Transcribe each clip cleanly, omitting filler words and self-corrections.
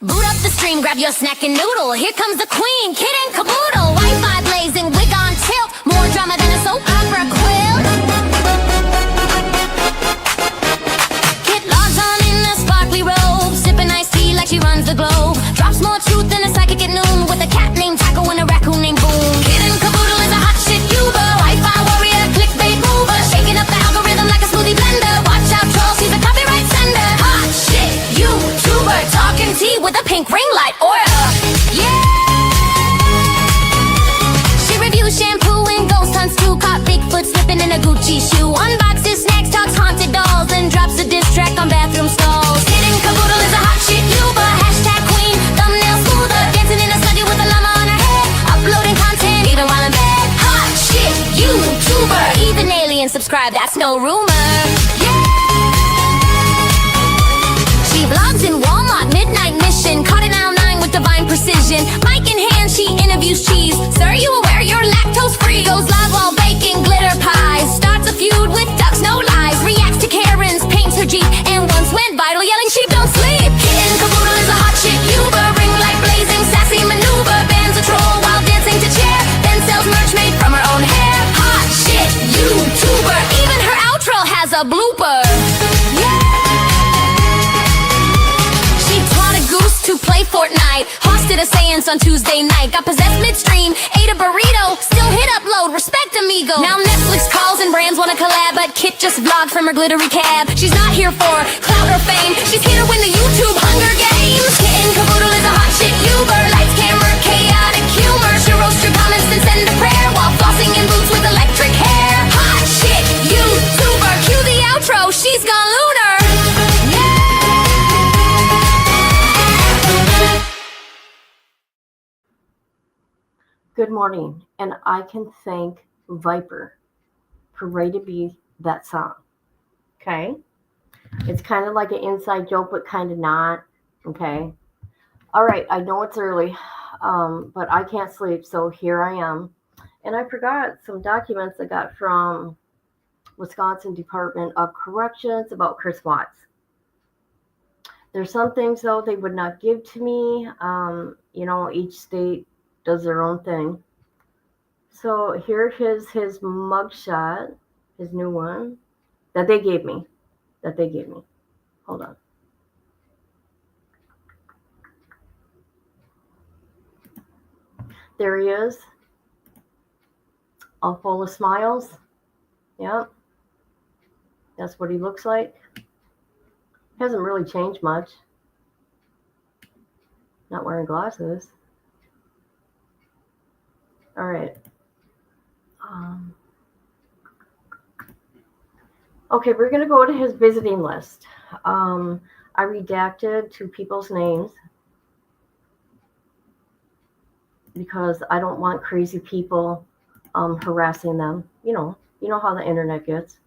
Boot up the stream, grab your snack and noodle. Here comes the queen, kid and caboodle. Wi-Fi blazing, wig on tilt. More drama than a soap opera quilt. Kit logs on in a sparkly robe, sipping iced tea like she runs the globe. Drops more truth than a psychic at noon, with a cat named Taco and a raccoon named Boom. Kid and caboodle is a hot shit Uber, Wi-Fi warrior, clickbait mover, shaking up the algorithm like a smoothie blender. Watch out, troll, she's a copyright sender. Hot shit YouTuber, talking tea with a pink ring light aura. Yeah. She reviews shampoo and ghost hunts too. Caught Bigfoot slipping in a Gucci shoe. Unboxes snacks, talks haunted dolls, and drops a diss track on bathroom stalls. Kid and caboodle is a hot shit Uber, hashtag queen, thumbnail smoother, dancing in a study with a llama on her head, uploading content even while in bed. Hot shit YouTuber, even aliens subscribe, that's no rumor. Yeah. She vlogs in Walmart, midnight mission, caught in aisle 9 with divine precision. Mic in hand, she interviews cheese. Sir, you aware you're lactose free? Goes live while baking glitter pies. Starts a feud with ducks, no lies. Reacts to Karens, paints her Jeep, and once went viral yelling sheep don't sleep. Kid and caboodle is a hot shit Uber, ring light blazing, sassy maneuver. Bans a troll while dancing to chair, then sells merch made from her own hair. Hot shit YouTuber, even her outro has a blooper. To play Fortnite, hosted a seance on Tuesday night. Got possessed midstream, ate a burrito, still hit upload, respect amigo. Now Netflix calls and brands wanna collab, but Kit just vlogged from her glittery cab. She's not here for clout or fame, she's here to win the YouTube Hunger Games. Kit and caboodle is a hot shit Uber, lights, camera, chaotic humor. She roasts your comments and send a prayer while flossing in boots with electric hair. Hot shit YouTuber, cue the outro, she's gone lunar. Good morning, and I can thank Viper for Ray to be that song. Okay? It's kind of like an inside joke, but kind of not. Okay? All right, I know it's early, but I can't sleep, so here I am. And I forgot some documents I got from Wisconsin Department of Corrections about Chrus Watts. There's some things, though, they would not give to me. Each state does their own thing. So here is his mugshot, his new one that they gave me. Hold on. There he is, all full of smiles. Yep, that's what he looks like. Hasn't really changed much. Not wearing glasses. All right. Okay, we're going to go to his visiting list. I redacted 2 people's names because I don't want crazy people harassing them. You know how the internet gets.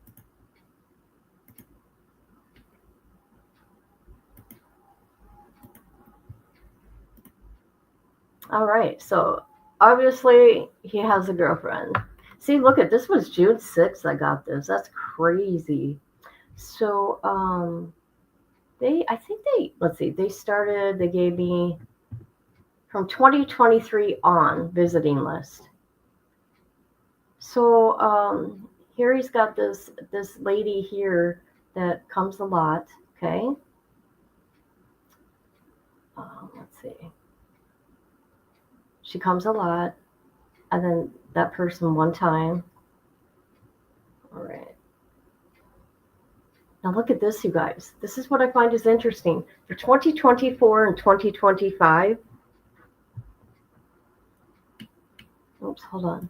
All right, so obviously, he has a girlfriend. See, look at this was June 6th I got this. That's crazy. So, they gave me from 2023 on visiting list. So, here he's got this lady here that comes a lot, okay? Let's see. She comes a lot, and then that person one time. All right. Now look at this, you guys. This is what I find is interesting. For 2024 and 2025. Oops, hold on.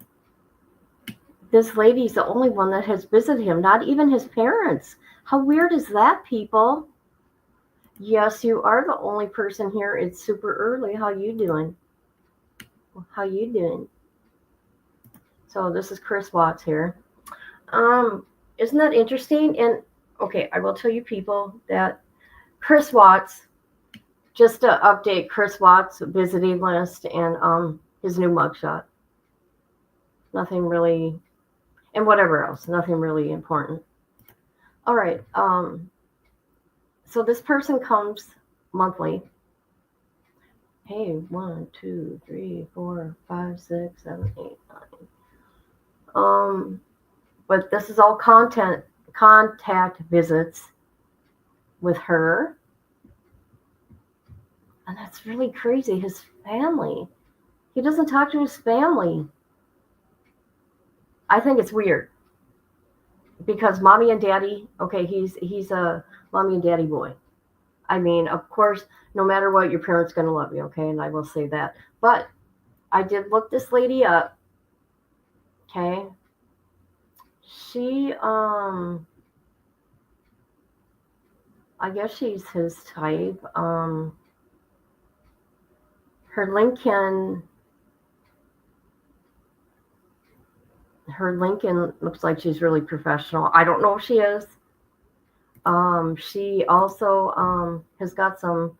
This lady's the only one that has visited him, not even his parents. How weird is that, people? Yes, you are the only person here. It's super early. How you doing? How you doing? So this is Chrus Watts here. Isn't that interesting? And okay, I will tell you people that Chrus Watts, just to update Chrus Watts visiting list and his new mugshot. Nothing really, and whatever else, nothing really important. All right. So this person comes monthly. Hey, 1, 2, 3, 4, 5, 6, 7, 8, 9. But this is all contact visits with her. And that's really crazy. His family. He doesn't talk to his family. I think it's weird. Because mommy and daddy, okay, he's a mommy and daddy boy. I mean, of course, no matter what, your parents gonna love you, okay? And I will say that. But I did look this lady up, okay? She I guess she's his type. Her Lincoln looks like she's really professional. I don't know if she is. She also has got some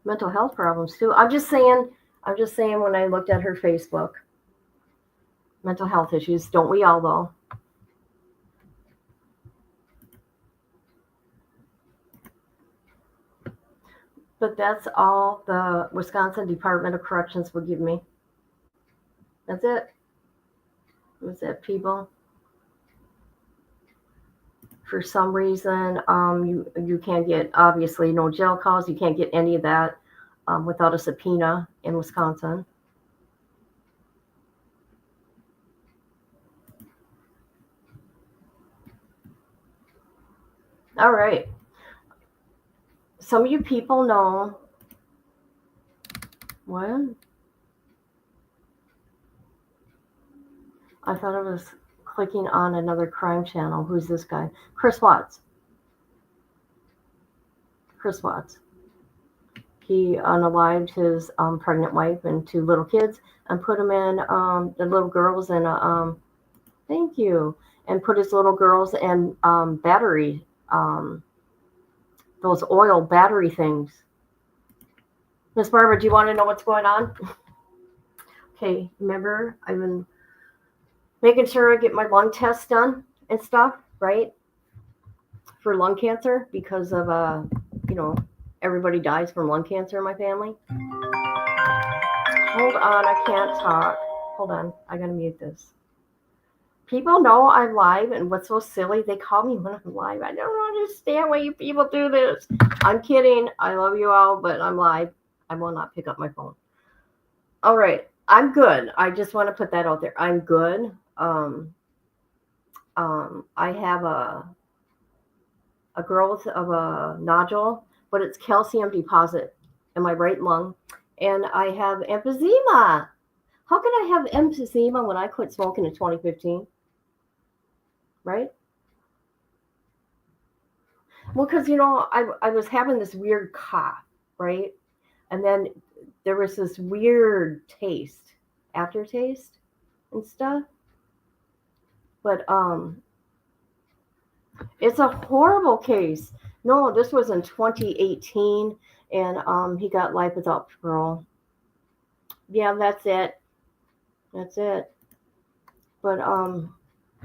mental health problems too. I'm just saying when I looked at her Facebook, mental health issues. Don't we all though? But that's all the Wisconsin Department of Corrections will give me. That's it. That's it, people. For some reason, you can't get, obviously no jail calls. You can't get any of that without a subpoena in Wisconsin. All right. Some of you people know what? I thought I was clicking on another crime channel. Who's this guy? Chrus Watts. Chrus Watts. He unalived his pregnant wife and 2 little kids and put them in the little girls in a thank you, and put his little girls in battery those oil battery things. Miss Barbara, do you want to know what's going on? Okay, remember I've been making sure I get my lung test done and stuff, right? For lung cancer because of everybody dies from lung cancer in my family. Hold on, I can't talk. Hold on, I gotta mute this. People know I'm live, and what's so silly, they call me when I'm live. I don't understand why you people do this. I'm kidding. I love you all, but I'm live. I will not pick up my phone. All right, I'm good. I just want to put that out there. I'm good. I have a growth of a nodule, but it's calcium deposit in my right lung, and I have emphysema. How can I have emphysema when I quit smoking in 2015? Right? Well, because I was having this weird cough, right? And then there was this weird aftertaste and stuff. But it's a horrible case. No, this was in 2018, and he got life without parole. Yeah, that's it. That's it. But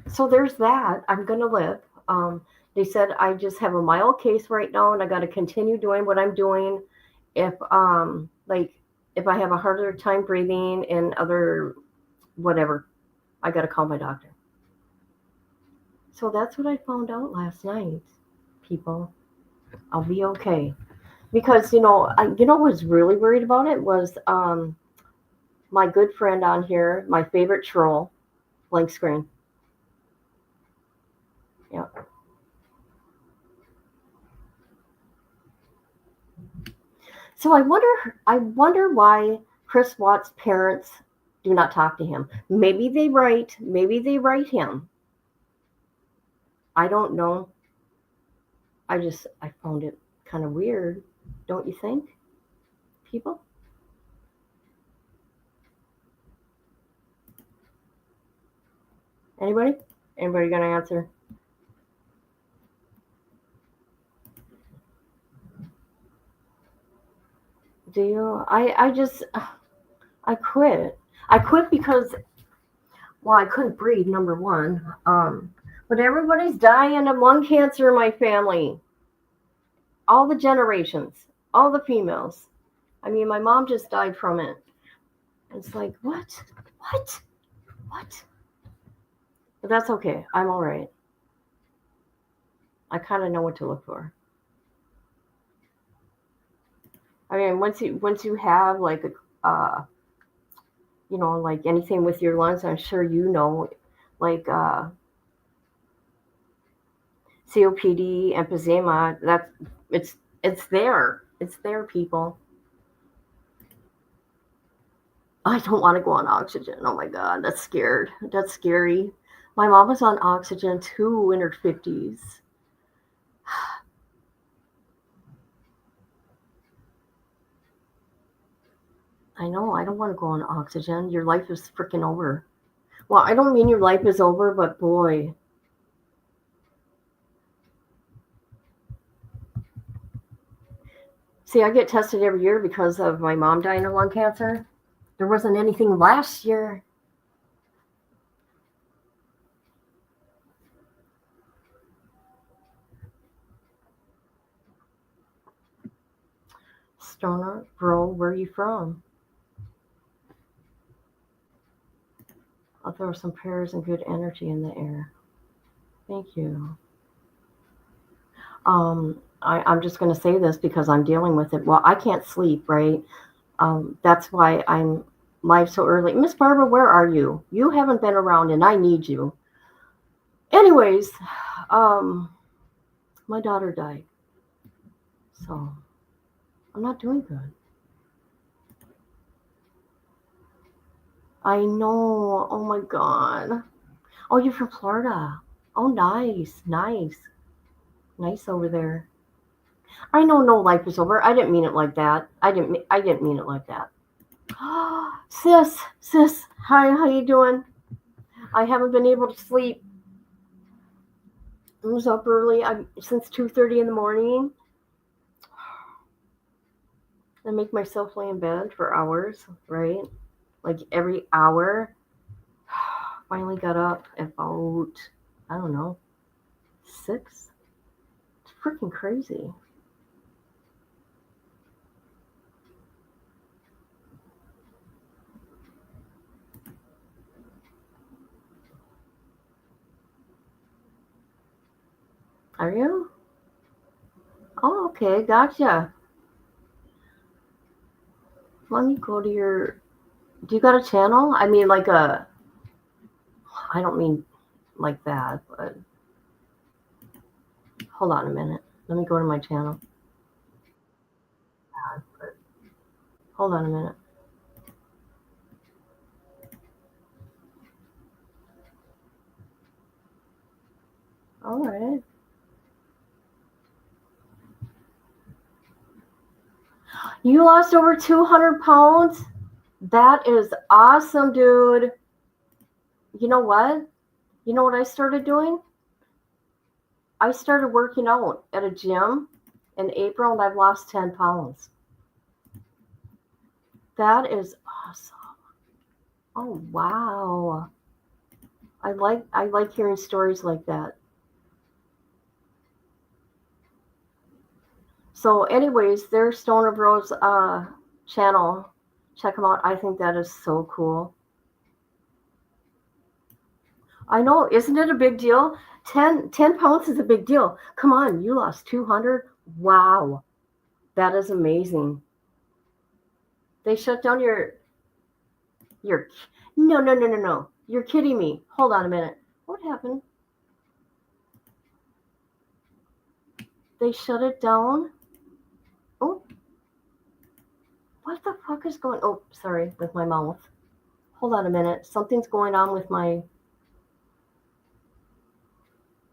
so there's that. I'm gonna live. They said I just have a mild case right now, and I got to continue doing what I'm doing. If if I have a harder time breathing and other whatever, I got to call my doctor. So that's what I found out last night, people. I'll be okay. Because what was really worried about it was my good friend on here, my favorite troll, blank screen. Yeah. So I wonder why Chrus Watts' parents do not talk to him. Maybe they write him. I don't know. I found it kind of weird, don't you think, people? Anybody? Anybody gonna answer? Do you? I quit. I quit because, well, I couldn't breathe, number one. But everybody's dying of lung cancer in my family. All the generations, all the females. I mean, my mom just died from it. It's like, what? What? What? But that's okay. I'm all right. I kind of know what to look for. I mean, once you have like a like anything with your lungs, I'm sure like COPD, emphysema. It's it's there. It's there, people. I don't want to go on oxygen. Oh my god, that's scared. That's scary. My mom was on oxygen too in her 50s. I know. I don't want to go on oxygen. Your life is freaking over. Well, I don't mean your life is over, but boy. See, I get tested every year because of my mom dying of lung cancer. There wasn't anything last year. Stoner, bro, where are you from? I'll throw some prayers and good energy in the air. Thank you. I'm just going to say this because I'm dealing with it. Well, I can't sleep, right? That's why I'm live so early. Miss Barbara, where are you? You haven't been around and I need you. Anyways, my daughter died. So I'm not doing good. I know. Oh my God. Oh, you're from Florida. Oh, nice, nice, nice over there. I know no life is over. I didn't mean it like that. I didn't mean it like that. Sis, hi, how you doing? I haven't been able to sleep. I was up early. Since 2:30 in the morning. I make myself lay in bed for hours, right? Like every hour. Finally got up about, I don't know, 6. It's freaking crazy. Are you? Oh, okay, gotcha. Let me go to your. Do you got a channel? I mean, like a. I don't mean like that, but hold on a minute. Let me go to my channel. Hold on a minute. All right. You lost over 200 pounds? That is awesome, dude. You know what? You know what I started doing? I started working out at a gym in April and I've lost 10 pounds. That is awesome. Oh, wow. I like hearing stories like that. So anyways, there's Stoner Bros channel. Check them out. I think that is so cool. I know, isn't it a big deal? 10 pounds is a big deal. Come on, you lost 200. Wow. That is amazing. They shut down your no. You're kidding me. Hold on a minute. What happened? They shut it down? Oh. What the fuck is going? Oh, sorry, with my mouth. Hold on a minute. Something's going on with my.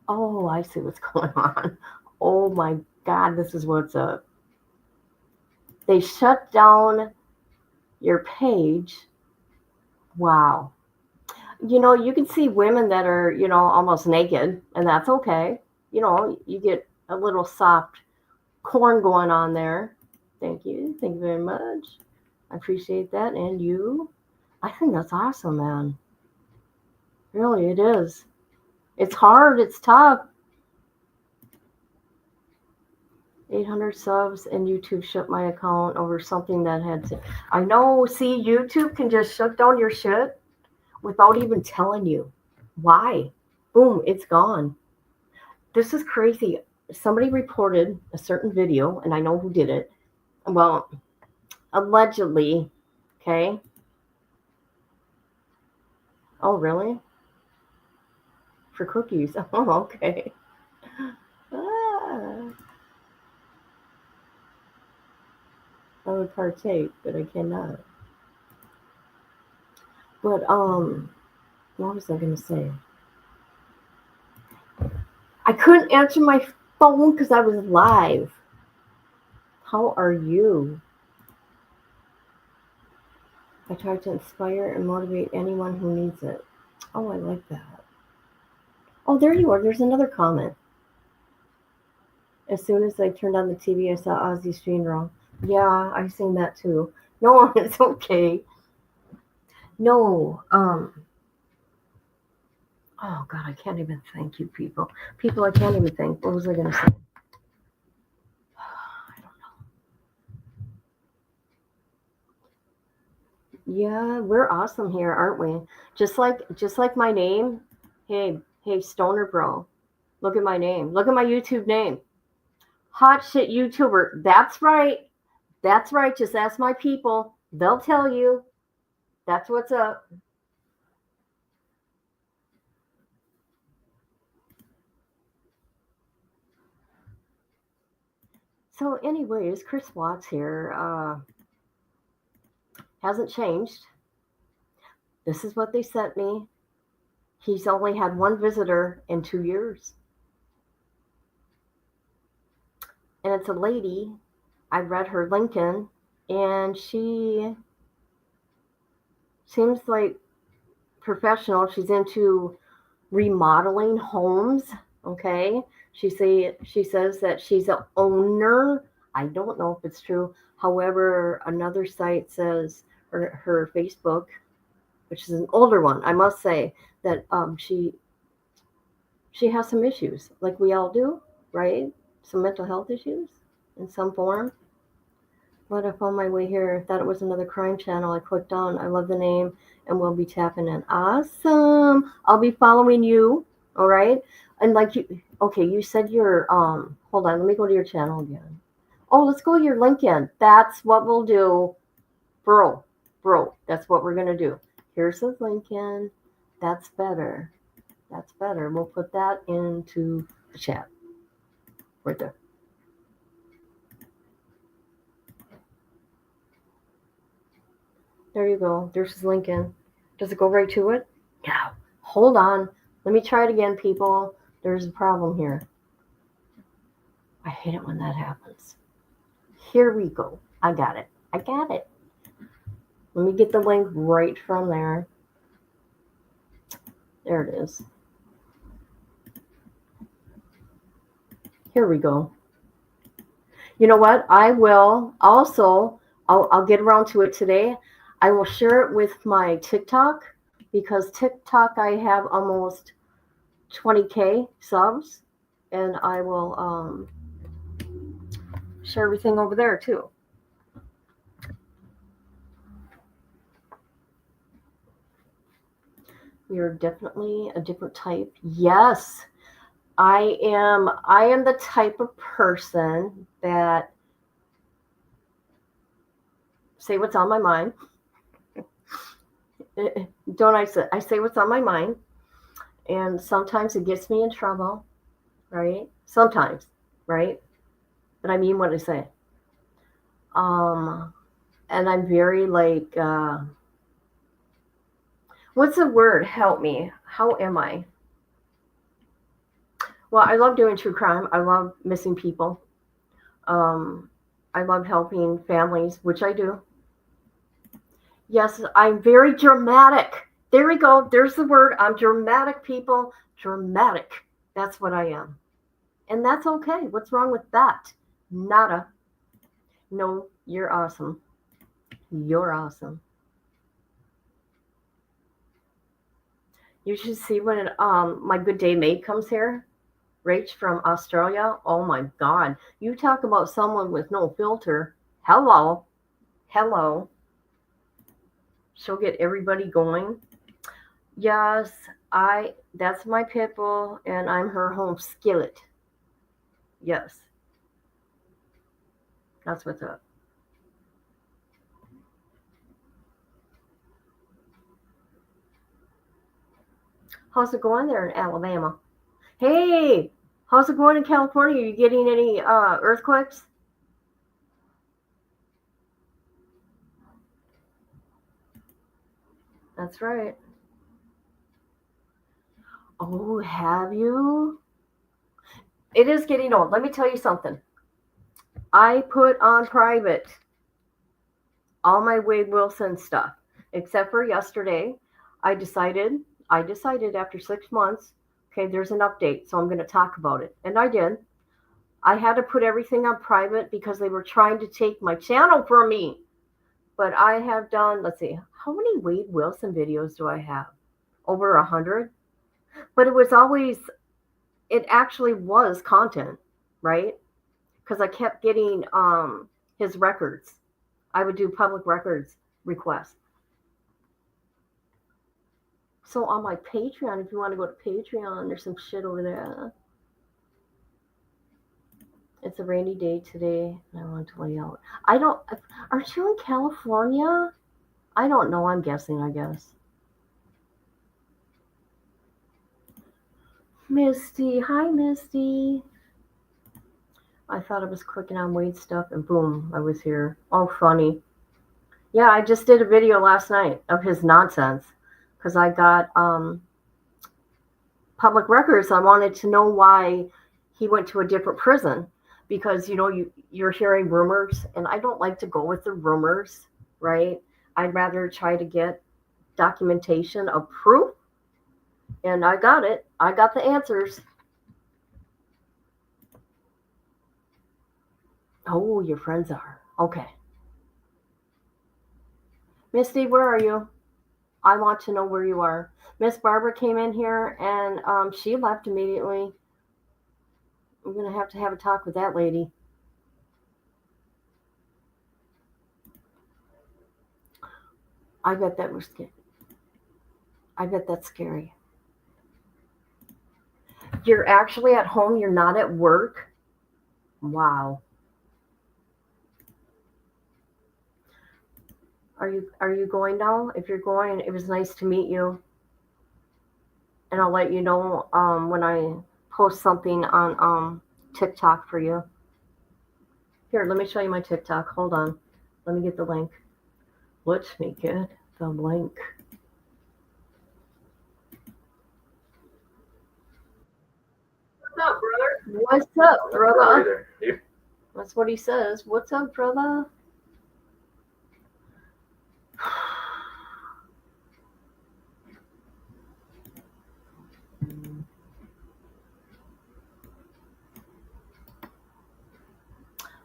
Oh, I see what's going on. Oh my God, this is what's up. They shut down your page. Wow. You can see women that are, almost naked, and that's okay. You get a little soft corn going on there. Thank you. Thank you very much. I appreciate that. And you? I think that's awesome, man. Really, it is. It's hard. It's tough. 800 subs and YouTube shut my account over something that had to. I know, see, YouTube can just shut down your shit without even telling you. Why? Boom, it's gone. This is crazy. Somebody reported a certain video, and I know who did it. Well, allegedly, okay? Oh, really? For cookies. Oh, okay. Ah, I would partake, but I cannot. But what was I gonna say? I couldn't answer my phone because I was live. How are you? I try to inspire and motivate anyone who needs it. Oh, I like that. Oh, there you are. There's another comment. As soon as I turned on the TV, I saw Ozzy's funeral. Yeah, I've seen that too. No, it's okay. No, oh God, I can't even thank you, people. People, I can't even think. What was I gonna say? I don't know. Yeah, we're awesome here, aren't we? Just like my name. Hey, Stoner Bro. Look at my name. Look at my YouTube name. Hot shit YouTuber. That's right. That's right. Just ask my people. They'll tell you. That's what's up. So, anyways, Chris Watts here. Hasn't changed. This is what they sent me. He's only had one visitor in 2 years. And it's a lady. I read her LinkedIn, and she seems like professional. She's into remodeling homes. Okay. She says that she's an owner. I don't know if it's true. However, another site says her Facebook, which is an older one, I must say, that she has some issues, like we all do, right? Some mental health issues in some form. But I found my way here. Thought it was another crime channel. I clicked on. I love the name, and we'll be tapping in. Awesome. I'll be following you. All right. And like you, okay. You said your Hold on. Let me go to your channel again. Oh, let's go to your LinkedIn. That's what we'll do, bro. Bro, that's what we're gonna do. Here's the LinkedIn. That's better. That's better. We'll put that into the chat right there. There you go. There's his LinkedIn. Does it go right to it? No. Hold on. Let me try it again, people. There's a problem here. I hate it when that happens. Here we go. I got it. I got it. Let me get the link right from there. There it is. Here we go. You know what? I will also, I'll get around to it today. I will share it with my TikTok, because TikTok I have almost 20K subs, and I will share everything over there too. You're definitely a different type. Yes, I am. I am the type of person that say what's on my mind. Don't I say what's on my mind, and sometimes it gets me in trouble, right? Sometimes, right? But I mean what I say. Um, and I'm very like, what's the word? Help me. How am I? Well, I love doing true crime. I love missing people. Um, I love helping families, which I do. Yes, I'm very dramatic. There we go. There's the word. I'm dramatic, people. Dramatic. That's what I am. And that's okay. What's wrong with that? Nada. No, you're awesome. You're awesome. You should see when my good day mate comes here. Rach from Australia. Oh my God. You talk about someone with no filter. Hello. Hello. She'll get everybody going. Yes, that's my pit bull and I'm her home skillet. Yes. That's what's up. How's it going there in Alabama? Hey, how's it going in California? Are you getting any earthquakes? That's right. Oh, have you? It is getting old. Let me tell you something. I put on private all my Wade Wilson stuff, except for yesterday. I decided after 6 months, okay, there's an update, so I'm going to talk about it. And I did. I had to put everything on private because they were trying to take my channel from me. But I have done, let's see, how many Wade Wilson videos do I have? Over 100? But it actually was content, right? Because I kept getting his records. I would do public records requests. So on my Patreon, if you want to go to Patreon, there's some shit over there. It's a rainy day today, and I want to lay out. Aren't you in California? I don't know. I'm guessing, I guess. Misty. Hi, Misty. I thought I was clicking on Wade's stuff, and boom, I was here. Oh, funny. Yeah, I just did a video last night of his nonsense because I got public records. I wanted to know why he went to a different prison because, you're hearing rumors, and I don't like to go with the rumors, right? I'd rather try to get documentation of proof, and I got it. I got the answers. Oh, your friends are. Okay. Misty, where are you? I want to know where you are. Miss Barbara came in here, and she left immediately. I'm going to have a talk with that lady. I bet that was scary. I bet that's scary. You're actually at home. You're not at work. Wow. Are you going now? If you're going, it was nice to meet you. And I'll let you know when I post something on TikTok for you. Here, let me show you my TikTok. Hold on. Let me get the link. Let me get the link. What's up, brother? What's up, brother? That's what he says. What's up, brother?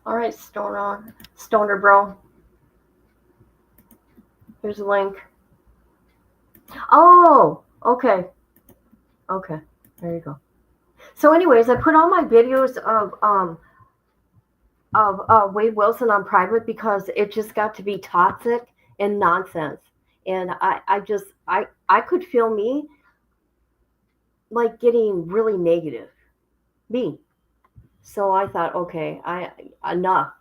All right, Stoner bro. Here's a link. Oh, okay. Okay, there you go. So anyways, I put all my videos of Wade Wilson on private because it just got to be toxic and nonsense. And I could feel me like getting really negative. Me. So I thought, okay, enough.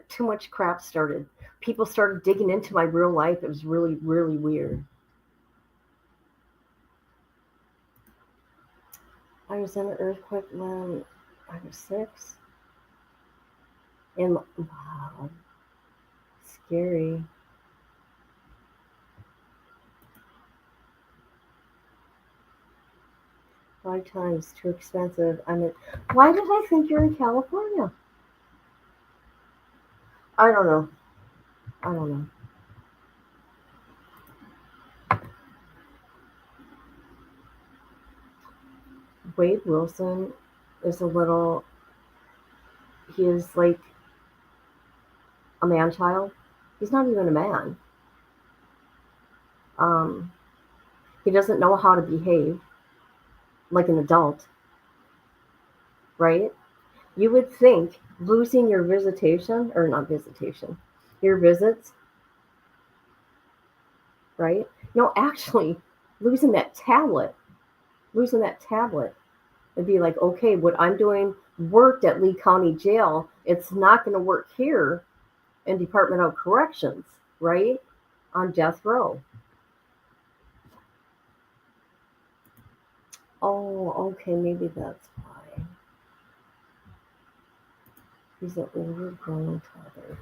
Too much crap started. People started digging into my real life. It was really, really weird. I was in an earthquake when I was 6. And wow, scary. Five times too expensive. Why did I think you're in California? I don't know. Wade Wilson is he is like a man-child. He's not even a man. He doesn't know how to behave like an adult. right? You would think losing your visitation, or not visitation, your visits, right? No, actually, losing that tablet, it'd be like, okay, what I'm doing worked at Lee County Jail. It's not going to work here in Department of Corrections, right? On death row. Oh, okay, maybe that's why. He's an overgrown toddler.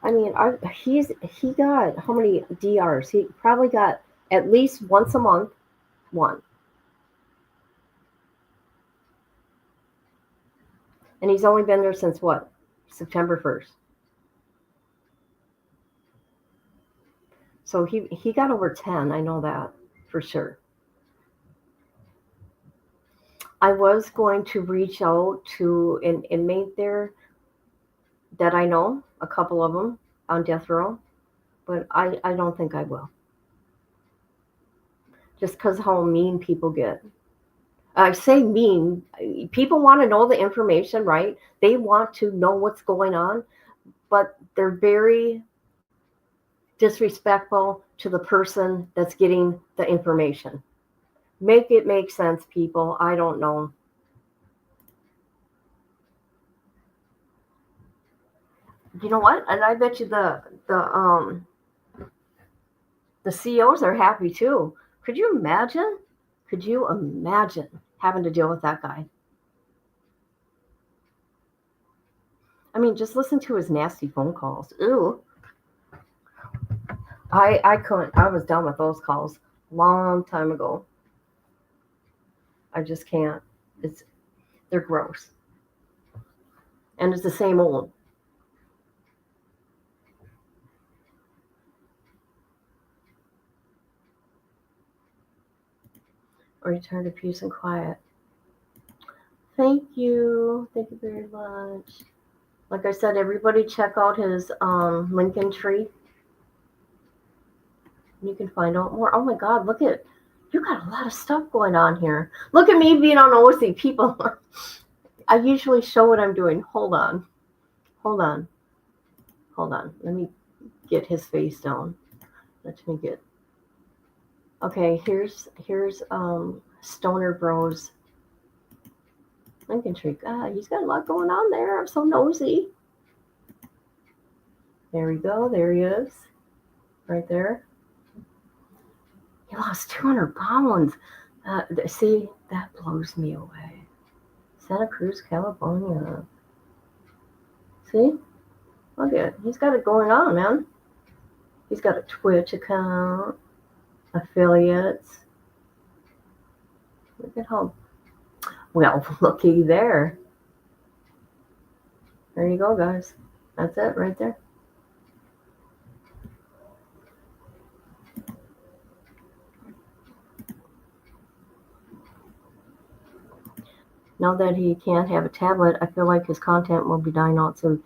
I mean, he got how many DRs? He probably got at least once a month, one. And he's only been there since what? September 1st. So he got over 10, I know that for sure. I was going to reach out to an inmate there that I know, a couple of them on death row, but I don't think I will. Just because how mean people get. I say mean, people want to know the information, right? They want to know what's going on, but they're very disrespectful to the person that's getting the information. Make it make sense, people. I don't know. You know what? And I bet you the COs are happy too. Could you imagine? Could you imagine having to deal with that guy? I mean, just listen to his nasty phone calls. Ooh. I couldn't. I was done with those calls long time ago. I just can't. They're gross. And it's the same old. Return to peace and quiet. Thank you. Thank you very much. Like I said, everybody check out his Lincoln Tree. You can find out more. Oh my God, look at, you got a lot of stuff going on here. Look at me being on OC. People, I usually show what I'm doing. Hold on. Let me get his face down. Let me get. Okay, here's Stoner Bros Lincoln Tree. God, he's got a lot going on there. I'm so nosy. There we go. There he is. Right there. He lost 200 pounds. See, that blows me away. Santa Cruz, California. See? Look at it. He's got it going on, man. He's got a Twitch account, affiliates. Look at how, well, looky there. There you go, guys. That's it right there. Now that he can't have a tablet, I feel like his content will be dying out soon.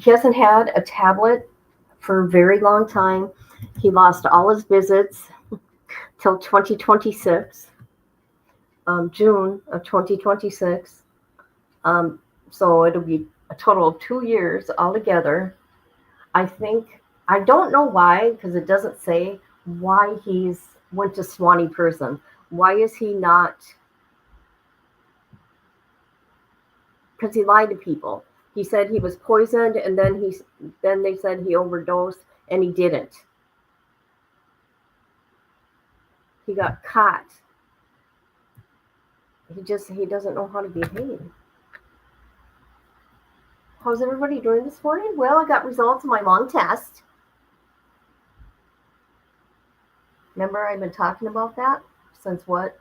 He hasn't had a tablet for a very long time. He lost all his visits till 2026, June of 2026. So it'll be a total of 2 years altogether. I don't know why, because it doesn't say why he's went to Swanee prison. Why is he not? Because he lied to people. He said he was poisoned, and then they said he overdosed, and he didn't. He got caught. He doesn't know how to behave. How's everybody doing this morning? Well, I got results of my lung test. Remember, I've been talking about that since what?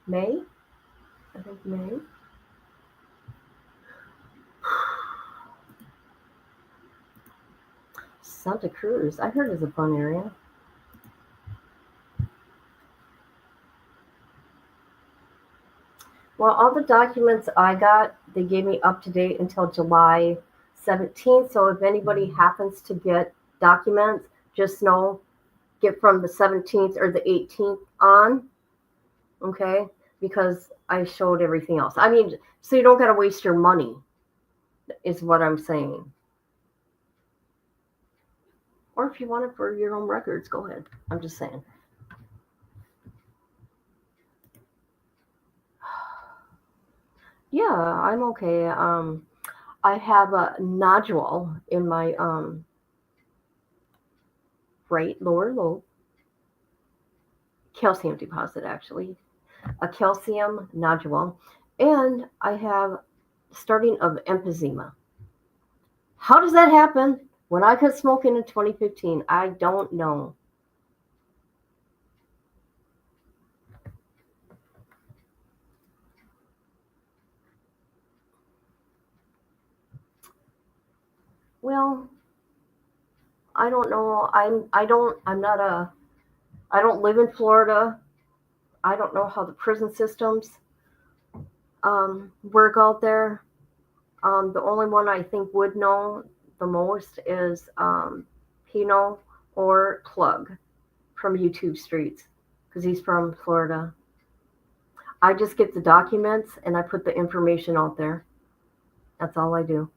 May? I think May. Santa Cruz, I heard is a fun area. Well, all the documents I got, they gave me up to date until July 17th. So if anybody happens to get documents, just know, get from the 17th or the 18th on. okay? Because I showed everything else. I mean, so you don't got to waste your money, is what I'm saying. Or if you want it for your own records, go ahead. I'm just saying. Yeah, I'm okay. I have a nodule in my right lower lobe, calcium deposit actually, a calcium nodule, and I have starting of emphysema. How does that happen? When I quit smoking in 2015, I don't know. Well, I don't know. I don't live in Florida. I don't know how the prison systems work out there. The only one I think would know the most is Pino or Plug from YouTube Streets because he's from Florida. I just get the documents and I put the information out there. That's all I do.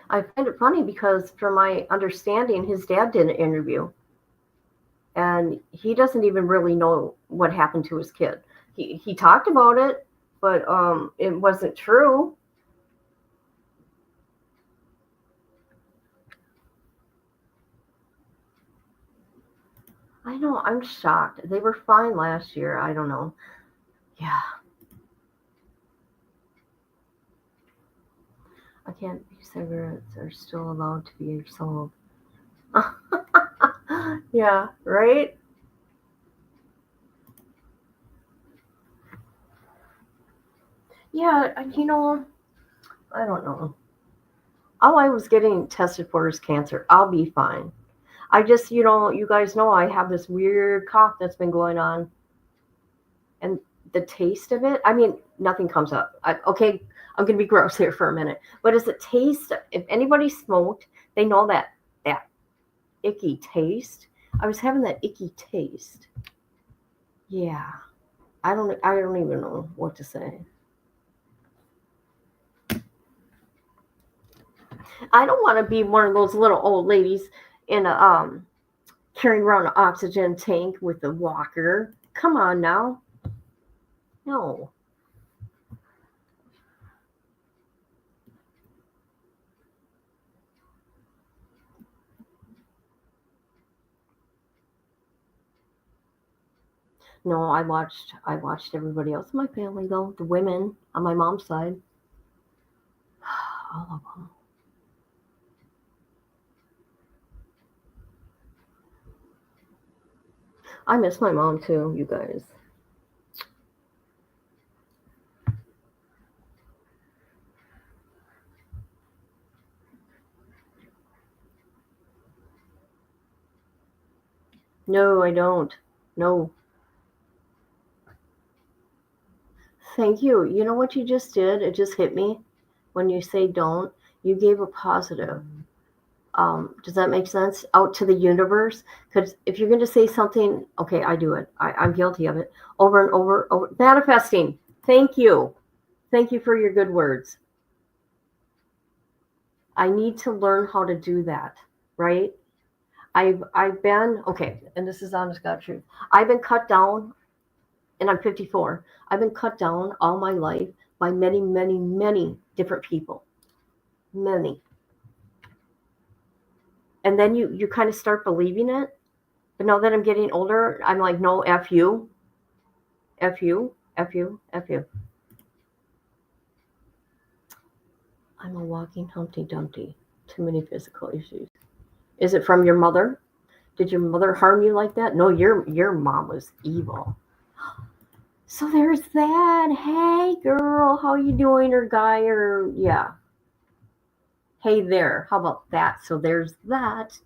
I find it funny because, from my understanding, his dad did an interview and he doesn't even really know what happened to his kid. He talked about it, but it wasn't true. I know, I'm shocked. They were fine last year. I don't know. Yeah, I can't. Cigarettes are still allowed to be sold. Yeah, right? Yeah, I don't know. All I was getting tested for is cancer. I'll be fine. I just, you guys know I have this weird cough that's been going on, and the taste of it, I mean, nothing comes up. Okay, I'm going to be gross here for a minute, but it's a taste. If anybody smoked, they know that icky taste. I was having that icky taste. Yeah, I don't even know what to say. I don't want to be one of those little old ladies in a carrying around an oxygen tank with a walker. Come on now. No. No, I watched everybody else in my family though, the women on my mom's side. All of them. I miss my mom too, you guys. No, I don't. No. Thank you. You know what you just did? It just hit me. When you say don't, you gave a positive. Does that make sense? Out to the universe? Because if you're going to say something, okay, I do it. I'm guilty of it over and over. Manifesting. Thank you. Thank you for your good words. I need to learn how to do that, right? I've been okay, and this is honest God truth. I've been cut down, and I'm 54. I've been cut down all my life by many, many, many different people. Many. And then you kind of start believing it. But now that I'm getting older, I'm like, no, F you, F you, F you, F you. I'm a walking Humpty Dumpty. Too many physical issues. Is it from your mother? Did your mother harm you like that? No, your mom was evil. So there's that. Hey girl, how you doing? Or guy, or yeah. Hey there. How about that? So there's that.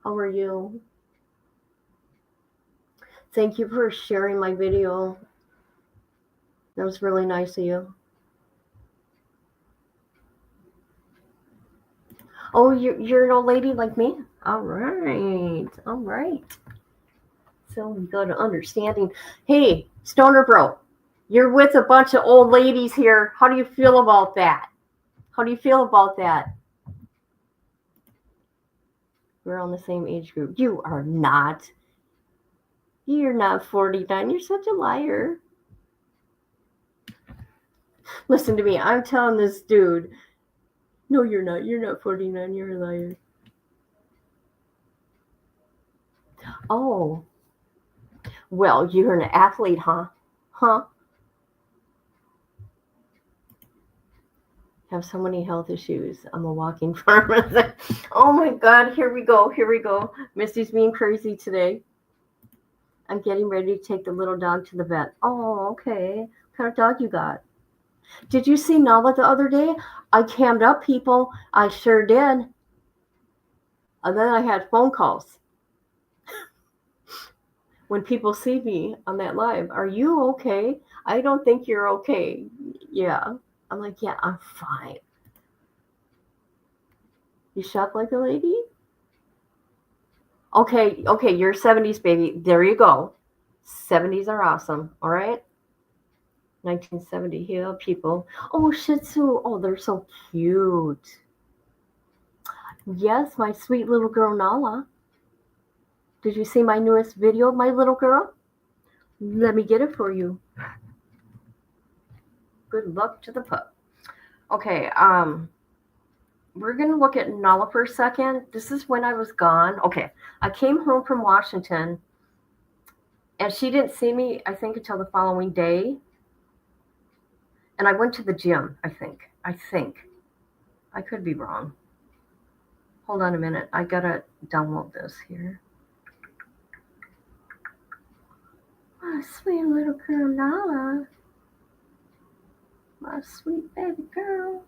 How are you? Thank you for sharing my video. That was really nice of you. Oh, you're an old lady like me? All right. All right. So we got an understanding. Hey, Stoner Bro, you're with a bunch of old ladies here. How do you feel about that? How do you feel about that? We're on the same age group. You are not. You're not 49. You're such a liar. Listen to me. I'm telling this dude, no, you're not. You're not 49. You're a liar. Oh, well, you're an athlete, huh? Huh? Have so many health issues. I'm a walking pharmacist. Oh my God, here we go. Here we go. Misty's being crazy today. I'm getting ready to take the little dog to the vet. Oh, okay. What kind of dog you got? Did you see Nala the other day? I cammed up people. I sure did. And then I had phone calls. When people see me on that live, are you okay? I don't think you're okay. Yeah. I'm like, yeah, I'm fine. You shop like a lady? Okay, you're 70s baby. There you go. 70s are awesome, all right? 1970, yeah, people. Oh, Shih Tzu. Oh, they're so cute. Yes, my sweet little girl Nala. Did you see my newest video of my little girl? Let me get it for you. Good luck to the pup. Okay, we're gonna look at Nala for a second. This is when I was gone. Okay, I came home from Washington, and she didn't see me, I think, until the following day. And I went to the gym, I think. I could be wrong. Hold on a minute. I gotta download this here. My sweet little girl Nala. My sweet baby girl.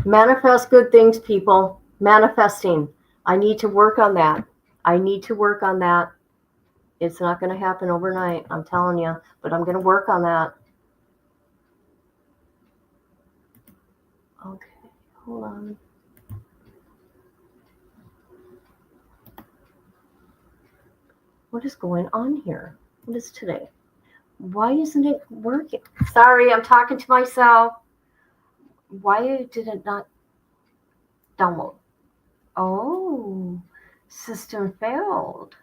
Manifest good things, people. Manifesting. I need to work on that. It's not going to happen overnight, I'm telling you, but I'm going to work on that. Okay, hold on. What is going on here? What is today? Why isn't it working? Sorry, I'm talking to myself. Why did it not download? Oh, system failed.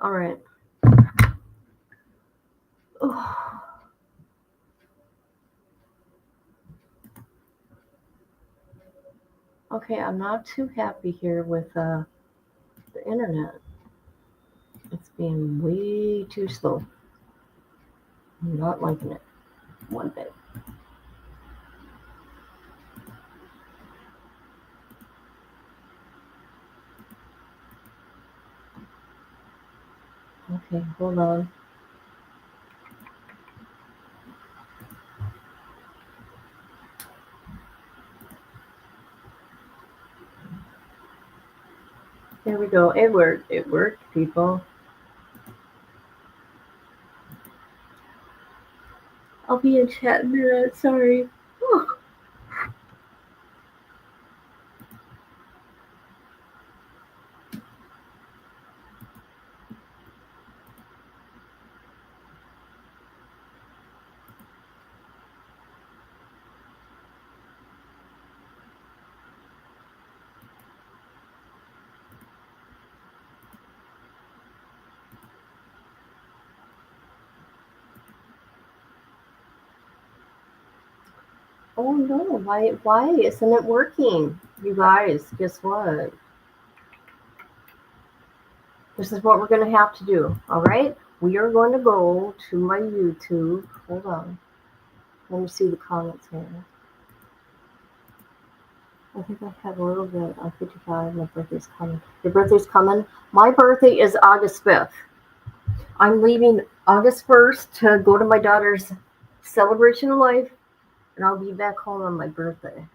All right. Oh. Okay, I'm not too happy here with the internet. It's being way too slow. I'm not liking it one bit. Okay, hold on. There we go. It worked. It worked, people. I'll be in chat in a minute. Sorry. Oh. Oh no, why isn't it working? You guys, guess what? This is what we're gonna have to do, all right? We are going to go to my YouTube. Hold on. Let me see the comments here. I think I've had a little bit. I'm 55. My birthday's coming. Your birthday's coming? My birthday is August 5th. I'm leaving August 1st to go to my daughter's celebration of life, and I'll be back home on my birthday.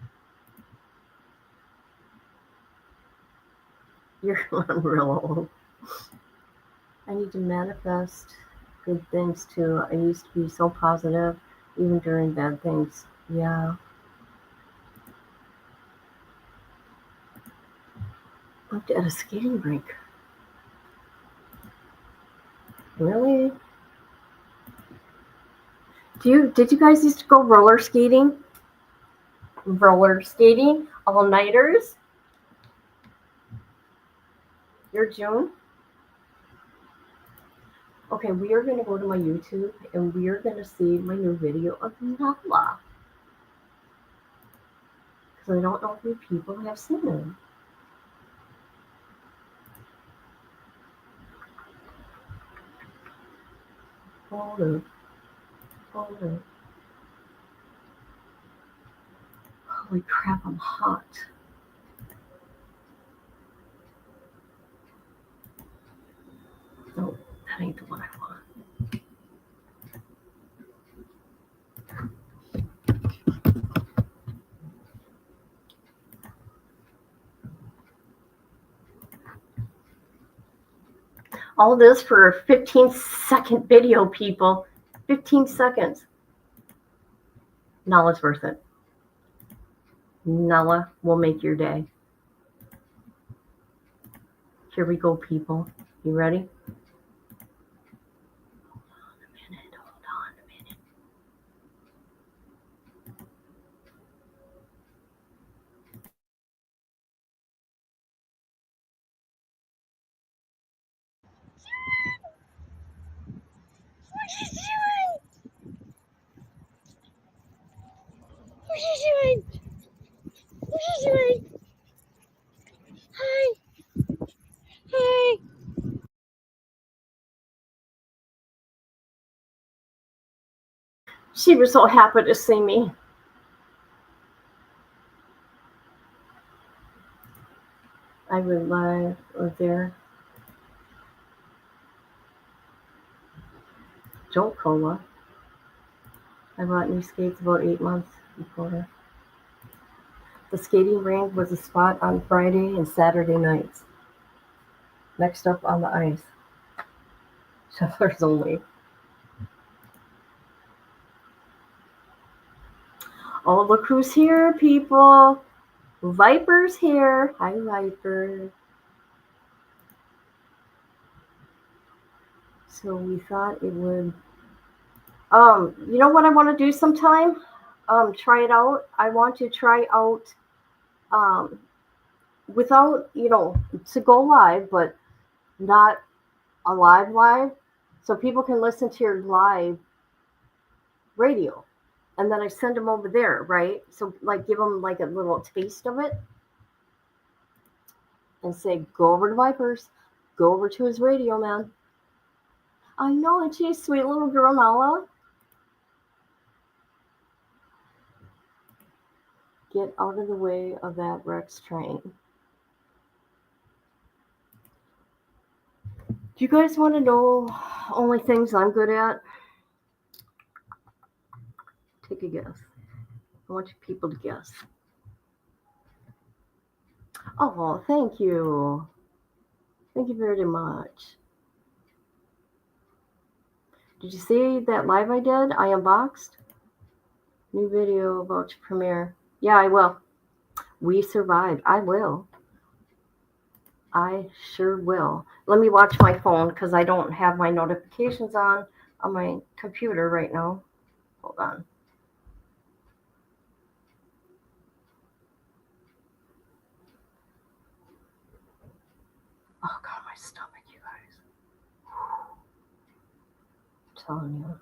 You're real old. I need to manifest good things too. I used to be so positive, even during bad things. Yeah. Looked at a skating rink. Really? Did you guys used to go roller skating? Roller skating? All nighters? You're June? Okay, we are gonna go to my YouTube and we are gonna see my new video of Nala. Because I don't know if you people have seen it. Hold it. Hold it. Holy crap, I'm hot. No, that ain't the one I want. All this for a 15-second video, people. 15 seconds. Nala's worth it. Nala will make your day. Here we go, people. You ready? Hold on a minute. What are you doing? What are you doing? Hi. Hi. She was so happy to see me. I went live over there. Joe Cola. I bought new skates about 8 months before. The skating rink was a spot on Friday and Saturday nights. Next up on the ice. Shovelers only. Oh, look who's here, people. Viper's here. Hi, Viper. So we thought it would. You know what I want to do sometime? Try it out. I want to try out, without, to go live, but not a live, so people can listen to your live radio, and then I send them over there, right? So like give them like a little taste of it, and say, go over to Vipers, go over to his radio, man. I know, and she's sweet little girl, Nala. Get out of the way of that Rex train. Do you guys want to know only things I'm good at? Take a guess. I want you people to guess. Oh, thank you. Thank you very much. Did you see that live I did? I unboxed. New video about to premiere. Yeah, I will. We survived. I will. I sure will. Let me watch my phone because I don't have my notifications on my computer right now. Hold on. Oh, God, my stomach, you guys. I'm telling you.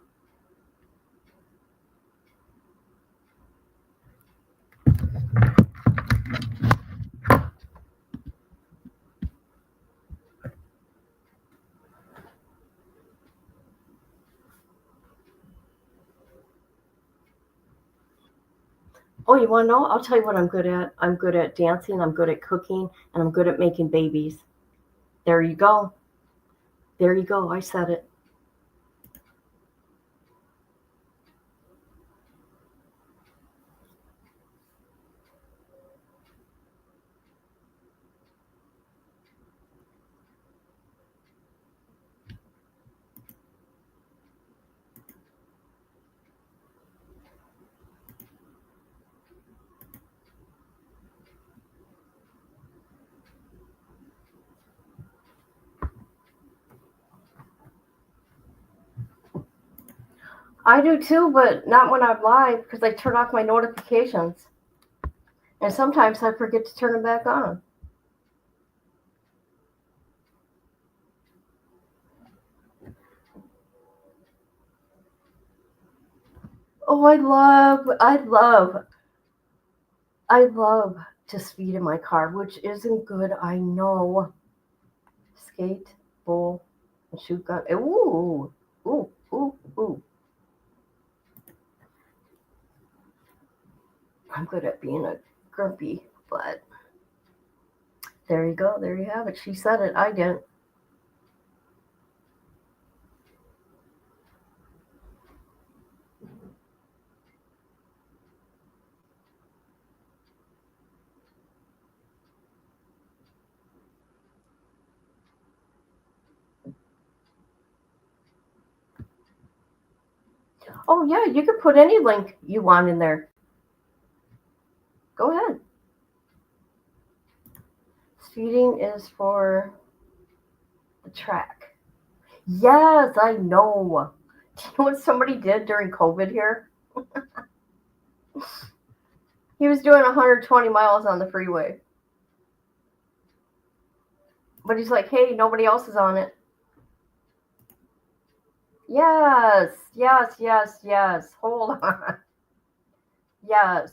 Oh, you want to know? I'll tell you what I'm good at. I'm good at dancing, I'm good at cooking, and I'm good at making babies. There you go. There you go. I said it. I do too, but not when I'm live because I turn off my notifications. And sometimes I forget to turn them back on. Oh, I love to speed in my car, which isn't good, I know. Skate, bowl, and shoot gun. Ooh, ooh, ooh, ooh. I'm good at being a grumpy, but there you go. There you have it. She said it. I didn't. Oh, yeah, you could put any link you want in there. Go ahead. Speeding is for the track. Yes, I know. Do you know what somebody did during COVID here? He was doing 120 miles on the freeway. But he's like, hey, nobody else is on it. Yes, yes, yes, yes. Hold on. Yes.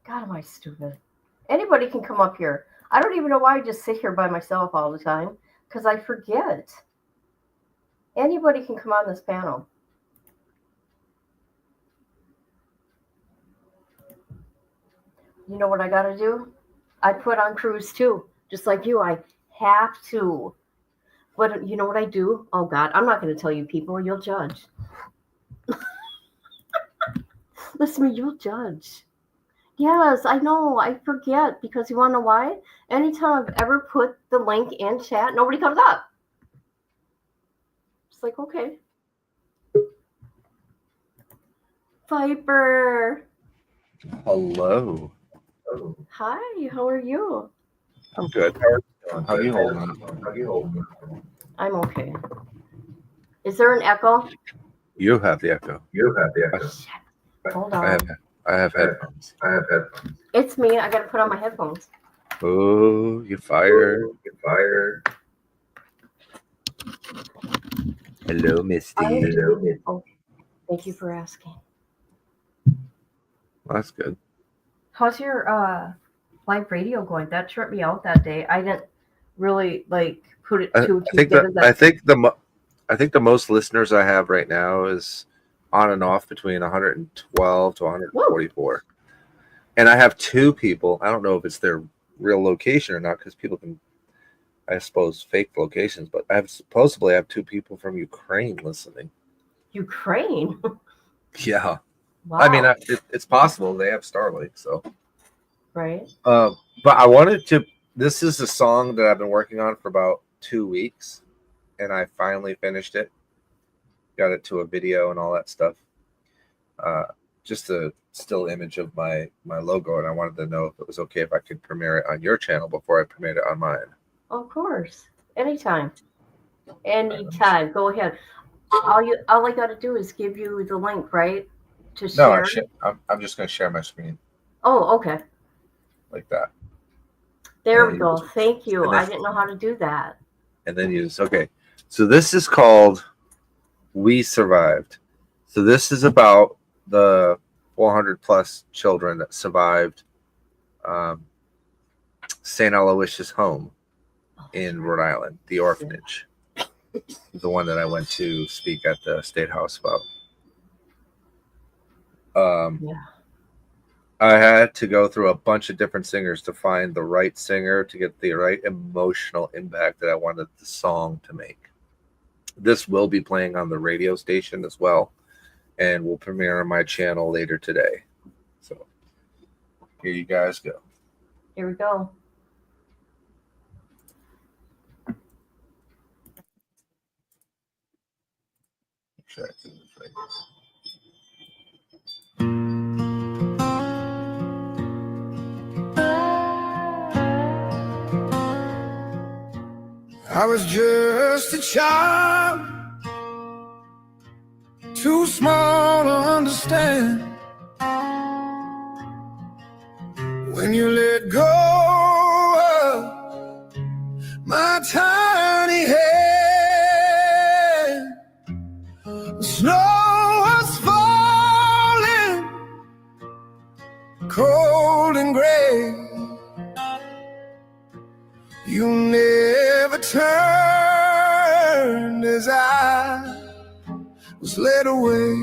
God, am I stupid? Anybody can come up here. I don't even know why I just sit here by myself all the time because I forget. Anybody can come on this panel. You know what I got to do? I put on Chrus too, just like you. I have to. But you know what I do? Oh, God, I'm not going to tell you people. You'll judge. Listen, you'll judge. Yes, I know. I forget because you want to know why? Anytime I've ever put the link in chat, nobody comes up. It's like, okay. Viper. Hello. Hi, how are you? I'm good. How are you holding up? I'm okay. Is there an echo? You have the echo. Shit. Hold I have on. I have headphones. It's me. I got to put on my headphones. Oh, you fired. Hello, Misty. Oh, thank you for asking. Well, that's good. How's your live radio going? That tripped me out that day. I didn't really put it I, two I think together. I think the most listeners I have right now is on and off between 112 to 144. And I have two people. I don't know if it's their real location or not because people can, I suppose, fake locations. But I supposedly have two people from Ukraine listening. Ukraine. Yeah. Wow. I mean, it's possible they have Starlink, so. Right. But I wanted to. This is a song that I've been working on for about 2 weeks, and I finally finished it. Got it to a video and all that stuff. Just a still image of my logo, and I wanted to know if it was okay if I could premiere it on your channel before I premiered it on mine. Of course. Anytime. Anytime. Go ahead. All I got to do is give you the link, right? To No, share. I'm just going to share my screen Oh, okay. like that. There we go. Thank you. I didn't know how to do that. And then okay. So this is called "We Survived." So this is about the 400 plus children that survived St. Aloysius' home in Rhode Island, the orphanage, the one that I went to speak at the State House about. Yeah. I had to go through a bunch of different singers to find the right singer to get the right emotional impact that I wanted the song to make. This will be playing on the radio station as well, and will premiere on my channel later today. So here you guys go. Here we go. Check in the fingers. I was just a child, too small to understand. When you let go of my tiny hand, the snow was falling, cold and gray. You never turned as I was led away.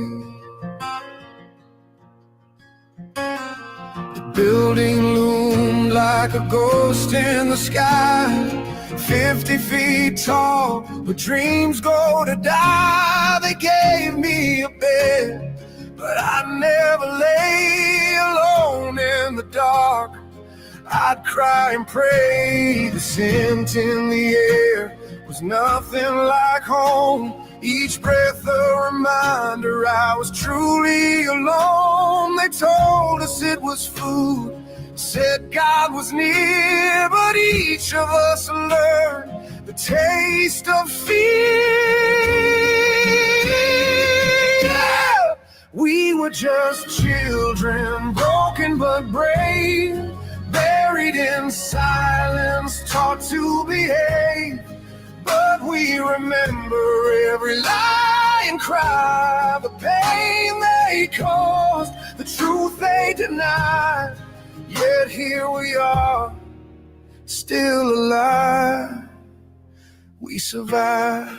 The building loomed like a ghost in the sky, 50 feet tall, where dreams go to die. They gave me a bed, but I never lay alone in the dark. I'd cry and pray. The scent in the air was nothing like home. Each breath a reminder I was truly alone. They told us it was food, said God was near, but each of us learned the taste of fear. We were just children, broken but brave, buried in silence, taught to behave. But we remember every lie and cry, the pain they caused, the truth they denied. Yet here we are, still alive. We survived.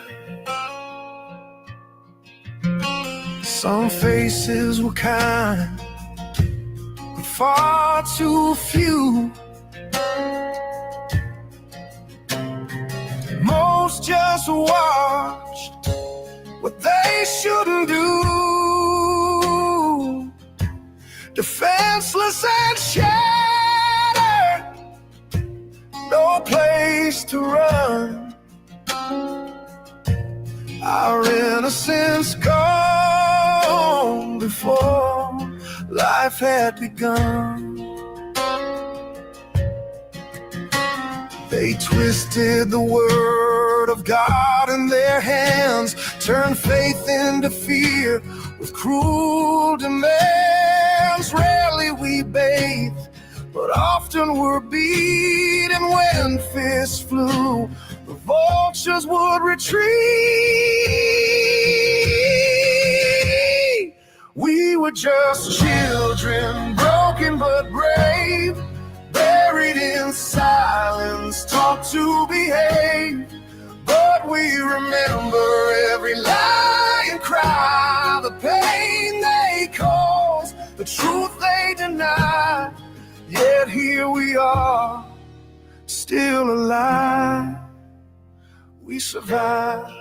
Some faces were kind, but far too few. Most just watched what they shouldn't do. Defenseless and shattered, no place to run. Our innocence gone before life had begun. They twisted the word of God in their hands, turned faith into fear with cruel demands. Rarely we bathe, but often we're beaten. When fists flew, the vultures would retreat. We were just children, broken but brave, buried in silence, taught to behave. But we remember every lie and cry, the pain they caused, the truth they deny. Yet here we are, still alive. We survived.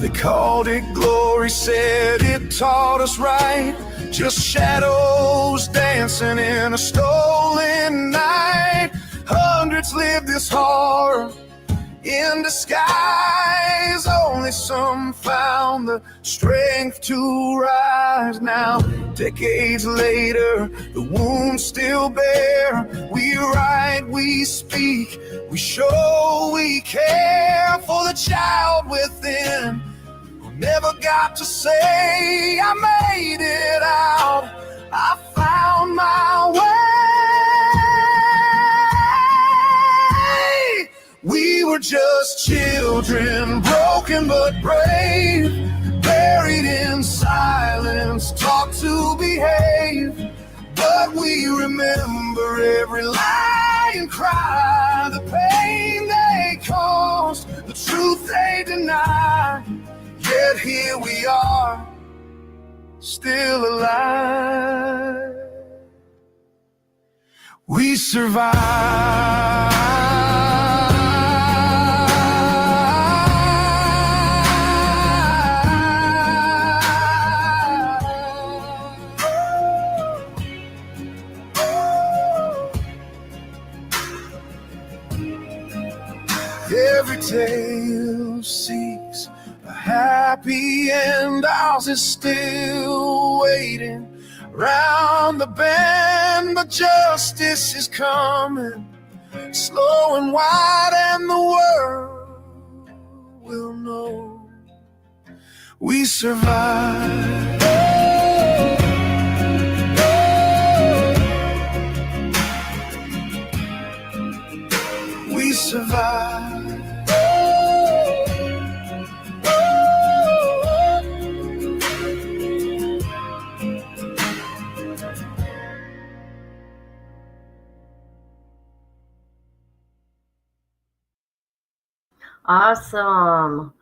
They called it glory, said it taught us right. Just shadows dancing in a stolen night. Hundreds lived this horror in disguise. Only some found the strength to rise. Now, decades later, the wounds still bare. We write, we speak, we show we care for the child within who never got to say, I made it out, I found my way. We were just children, broken but brave, buried in silence, taught to behave. But we remember every lie and cry, the pain they caused, the truth they denied. Yet here we are, still alive. We survive. Every tale seeks a happy end. Ours is still waiting round the bend, but justice is coming, slow and wide, and the world will know we survive. We survive. Awesome.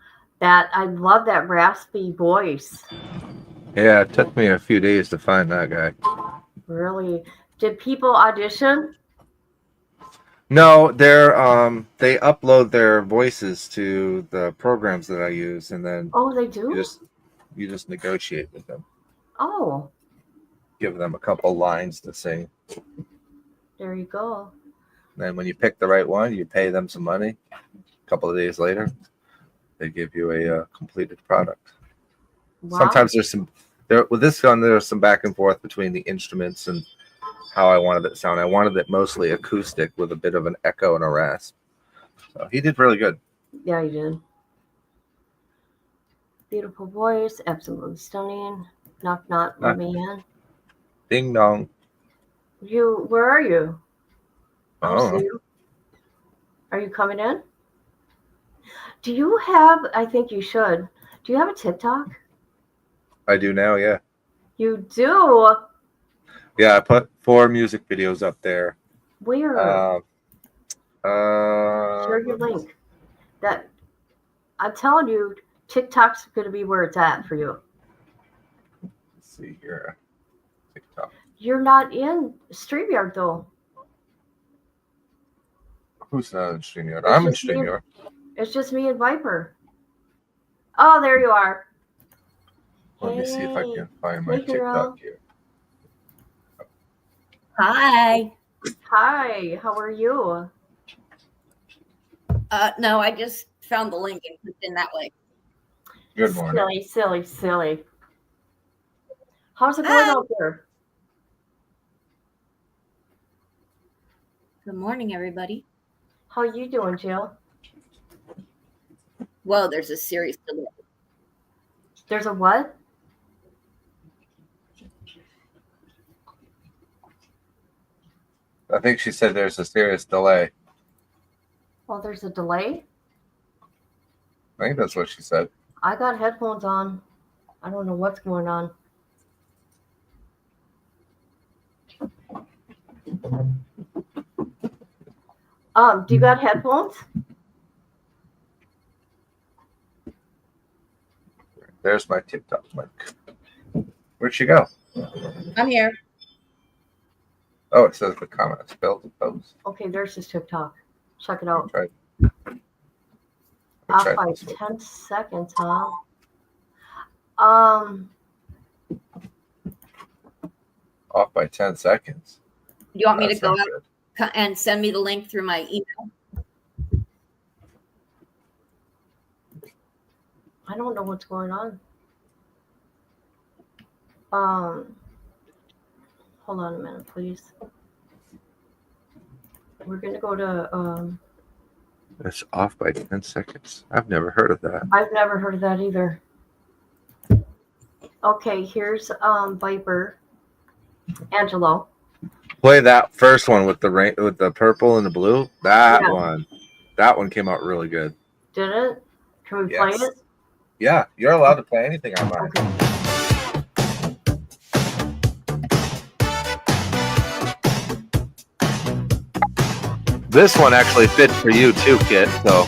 That I love that raspy voice. Yeah, it took me a few days to find that guy. Really. Did people audition? No, they upload their voices to the programs that I use, and then Oh, they do? you just negotiate with them. Oh, Give them a couple lines to sing. there you go. Then when you pick the right one, you pay them some money. A couple of days later, they give you a completed product. Wow. Sometimes with this gun, there's some back and forth between the instruments and how I wanted it to sound. I wanted it mostly acoustic with a bit of an echo and a rasp. So he did really good. Yeah, you did. Beautiful voice, absolutely stunning. Knock, knock, let me in. Ding dong. Where are you? I don't Oh, see you. Are you coming in? Do you have, I think you should, do you have a TikTok? I do now, yeah. You do? Yeah, I put 4 music videos up there. Where? Share your link. That I'm telling you, TikTok's going to be where it's at for you. Let's see here. TikTok. You're not in StreamYard though. Who's not in StreamYard? I'm in StreamYard. It's just me and Viper. Oh, there you are. Let me see if I can find my Hey, girl. TikTok here. Hi. Hi, how are you? No, I just found the link and clicked in that way. Good morning. Silly. How's it going out there? Good morning, everybody. How you doing, Jill? Well, there's a serious delay. There's a what? I think she said there's a serious delay. Well, there's a delay. I think that's what she said. I got headphones on. I don't know what's going on. Do you got headphones? There's my TikTok link. Where'd she go? I'm here. Oh, it says the comments. Failed to post. Okay, there's his TikTok. Check it out. I Off tried by this one. 10 seconds, huh? Off by 10 seconds. You want me That to go sounds out and send me the link through my email? I don't know what's going on. Hold on a minute, please. We're gonna go to It's off by 10 seconds. I've never heard of that. I've never heard of that either. Okay, here's Viper. Angelo. Play that first one with the purple and the blue. That Yeah. one came out really good. Did it? Can we Yes. play it? Yeah, you're allowed to play anything on mine. Okay. This one actually fit for you too, Kit. So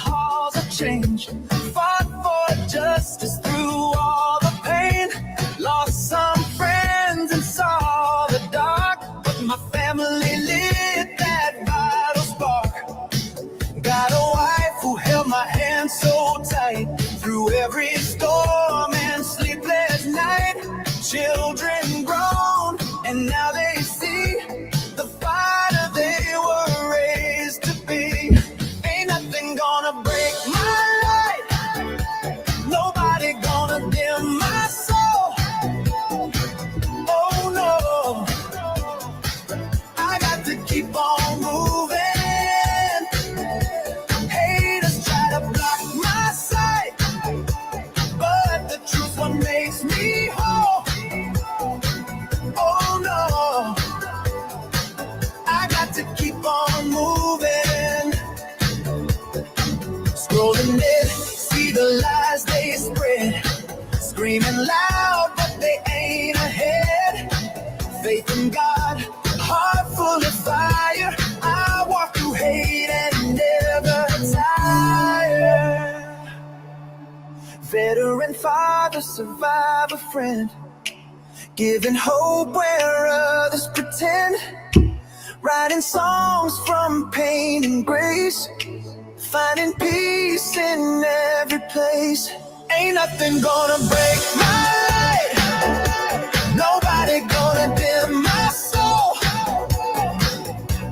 halls of change, fought for justice through all the pain, lost some friends and saw the dark, but my family lit that vital spark. Got a wife who held my hand so tight through every storm and sleepless night. Children grown and now they see the fighter they were raised to be. Ain't nothing gonna break my light, nobody gonna dim my soul. Oh no, I got to keep on moving. Haters try to block my sight, but the truth what makes me whole. Oh no, I got to keep on moving. Scrolling it, see the lies they spread, screaming loud but they ain't ahead. Faith in God, heart full of fire, I walk through hate and never tire. Veteran father, survivor friend, giving hope where others pretend, writing songs from pain and grace, finding peace in every place. Ain't nothing gonna break my light, nobody gonna dim my soul.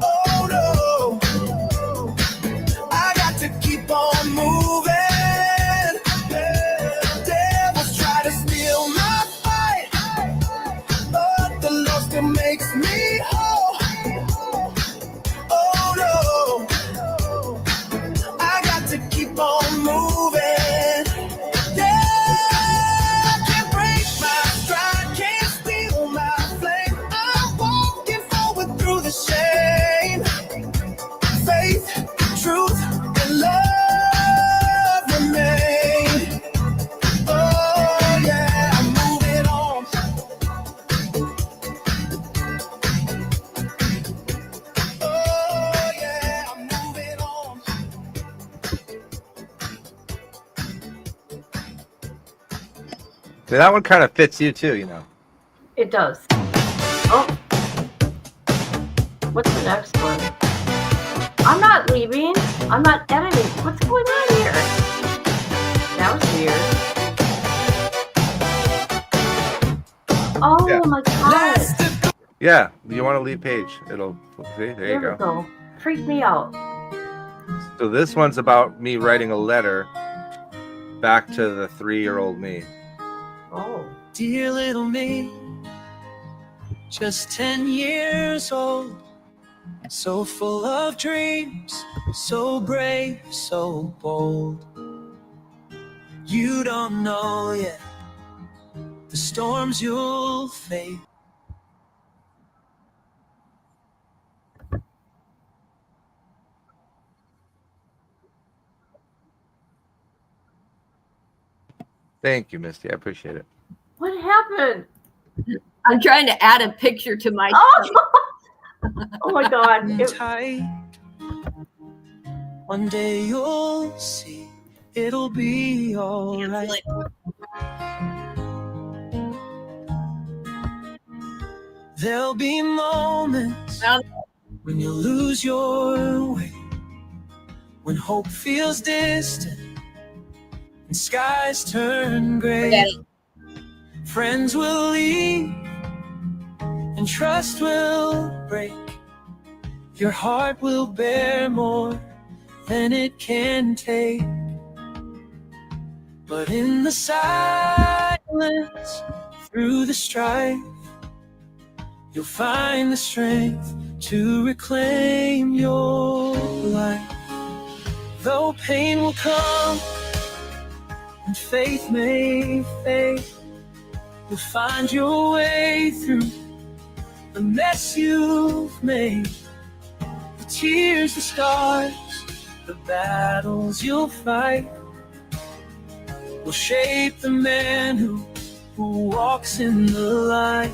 Oh no, I got to keep on moving. Devils try to steal my fight, but the Lord still makes me whole. Oh no, I got to keep on moving. Yeah, can't break my stride, can't steal my flame. I'm walking forward through the shame. Faith, truth, and love remain. Oh yeah, I'm moving on. Oh yeah, I'm moving on. See, that one kind of fits you too, you know. It does. Oh. What's the next one? I'm not leaving. I'm not editing. What's going on here? That was weird. Oh Yeah. my god. Yeah, you want to leave page. It'll see. There you There we go. go. Freaked me out. So this one's about me writing a letter back to the 3-year-old me. Oh. Dear little me, just 10 years old, so full of dreams, so brave, so bold. You don't know yet the storms you'll face. Thank you, Misty. I appreciate it. What happened? I'm trying to add a picture to my. Oh, oh my god. It, Tight. One day you'll see it'll be all right. There'll be moments when you lose your way, when hope feels distant and skies turn gray. Friends will leave and trust will break. Your heart will bear more than it can take. But in the silence, through the strife, you'll find the strength to reclaim your life. Though pain will come and faith may fade, you'll find your way through the mess you've made. The tears, the scars, the battles you'll fight will shape the man who walks in the light.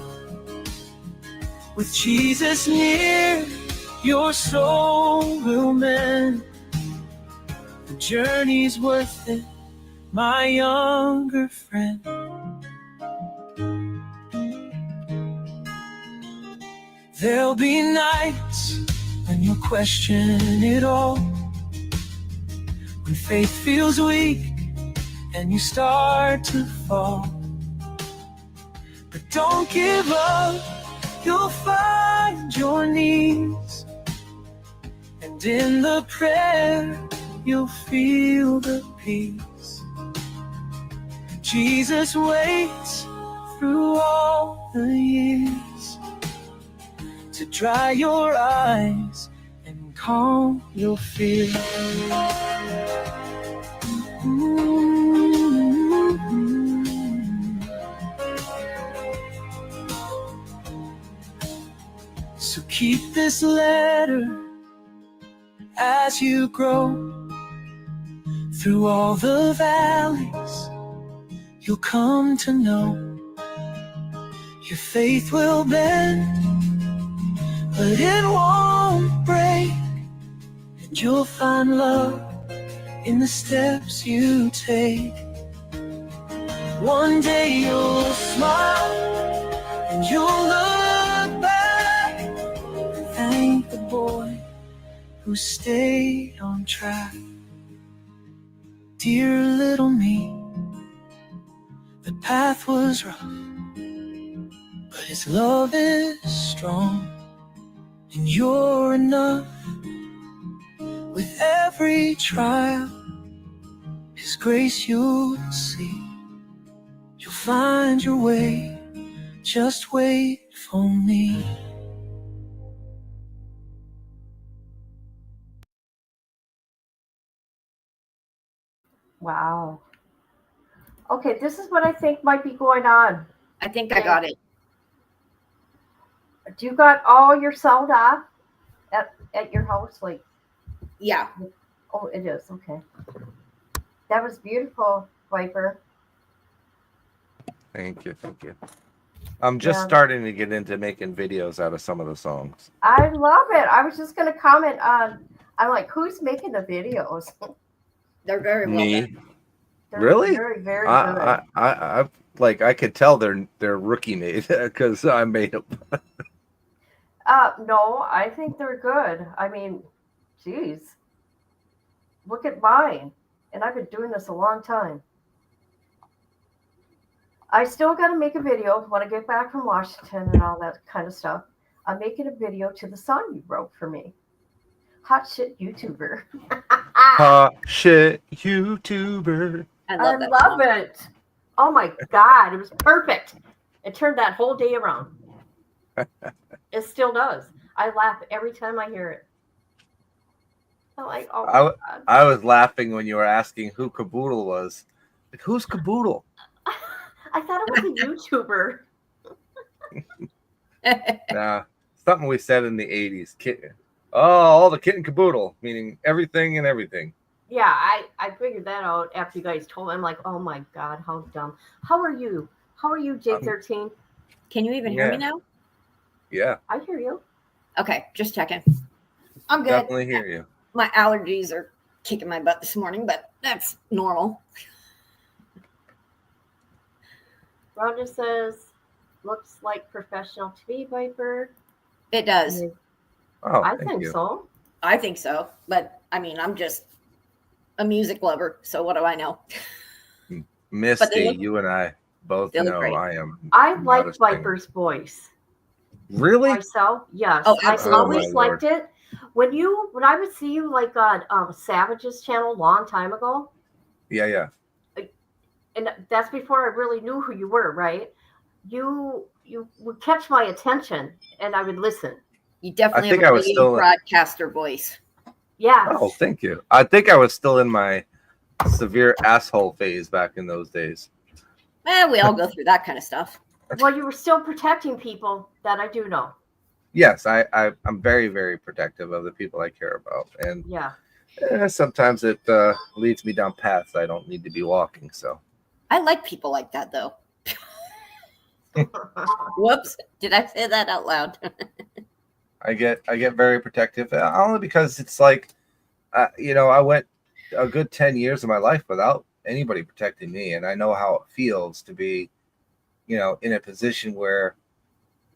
With Jesus near, your soul will mend, The journey's worth it, my younger friend. There'll be nights when you'll question it all, when faith feels weak and you start to fall. But don't give up, you'll find your knees, and in the prayer you'll feel the peace. Jesus waits through all the years to dry your eyes and calm your fears. So keep this letter as you grow. Through all the valleys, you'll come to know your faith will bend, but it won't break, and you'll find love in the steps you take. One day you'll smile and you'll look back and thank the boy who stayed on track. Dear little me, the path was rough, but his love is strong, and you're enough. With every trial, his grace you'll see. You'll find your way, just wait for me. Wow. Okay, this is what I think might be going on. I think I got it. Do you got all your sound off at your house? Like, Yeah. oh, it is. Okay. That was beautiful, Viper. Thank you. I'm just starting to get into making videos out of some of the songs. I love it. I was just going to comment on, I'm like, who's making the videos? They're very well done. They're Really? very, very good. I like I could tell they're rookie made because I made them. No, I think they're good. I mean, geez, look at mine. And I've been doing this a long time. I still got to make a video when I get back from Washington and all that kind of stuff. I'm making a video to the song you wrote for me. Hot shit YouTuber. Hot shit YouTuber. I I that love song. it. Oh my God, it was perfect. It turned that whole day around. It still does. I laugh every time I hear it. I'm like, oh my God. I was laughing when you were asking who Caboodle was. Like, who's Caboodle? I thought it was a YouTuber. Nah, something we said in the 80s. Kitten. Oh, all the kit and caboodle, meaning everything and everything. Yeah, I figured that out after you guys told me. I'm like, oh my God, how dumb. How are you? How are you, J13? Can you even hear me now? Yeah. I hear you. Okay, just checking. I'm good. Definitely hear you. My allergies are kicking my butt this morning, but that's normal. Rhonda says, looks like professional to me, Viper. It does. Oh, I thank think you. so. I think so. But I mean, I'm just a music lover. So what do I know? Misty, you and I both know great. I am. I not like a singer. Viper's voice. Really? Myself, yes. Oh, I absolutely. always my liked it. When I would see you like on Savage's channel a long time ago, Yeah. and that's before I really knew who you were, right? You would catch my attention, and I would listen. You definitely I think have I a was radio still- broadcaster voice. Yeah. Oh, thank you. I think I was still in my severe asshole phase back in those days. We all go through that kind of stuff. Well, you were still protecting people, that I do know. Yes, I'm very, very protective of the people I care about. And Yeah. sometimes it leads me down paths I don't need to be walking. So I like people like that, though. Whoops. Did I say that out loud? I get very protective only because it's like, I went a good 10 years of my life without anybody protecting me. And I know how it feels to be, you know, in a position where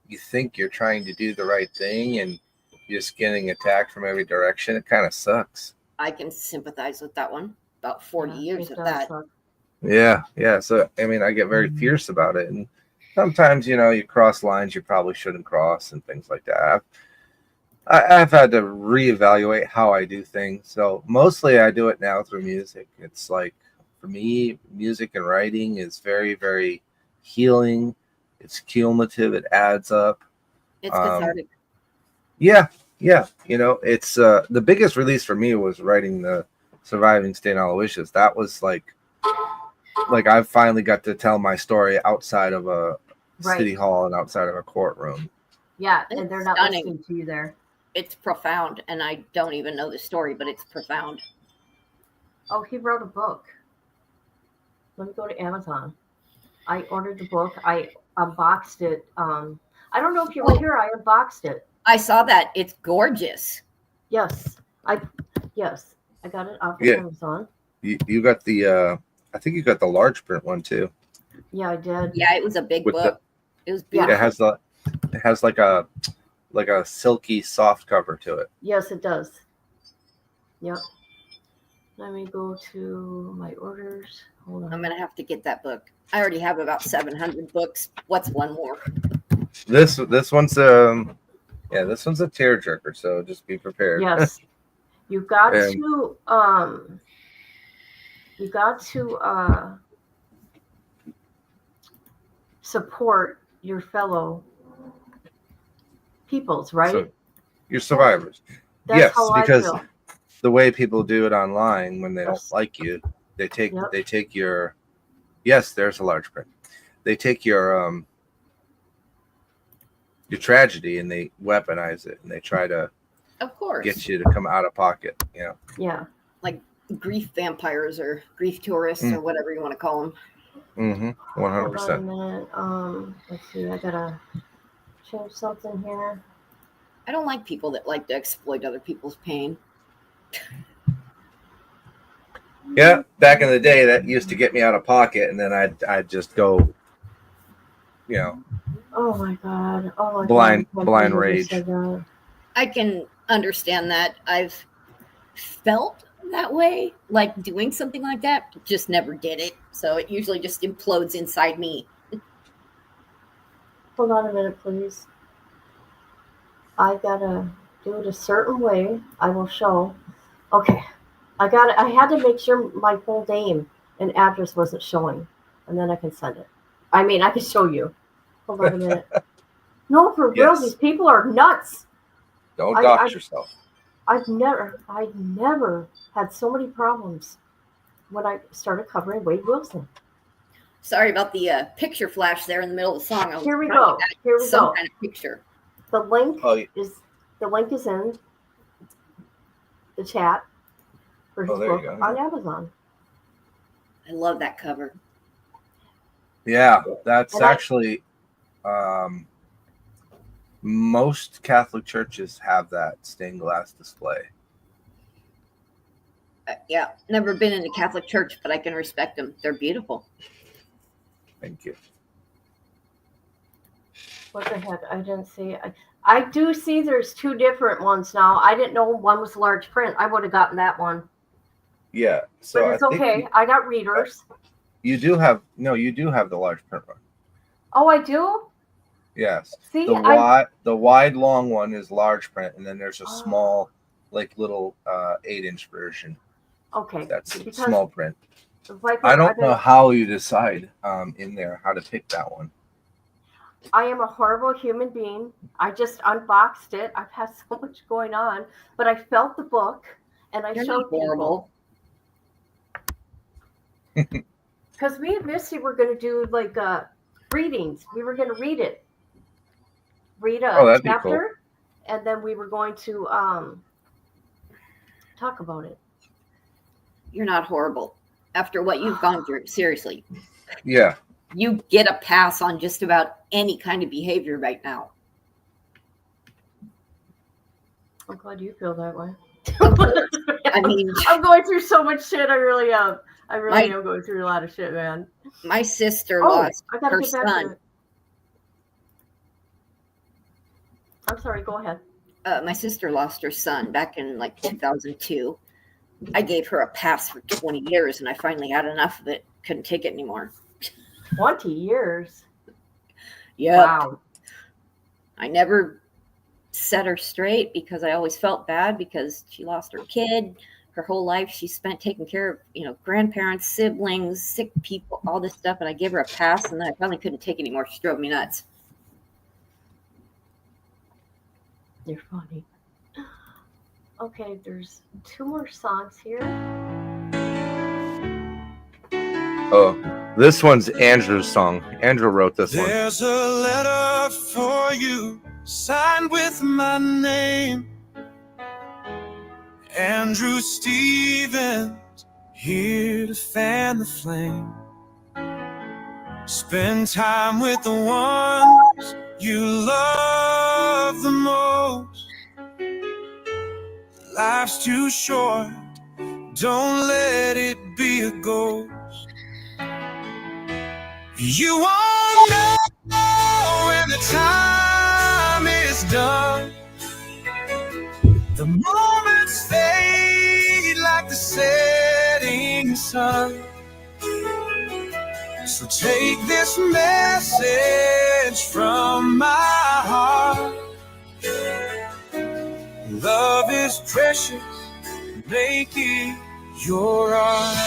you think you're trying to do the right thing and you're just getting attacked from every direction. It kind of sucks. I can sympathize with that one. About 40 years it of does that. suck. Yeah. So, I mean, I get very fierce about it. And sometimes, you know, you cross lines you probably shouldn't cross and things like that. I've had to reevaluate how I do things. So mostly I do it now through music. It's like, for me, music and writing is very, very healing. It's cumulative. It adds up. It's cathartic. Yeah. You know, it's the biggest release for me was writing the Surviving Stain Aloysius. That was like I finally got to tell my story outside of a city hall and outside of a courtroom. Yeah, It's and they're not stunning. listening to you there. It's profound, and I don't even know the story, but it's profound. Oh, he wrote a book. Let me go to Amazon. I ordered the book. I unboxed it. I don't know if you were here. I unboxed it. I saw that. It's gorgeous. Yes, I got it off of Yeah. Amazon. You got the I think you got the large print one too. Yeah, I did. Yeah, it was a big With book. It was Yeah, beautiful. it has like a silky soft cover to it. Yes, it does. Yep. Let me go to my orders. Hold on. I'm going to have to get that book. I already have about 700 books. What's one more? This one's this one's a tearjerker, so just be prepared. Yes. You got And- to support your fellow peoples, right? So, you're survivors. That's yes, how because I feel. the way people do it online when they don't Yes. like you, they take Yep. your there's a large print. They take your tragedy and they weaponize it and they try to Of course. get you to come out of pocket, you know. Yeah. Like grief vampires or grief tourists or whatever you want to call them. 100%. Hold on a minute. Let's see. I gotta change something here. I don't like people that like to exploit other people's pain. Yeah, back in the day, that used to get me out of pocket, and then I'd just go, you know, Oh my god. Oh my Blind- god. blind I rage. said that. I can understand that. I've felt that way, like doing something like that, just never did it. So it usually just implodes inside me. Hold on a minute, please. I gotta do it a certain way. I will show. Okay. I had to make sure my full name and address wasn't showing, and then I can send it. I mean, I can show you. Hold on a minute. No, for real, Yes. these people are nuts. don't I- dox I- yourself. I've never had so many problems when I started covering Wade Wilson. Sorry about the picture flash there in the middle of the song. I was Here we trying to go. get Here we some go. kind of picture. The link Oh, is in the chat for his Oh, there you book go, on yeah. Amazon. I love that cover. Yeah, that's And I- actually most Catholic churches have that stained glass display. Yeah, never been in a Catholic church, but I can respect them. They're beautiful. Thank you. What the heck? I didn't see. I do see there's two different ones now. I didn't know one was large print. I would have gotten that one. Yeah, so But it's I think okay. I got readers. you do have the large print one. Oh, I do? Yes. See, The wide long one is large print, and then there's a Oh. small, like little 8-inch version. okay. That's Because small print. Viper, I don't know how you decide in there how to pick that one. I am a horrible human being. I just unboxed it. I've had so much going on, but I felt the book and I You're showed not horrible. people. Because me and Misty were going to do like readings. We were going to read it. Read a Oh, that'd be chapter, and then we were going to talk about it. You're not horrible. After what you've gone through, seriously, Yeah. you get a pass on just about any kind of behavior right now. I'm glad you feel that way. Of I mean, I'm going through so much shit. I really am. I really am going through a lot of shit, man. my sister Oh, lost I gotta her get back to son. it. I'm sorry. Go ahead. My sister lost her son back in like 2002. I gave her a pass for 20 years, and I finally had enough of it. Couldn't take it anymore. 20 years. Yeah. Wow. I never set her straight because I always felt bad because she lost her kid. Her whole life she spent taking care of, grandparents, siblings, sick people, all this stuff. And I gave her a pass, and then I finally couldn't take it anymore. She drove me nuts. You're funny. Okay, there's 2 more songs here. Oh, this one's Andrew's song. Andrew wrote this one. There's a letter for you, signed with my name. Andrew Stevens, here to fan the flame. Spend time with the ones you love the most. Life's too short, don't let it be a ghost. You won't know when the time is done. The moments fade like the setting sun. So take this message from my heart. Love is precious, make it your art.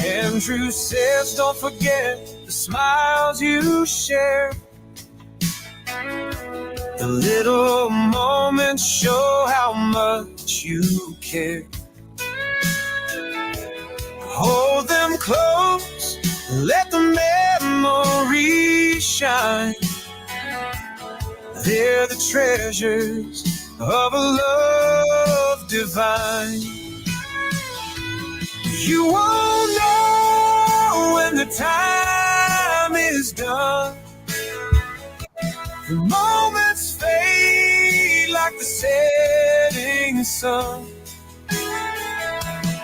Andrew says, don't forget the smiles you share. The little moments show how much you care. Hold them close, let the memories shine. They're the treasures of a love divine. You won't know when the time is done. The moments fade like the setting sun.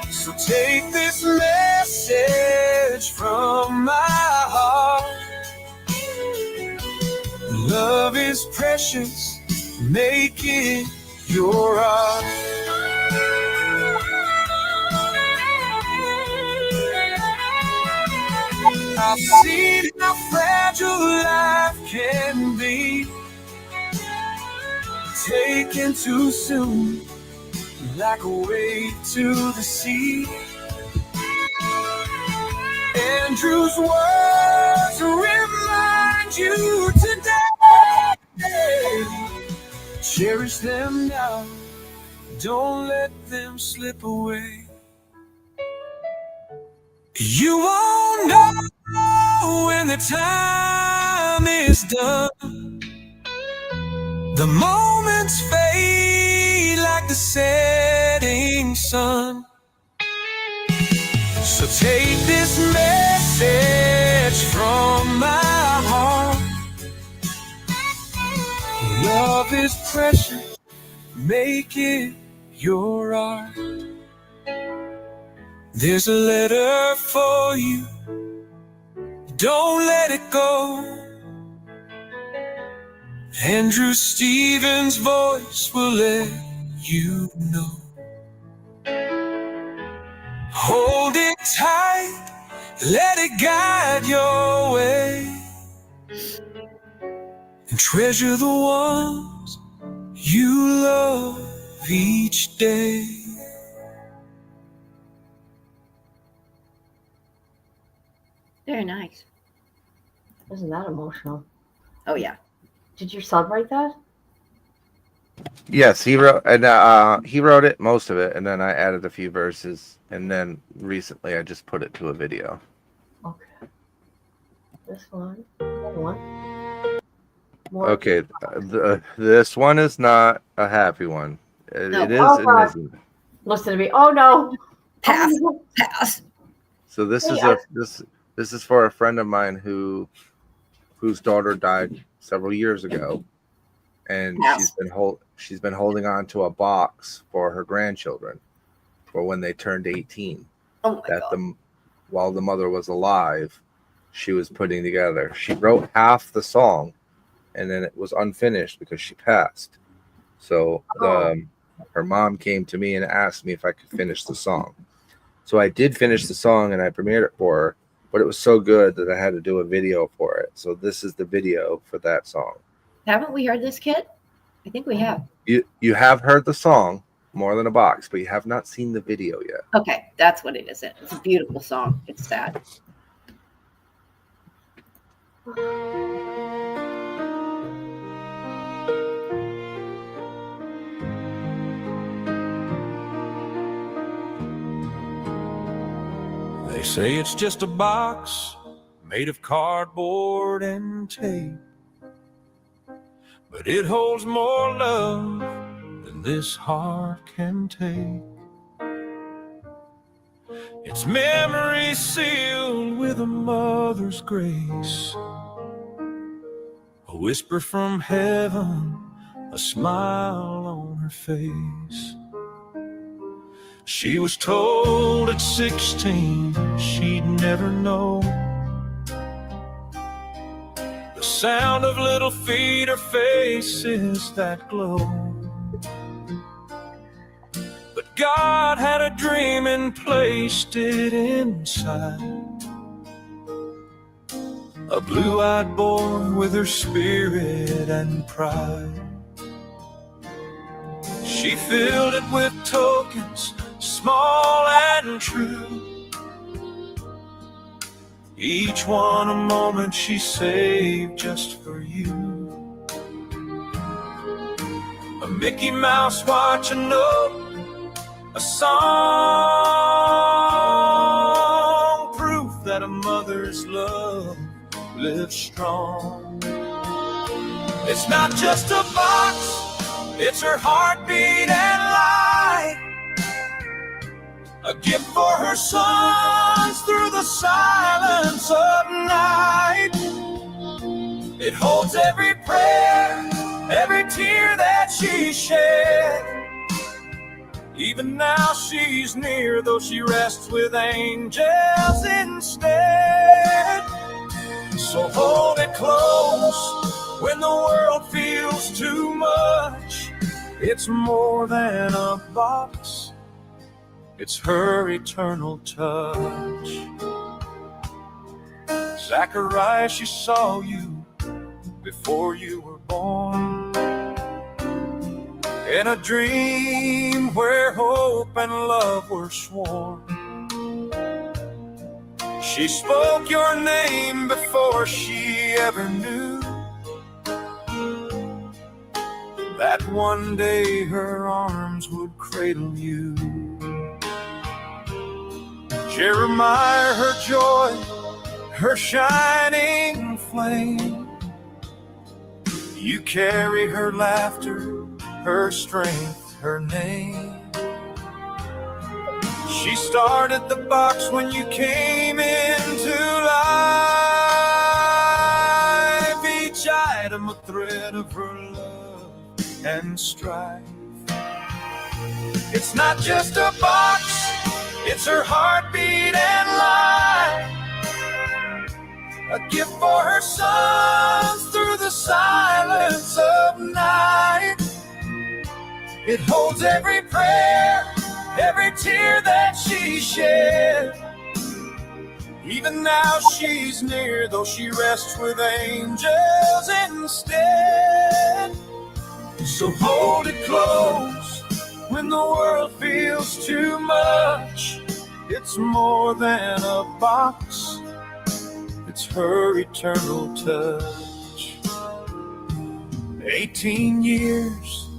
So take this message from my heart. Love is precious, make it your art. I've seen how fragile life can be, taken too soon, like a wave to the sea. Andrew's words remind you today. Cherish them now, don't let them slip away. You won't know when the time is done. The moments fade like the setting sun. So take this message from my heart. Love is precious, make it your art. There's a letter for you, don't let it go. Andrew Stevens' voice will let you know. Hold it tight, let it guide your way, and treasure the ones you love each day. Very nice. Isn't that emotional? Oh, yeah. Did your son write that? Yes, he wrote it, most of it, and then I added a few verses, and then recently I just put it to a video. Okay. This one. Another one. More. Okay, this one is not a happy one. No. It is. Oh, It God. isn't. Listen to me. Oh no. Pass. Oh, no. Pass. So this Hey, is this is for a friend of mine whose daughter died several years ago, and Yes. she's been holding on to a box for her grandchildren for when they turned 18. Oh my That God. while the mother was alive, she was putting together. She wrote half the song, and then it was unfinished because she passed. So her mom came to me and asked me if I could finish the song. So I did finish the song and I premiered it for her, but it was so good that I had to do a video for it. So this is the video for that song. Haven't we heard this, Kit? I think we have. You have heard the song, More Than a Box, but you have not seen the video yet. Okay, that's what it is. It's a beautiful song. It's sad. They say it's just a box made of cardboard and tape, but it holds more love than this heart can take. It's memory sealed with a mother's grace, a whisper from heaven, a smile on her face. She was told at 16 she'd never know the sound of little feet or faces that glow. But God had a dream and placed it inside a blue-eyed boy with her spirit and pride. She filled it with tokens, small and true, each one a moment she saved just for you. A Mickey Mouse watch, a note, a song, proof that a mother's love lives strong. It's not just a box, it's her heartbeat and light, a gift for her sons through the silence of night. It holds every prayer, every tear that she shed. Even now she's near, though she rests with angels instead. So hold it close when the world feels too much. It's more than a box, it's her eternal touch. Zachariah, she saw you before you were born, in a dream where hope and love were sworn. She spoke your name before she ever knew that one day her arms would cradle you. Jeremiah, her joy, her shining flame. You carry her laughter, her strength, her name. She started the box when you came into life. Each item a thread of her love and strife. It's not just a box, it's her heartbeat and life, a gift for her sons through the silence of night. It holds every prayer, every tear that she shed. Even now she's near, though she rests with angels instead. So hold it close when the world feels too much. It's more than a box, it's her eternal touch. 18 years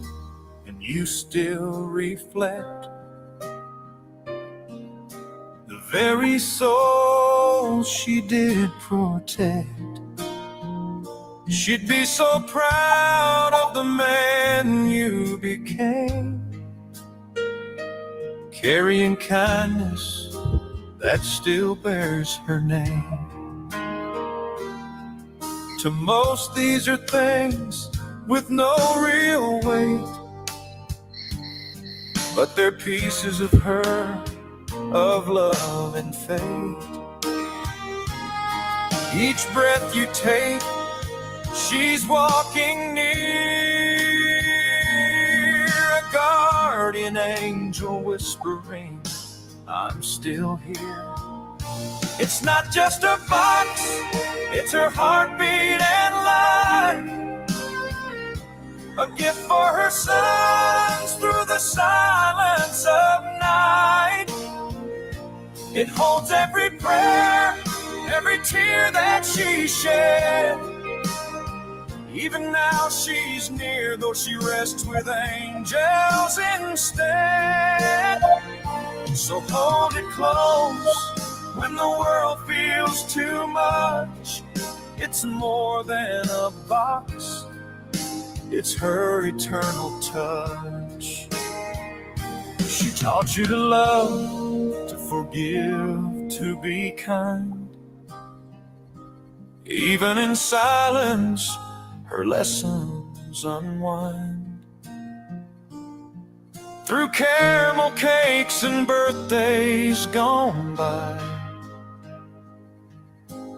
and you still reflect the very soul she did protect. She'd be so proud of the man you became, carrying kindness that still bears her name. To most, these are things with no real weight, but they're pieces of her, of love and faith. Each breath you take, she's walking near, a guardian angel whispering, I'm still here. It's not just a box, it's her heartbeat and life, a gift for her sons through the silence of night. It holds every prayer, every tear that she shed. Even now she's near, though she rests with angels instead. So hold it close when the world feels too much. It's more than a box, it's her eternal touch. She taught you to love, to forgive, to be kind. Even in silence, her lessons unwind. Through caramel cakes and birthdays gone by,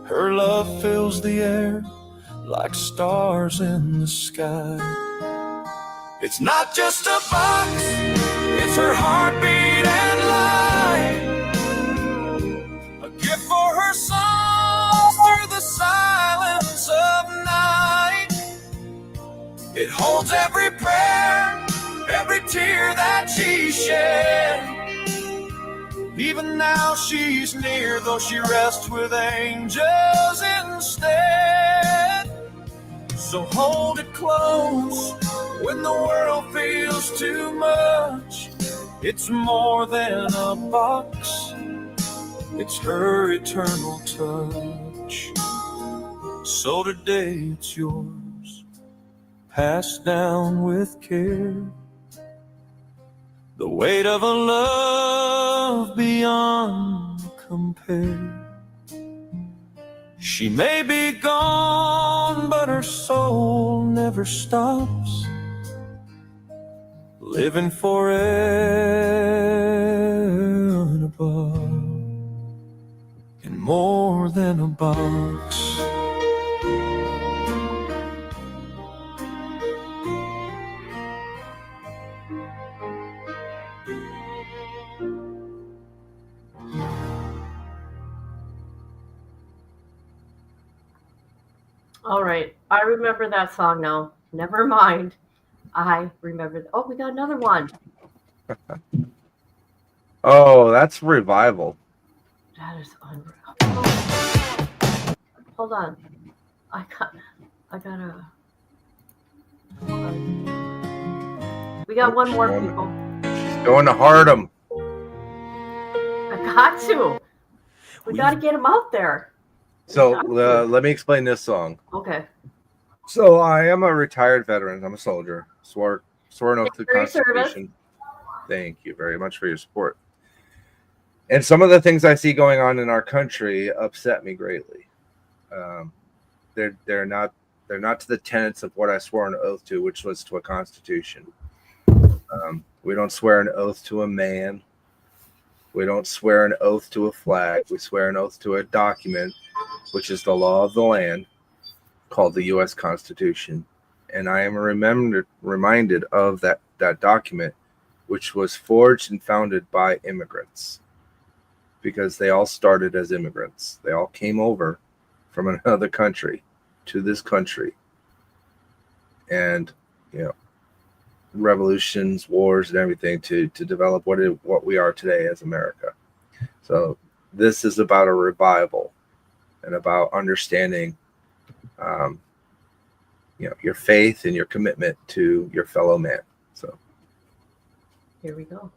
her love fills the air like stars in the sky. It's not just a box, it's her heartbeat and life, a gift for her songs through the silence of night. It holds every prayer, every tear that she shed. Even now she's near, though she rests with angels instead. So hold it close when the world feels too much. It's more than a box, it's her eternal touch. So today it's yours, passed down with care. The weight of a love beyond compare. She may be gone, but her soul never stops, living forever and above, in more than a box. All right. I remember that song now. Never mind. I remember. Oh, we got another one. Oh, that's Revival. That is unreal. Hold on. I gotta. We got one more, people. Going to Hardham. I got to. We got to get him out there. So let me explain this song. Okay. So I am a retired veteran. I'm a soldier. Sworn oath to the Constitution. Thank you very much for your support. And some of the things I see going on in our country upset me greatly. They're not to the tenets of what I swore an oath to, which was to a Constitution. We don't swear an oath to a man. We don't swear an oath to a flag. We swear an oath to a document, which is the law of the land, called the U.S. Constitution. And I am reminded of that document, which was forged and founded by immigrants, because they all started as immigrants. They all came over from another country to this country. And, revolutions, wars, and everything to develop what we are today as America. So this is about a revival and about understanding, your faith and your commitment to your fellow man. So here we go.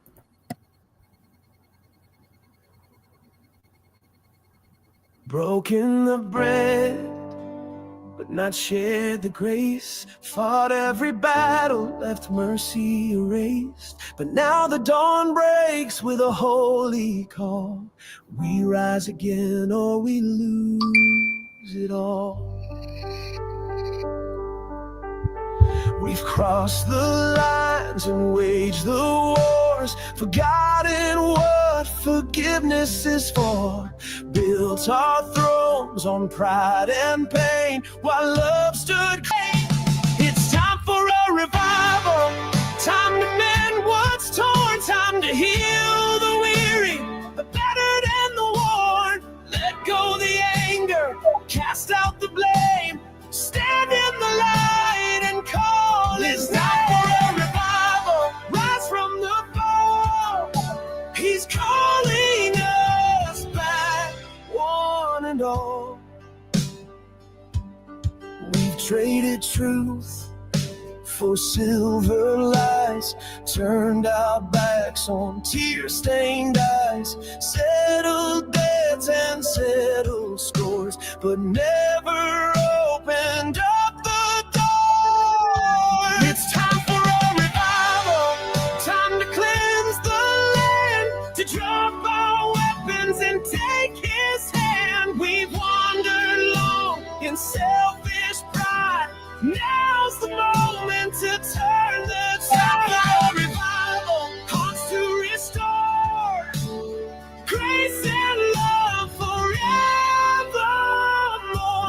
Broken the bread, but not shared the grace. Fought every battle, left mercy erased. But now the dawn breaks with a holy call. We rise again or we lose it all. We've crossed the lines and waged the wars, forgotten what forgiveness is for. Built our thrones on pride and pain while love stood. It's time for a revival, time to mend what's torn, time to heal the weary, the battered and the worn. Let go the anger, cast out the blame, stand in the light and call his name. It's time for a revival, rise from the fall. He's calling us back, one and all. We've traded truth for silver lies, turned our backs on tear-stained eyes, settled debts and settled scores, but never opened up the door. It's time for a revival, time to cleanse the land, to drop our weapons and take his hand. We've wandered long in selfish pride, now's the moment to turn the tide. Revival, hearts to restore, grace and love forevermore.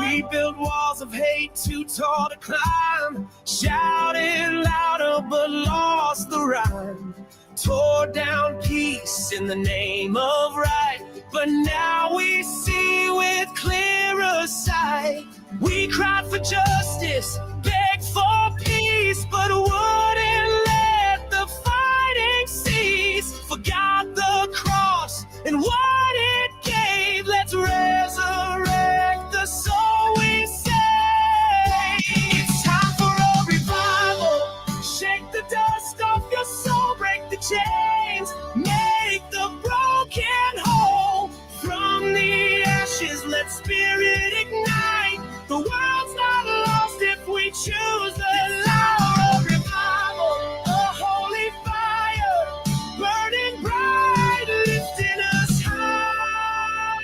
We built walls of hate too tall to climb, shouted louder but lost the rhyme. Tore down peace in the name of right, but now we see with clearer sight. We cried for justice, begged for peace, but wouldn't let the fighting cease. Forgot the cross and what it gave. Let's resurrect the soul, we say. It's time for a revival. Shake the dust off your soul, break the chains, make the broken whole. From the ashes, let spirit ignite. The world's not lost if we choose the light of revival. A holy fire, burning bright, lifting us higher.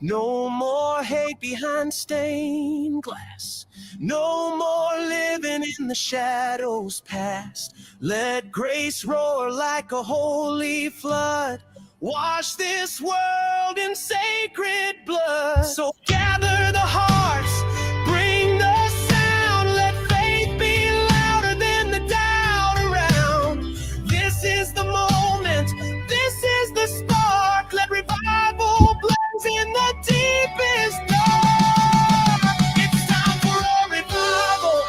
No more hate behind stained glass, no more living in the shadows past. Let grace roar like a holy flood, wash this world in sacred blood. So gather the hearts, bring the sound, let faith be louder than the doubt around. This is the moment, this is the spark, let revival blaze in the deepest dark. It's time for a revival,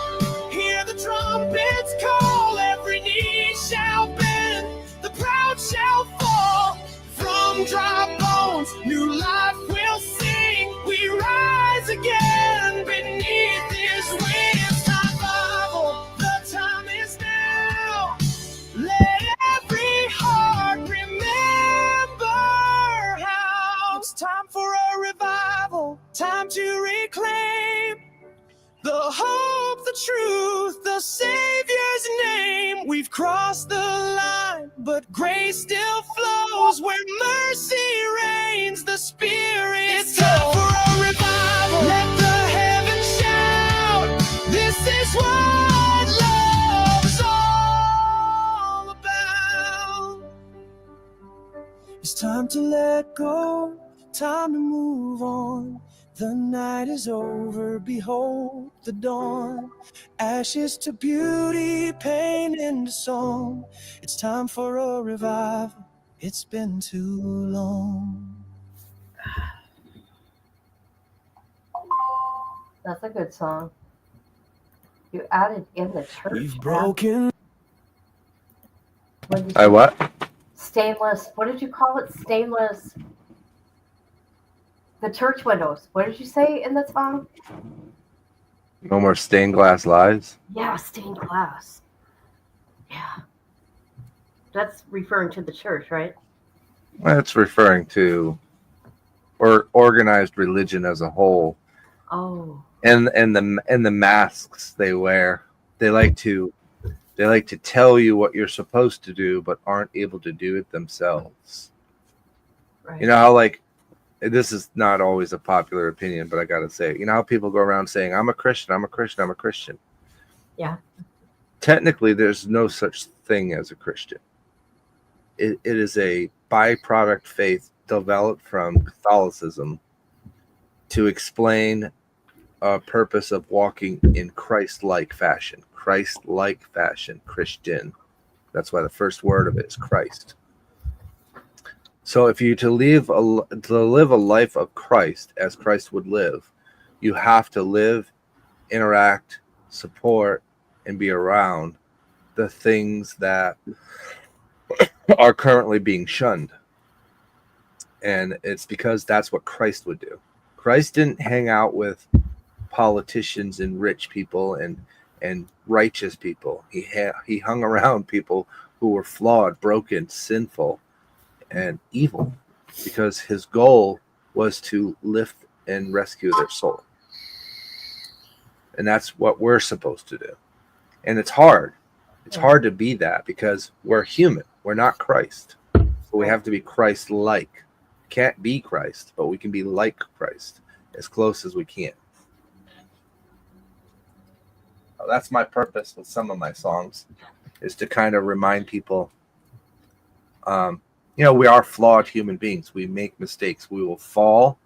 hear the trumpets call, every knee shall bend, the proud shall fall. From dry bones, new life will sing. We rise again beneath his wings. Revival, the time is now. Let every heart remember how. It's time for a revival, time to reclaim the hope, the truth, the Savior's name. We've crossed the line, but grace still flows where mercy reigns, the Spirit. It's time for a revival. Let the heavens shout. This is what love's all about. It's time to let go, time to move on. The night is over, behold the dawn. Ashes to beauty, pain into song. It's time for a revival, it's been too long. That's a good song. You added in the church. We've broken. What did I you- what? Stainless. What did you call it? Stainless. The church windows. What did you say in the song? No more stained glass lies. Yeah, stained glass. Yeah. That's referring to the church, right? That's referring to or organized religion as a whole, Oh. and the masks they wear. They like to tell you what you're supposed to do, but aren't able to do it themselves. Right. You know how like this is not always a popular opinion, but I got to say, you know how people go around saying, I'm a Christian, I'm a Christian, I'm a Christian. Yeah. Technically, there's no such thing as a Christian. It is a byproduct faith developed from Catholicism to explain a purpose of walking in Christ-like fashion. Christ-like fashion, Christian. That's why the first word of it is Christ. So if you to live a life of Christ as Christ would live, you have to live, interact, support, and be around the things that are currently being shunned. And it's because that's what Christ would do. Christ didn't hang out with politicians and rich people and righteous people. He hung around people who were flawed, broken, sinful, and evil, because his goal was to lift and rescue their soul. And that's what we're supposed to do. And it's hard. It's hard to be that because we're human. We're not Christ. So we have to be Christ-like. Can't be Christ, but we can be like Christ as close as we can. That's my purpose with some of my songs, is to kind of remind people, we are flawed human beings. We make mistakes. We will fall.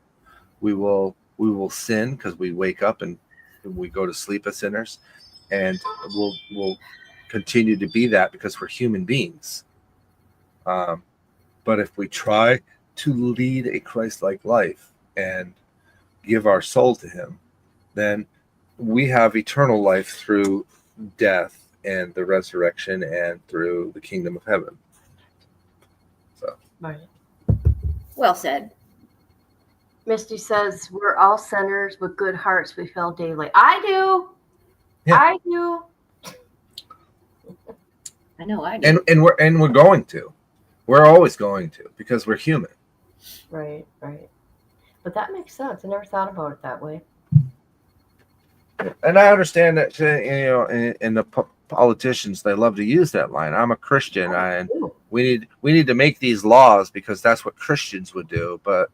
We will sin because we wake up and we go to sleep as sinners, and we'll continue to be that because we're human beings. But if we try to lead a Christ-like life and give our soul to Him, then we have eternal life through death and the resurrection and through the kingdom of heaven. So, Right. Well said. Misty says, we're all sinners with good hearts we fail daily. I do. Yeah. I do. I know I do. and we're going to. We're always going to, because we're human. Right, right. But that makes sense. I never thought about it that way. And I understand that, and the politicians, they love to use that line. I'm a Christian, and we need to make these laws because that's what Christians would do. But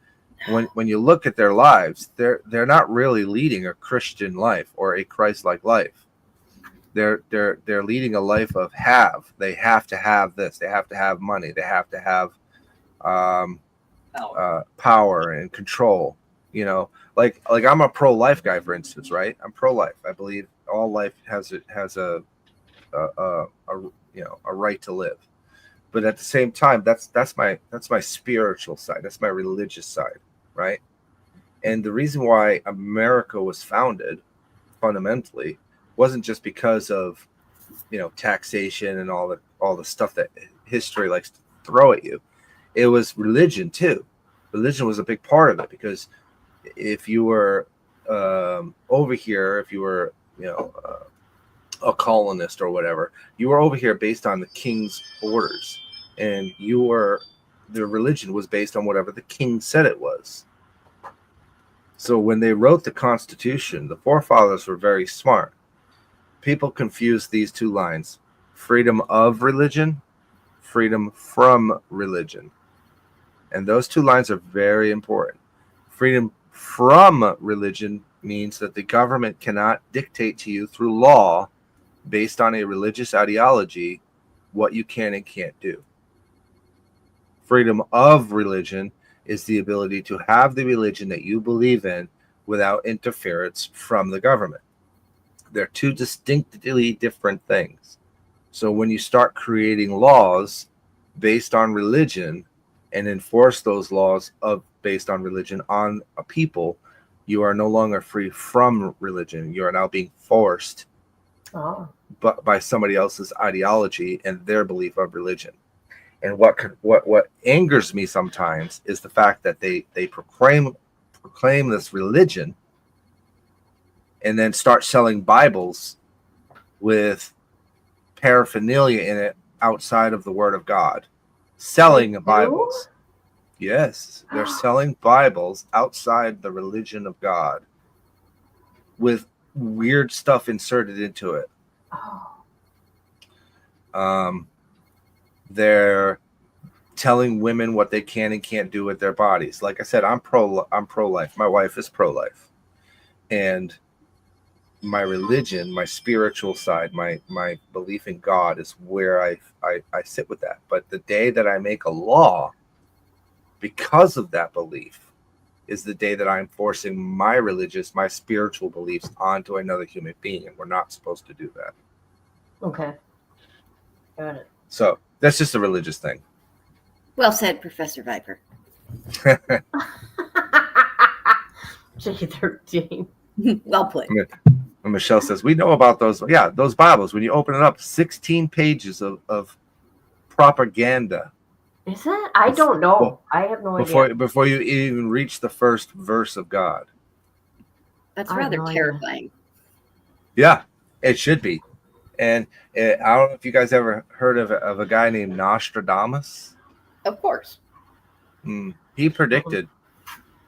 when you look at their lives, they're not really leading a Christian life or a Christ-like life. They're leading a life of have. They have to have this. They have to have money. They have to have power and control. Like I'm a pro-life guy, for instance, right? I'm pro-life. I believe all life has a right to live. But at the same time, that's my spiritual side. That's my religious side, right? And the reason why America was founded fundamentally wasn't just because of taxation and all the stuff that history likes to throw at you. It was religion too. Religion was a big part of it, because if you were over here, if you were a colonist or whatever, you were over here based on the king's orders, and the religion was based on whatever the king said it was. So when they wrote the Constitution, the forefathers were very smart. People confuse these two lines: freedom of religion, freedom from religion. And those two lines are very important. Freedom from religion means that the government cannot dictate to you through law based on a religious ideology what you can and can't do. Freedom of religion is the ability to have the religion that you believe in without interference from the government. They're two distinctly different things. So when you start creating laws based on religion and enforce those laws based on religion on a people, you are no longer free from religion. You are now being forced by somebody else's ideology and their belief of religion. And what angers me sometimes is the fact that they proclaim this religion and then start selling Bibles with paraphernalia in it outside of the Word of God. Selling Bibles. Yes, they're selling Bibles outside the religion of God with weird stuff inserted into it. They're telling women what they can and can't do with their bodies. Like I said, I'm pro-life. My wife is pro-life. And my religion, my spiritual side, my belief in God is where I sit with that. But the day that I make a law because of that belief is the day that I'm forcing my my spiritual beliefs onto another human being, and we're not supposed to do that. Okay. Got it. So that's just a religious thing. Well said, Professor Viper. J13. Well put. And Michelle says, we know about those. Yeah, those Bibles. When you open it up, 16 pages of propaganda. Is it? I don't know. I have no idea. Before you even reach the first verse of God. That's I have rather no idea. terrifying. Yeah, it should be. And I don't know if you guys ever heard of a guy named Nostradamus. Of course. He predicted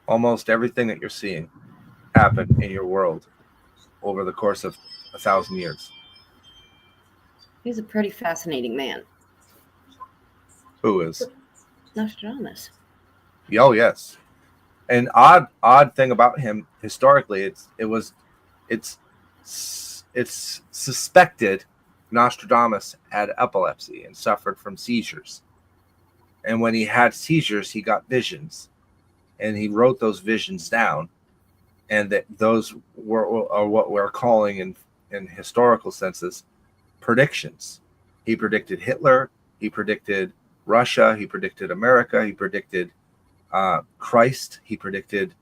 almost everything that you're seeing happen in your world over the course of 1,000 years. He's a pretty fascinating man. Who is? Nostradamus. Oh, yes. An odd thing about him historically, it's suspected Nostradamus had epilepsy and suffered from seizures. And when he had seizures, he got visions, and he wrote those visions down. And that those are what we're calling in historical senses predictions. He predicted Hitler. He predicted Russia. He predicted America. He predicted Christ. He predicted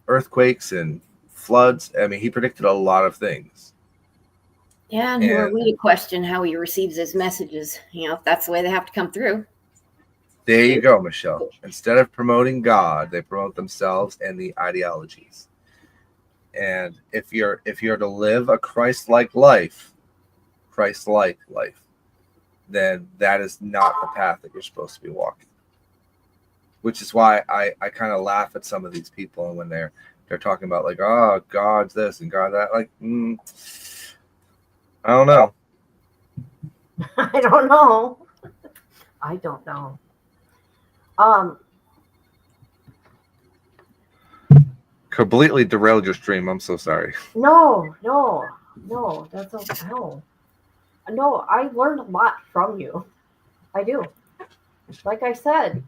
earthquakes and floods. I mean, he predicted a lot of things. Yeah, and who are we to question how he receives his messages? You know, if that's the way they have to come through. There you go, Michelle. Instead of promoting God, they promote themselves and the ideologies. And if you're to live a Christ-like life, then that is not the path that you're supposed to be walking. Which is why I kind of laugh at some of these people, and when they're talking about like, oh, God's this and God that, like, I don't know. I don't know. I don't know. Completely derailed your stream. I'm so sorry. No, that's okay. No, I learned a lot from you. I do. Like I said,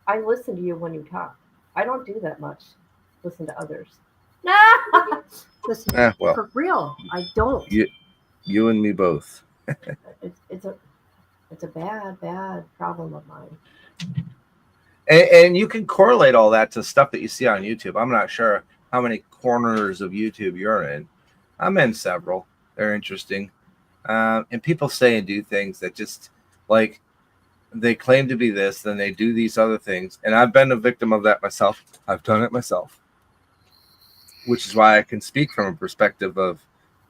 I listen to you when you talk. I don't do that much. Listen to others. Listen, Well, for real, I don't. You and me both. It's a bad problem of mine. And you can correlate all that to stuff that you see on YouTube. I'm not sure how many corners of YouTube you're in. I'm in several. They're interesting. And people say and do things that just, like, they claim to be this, then they do these other things. And I've been a victim of that myself. I've done it myself. Which is why I can speak from a perspective of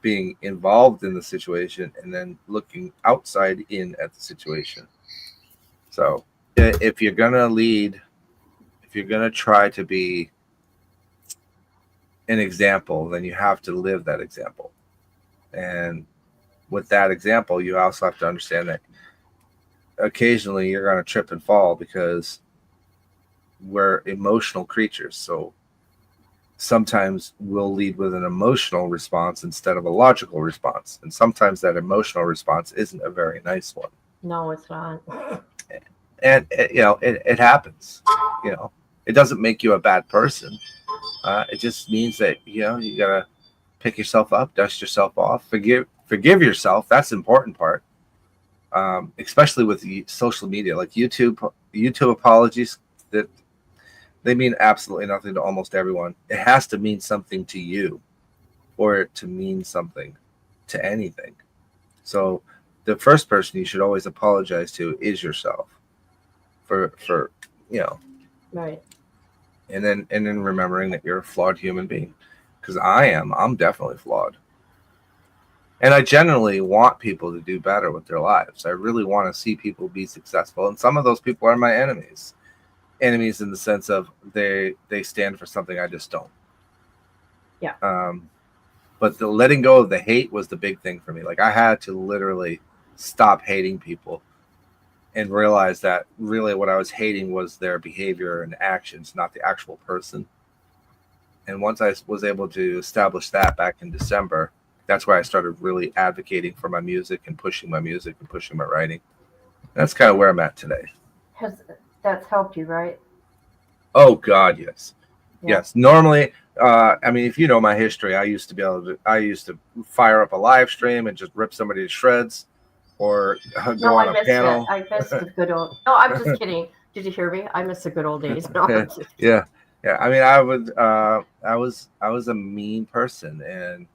being involved in the situation and then looking outside in at the situation. So if you're going to lead, if you're going to try to be an example, then you have to live that example. And with that example, you also have to understand that occasionally you're going to trip and fall because we're emotional creatures. So sometimes we'll lead with an emotional response instead of a logical response. And sometimes that emotional response isn't a very nice one. No, it's not. And it happens. It doesn't make you a bad person. It just means that you gotta pick yourself up, dust yourself off, forgive yourself. That's the important part. Especially with social media, like YouTube apologies, that they mean absolutely nothing to almost everyone. It has to mean something to you, or to mean something to anything. So the first person you should always apologize to is yourself. For Right. And then remembering that you're a flawed human being, because I'm definitely flawed, and I genuinely want people to do better with their lives. I really want to see people be successful, and some of those people are my enemies in the sense of they stand for something I just don't. Yeah. But the letting go of the hate was the big thing for me. Like, I had to literally stop hating people and realized that really what I was hating was their behavior and actions, not the actual person. And once I was able to establish that back in December, that's where I started really advocating for my music and pushing my music and pushing my writing. That's kind of where I'm at today. That's helped you, right? Oh God, yes. Yeah. Yes. Normally, I mean, if you know my history, I used to fire up a live stream and just rip somebody to shreds, or go No, on I a missed panel. it. I missed the good old. No, I'm just kidding. Did you hear me? I miss the good old days. No, I'm just Yeah. I mean, I was a mean person, and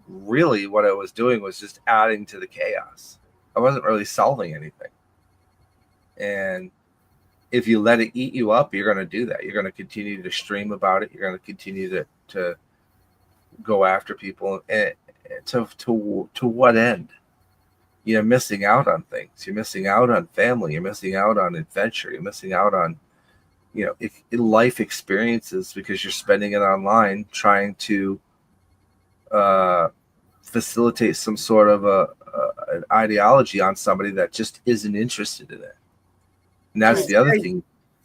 really what I was doing was just adding to the chaos. I wasn't really solving anything. And if you let it eat you up, you're going to do that. You're going to continue to stream about it. You're going to continue to go after people. And to what end? You're missing out on things. You're missing out on family. You're missing out on adventure. You're missing out on, life experiences because you're spending it online trying to facilitate some sort of an ideology on somebody that just isn't interested in it. And that's the other thing.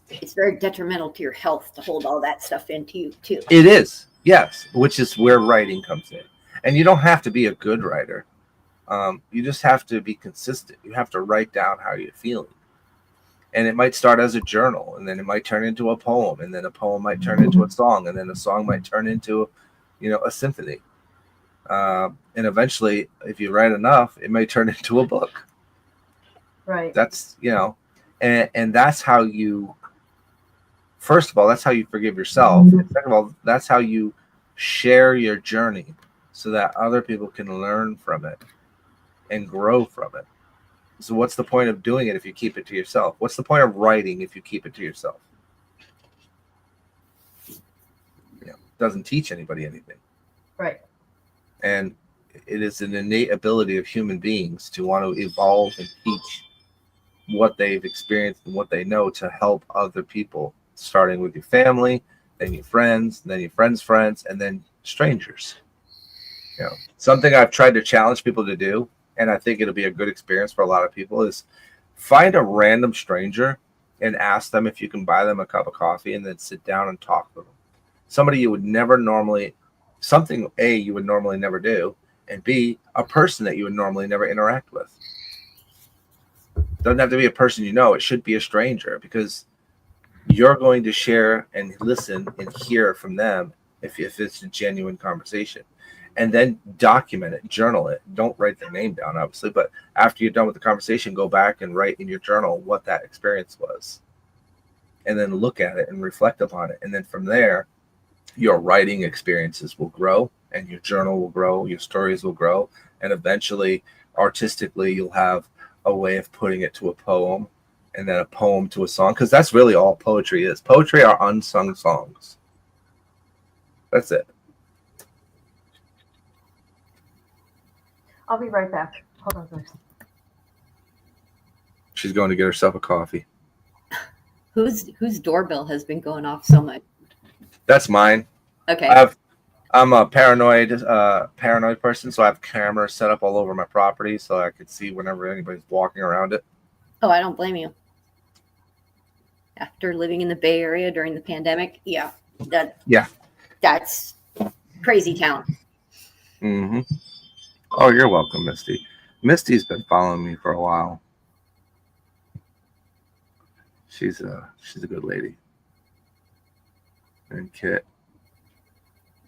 It's very detrimental to your health to hold all that stuff into you too. It is, yes, which is where writing comes in. And you don't have to be a good writer. You just have to be consistent. You have to write down how you're feeling. And it might start as a journal, and then it might turn into a poem, and then a poem might turn into a song, and then a song might turn into, a symphony. And eventually, if you write enough, it may turn into a book. right. That's, and that's how you, first of all, that's how you forgive yourself. And second of all, that's how you share your journey so that other people can learn from it and grow from it. So what's the point of doing it if you keep it to yourself? What's the point of writing if you keep it to yourself? It doesn't teach anybody anything. Right. And it is an innate ability of human beings to want to evolve and teach what they've experienced and what they know to help other people, starting with your family, then your friends, then your friends' friends, and then strangers. Something I've tried to challenge people to do, and I think it'll be a good experience for a lot of people, is find a random stranger and ask them if you can buy them a cup of coffee and then sit down and talk with them. Somebody you would never normally, something A, you would normally never do, and B, a person that you would normally never interact with. Doesn't have to be a person you know. It should be a stranger, because you're going to share and listen and hear from them if it's a genuine conversation. And then document it, journal it. Don't write their name down, obviously, but after you're done with the conversation, go back and write in your journal what that experience was. And then look at it and reflect upon it. And then from there, your writing experiences will grow, and your journal will grow, your stories will grow, and eventually, artistically, you'll have a way of putting it to a poem, and then a poem to a song, because that's really all poetry is. Poetry are unsung songs. That's it. I'll be right back. Hold on, guys. She's going to get herself a coffee. Whose doorbell has been going off so much? That's mine. Okay. I'm a paranoid person, so I have cameras set up all over my property so I could see whenever anybody's walking around it. Oh, I don't blame you. After living in the Bay Area during the pandemic, that's crazy town. Mm-hmm. Oh, you're welcome, Misty. Misty's been following me for a while. She's a good lady. And Kit.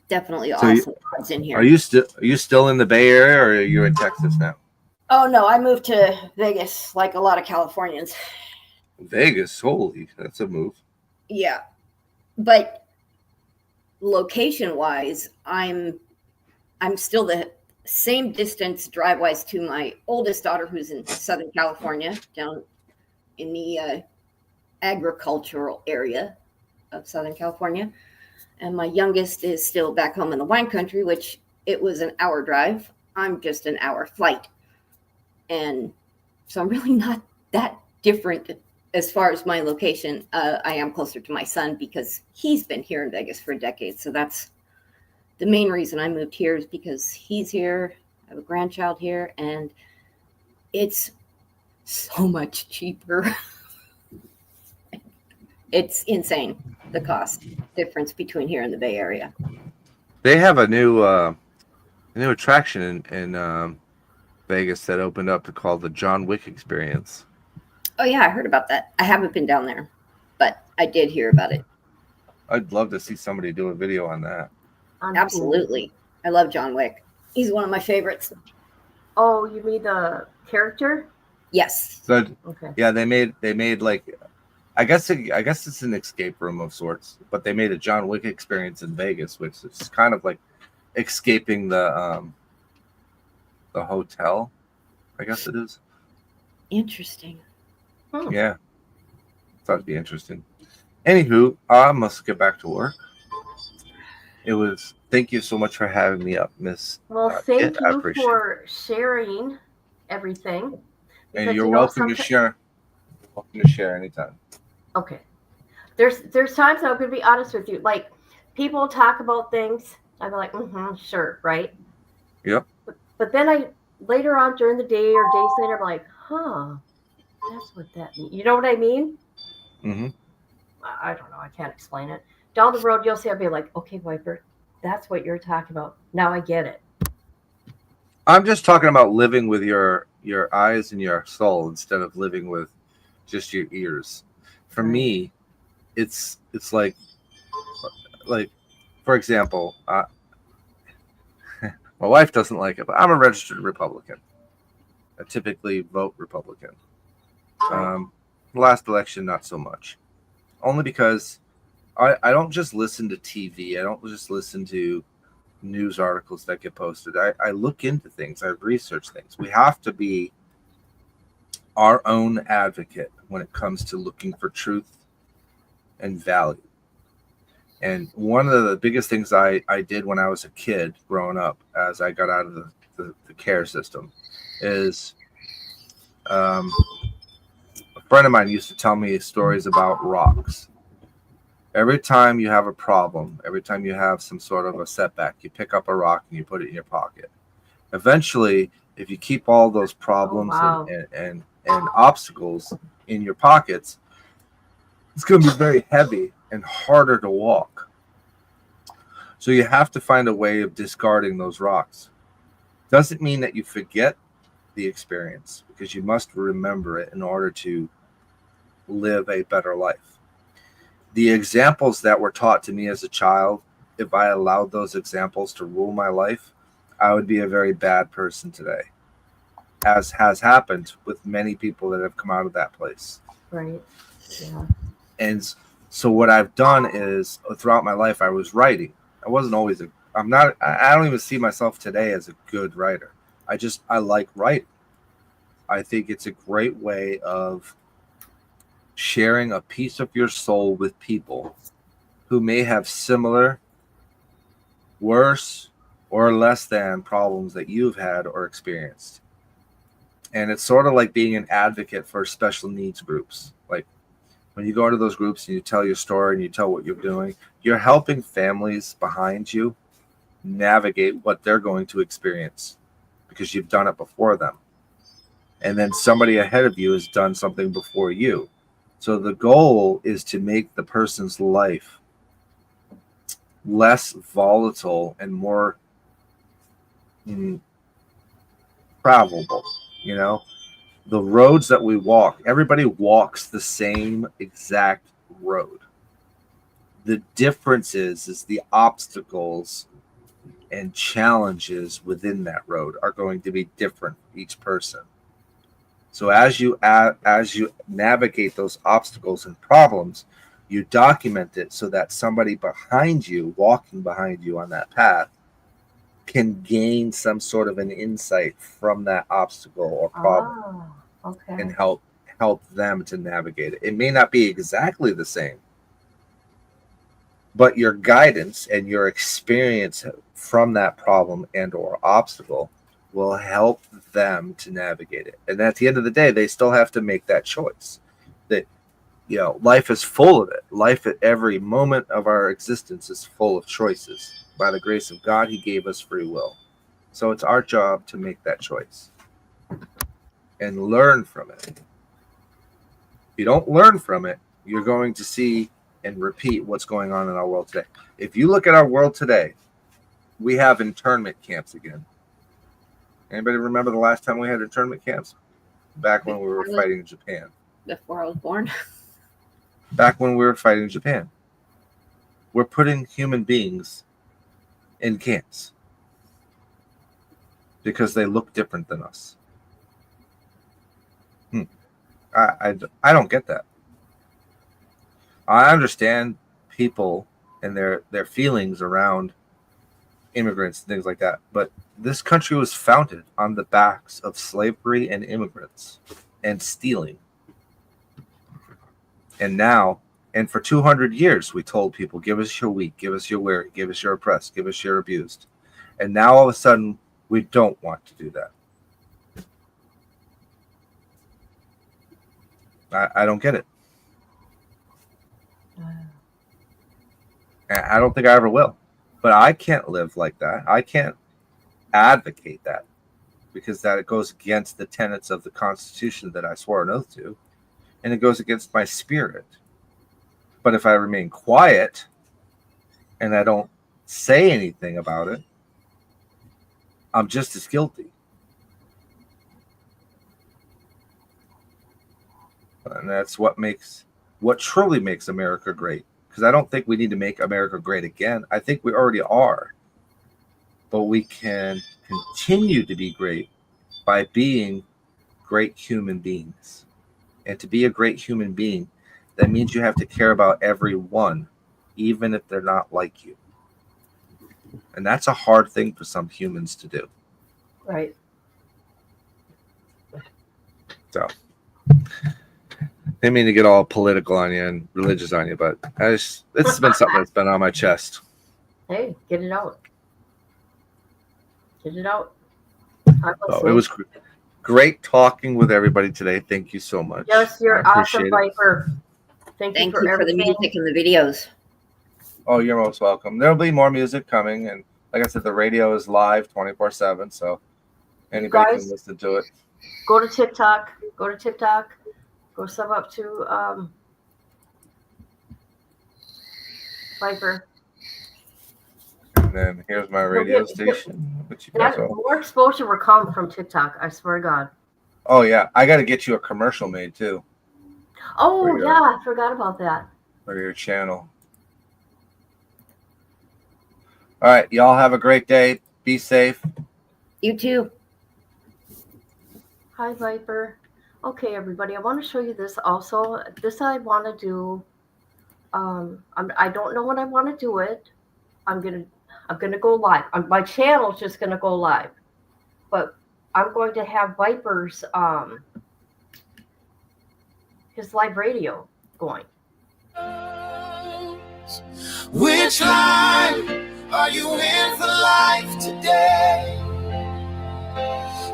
Definitely So awesome odds in here. Are you still in the Bay Area, or are you in Texas now? Oh no, I moved to Vegas like a lot of Californians. Vegas, holy, that's a move. Yeah. But location wise, I'm still the same distance drive wise to my oldest daughter, who's in Southern California, down in the agricultural area of Southern California. And my youngest is still back home in the wine country, which it was an hour drive. I'm just an hour flight. And so I'm really not that different as far as my location. I am closer to my son because he's been here in Vegas for decades. So that's the main reason I moved here, is because he's here. I have a grandchild here, and it's so much cheaper. It's insane, the cost difference between here and the Bay Area. They have a new attraction in Vegas that opened up called the John Wick Experience. Oh yeah, I heard about that. I haven't been down there, but I did hear about it. I'd love to see somebody do a video on that. Absolutely. I love John Wick. He's one of my favorites. Oh, you mean the character? Yes. So Okay. yeah, they made like, I guess it's an escape room of sorts, but they made a John Wick Experience in Vegas, which is kind of like escaping the hotel. I guess it is. Interesting. Yeah, thought it'd be interesting. Anywho, I must get back to work. Thank you so much for having me up, Miss. Well, thank you for sharing everything. And you're welcome to share. Welcome to share anytime. Okay. There's times I'm going to be honest with you. Like, people talk about things. I'm like, sure, right? Yep. But then later on during the day or days later, I'm like, that's what that means. You know what I mean? Mm-hmm. I don't know. I can't explain it. Down the road, you'll see. I'll be like, okay, Viper, that's what you're talking about. Now I get it. I'm just talking about living with your eyes and your soul instead of living with just your ears. For me, it's like for example, my wife doesn't like it, but I'm a registered Republican. I typically vote Republican. Last election, not so much. Only because I don't just listen to TV. I don't just listen to news articles that get posted. I look into things. I research things. We have to be our own advocate when it comes to looking for truth and value. And one of the biggest things I did when I was a kid growing up, as I got out of the care system, is a friend of mine used to tell me stories about rocks. Every time you have a problem, every time you have some sort of a setback, you pick up a rock and you put it in your pocket. Eventually, if you keep all those problems and obstacles in your pockets, it's going to be very heavy and harder to walk. So you have to find a way of discarding those rocks. Doesn't mean that you forget the experience, because you must remember it in order to live a better life. The examples that were taught to me as a child, if I allowed those examples to rule my life, I would be a very bad person today, as has happened with many people that have come out of that place. Right. Yeah. And so what I've done is, throughout my life, I was writing. I wasn't always I don't even see myself today as a good writer. I like writing. I think it's a great way of sharing a piece of your soul with people who may have similar, worse, or less than problems that you've had or experienced. And it's sort of like being an advocate for special needs groups. Like, when you go into those groups and you tell your story and you tell what you're doing, you're helping families behind you navigate what they're going to experience, because you've done it before them. And then somebody ahead of you has done something before you. So the goal is to make the person's life less volatile and more travelable. You know, the roads that we walk, everybody walks the same exact road. The difference is the obstacles and challenges within that road are going to be different for each person. So as you navigate those obstacles and problems, you document it so that somebody behind you, walking behind you on that path, can gain some sort of an insight from that obstacle or problem, and help them to navigate it. It may not be exactly the same, but your guidance and your experience from that problem and or obstacle will help them to navigate it. And at the end of the day, they still have to make that choice. That, you know, life is full of it. Life at every moment of our existence is full of choices. By the grace of God, He gave us free will. So it's our job to make that choice. and learn from it. If you don't learn from it, you're going to see and repeat what's going on in our world today. If you look at our world today, we have internment camps again. Anybody remember the last time we had internment camps? Back when we were fighting in Japan. Before I was born. Back when we were fighting in Japan. We're putting human beings in camps because they look different than us. I don't get that. I understand people and their feelings around immigrants and things like that, but this country was founded on the backs of slavery and immigrants and stealing. And now, and for 200 years, we told people, give us your weak, give us your weary, give us your oppressed, give us your abused. And now all of a sudden, we don't want to do that. I don't get it. I don't think I ever will. But I can't live like that. I can't advocate that because that goes against the tenets of the Constitution that I swore an oath to, and it goes against my spirit. But if I remain quiet and I don't say anything about it, I'm just as guilty. And that's what truly makes America great. Because I don't think we need to make America great again. I think we already are. But we can continue to be great by being great human beings. And to be a great human being, that means you have to care about everyone, even if they're not like you. And that's a hard thing for some humans to do. Right. So, didn't mean to get all political on you and religious on you, but this has been something that's been on my chest. Hey, get it out. Get it out. So it was great talking with everybody today. Thank you so much. Yes, you're awesome, Viper. Thank you for the music and the videos. Oh, you're most welcome. There'll be more music coming, and like I said, the radio is live 24/7, so anybody can listen to it. Go to TikTok. Go sub up to Viper. And then here's my radio station. More exposure will come from TikTok. I swear to God. Oh yeah, I got to get you a commercial made too. Oh yeah, I forgot about that. For your channel. All right, y'all have a great day. Be safe. You too. Hi, Viper. Okay, everybody, I want to show you this also. This I want to do. I don't know when I want to do it. I'm gonna go live. My channel's just gonna go live, but I'm going to have Viper's his live radio going. Which line are you in for life today?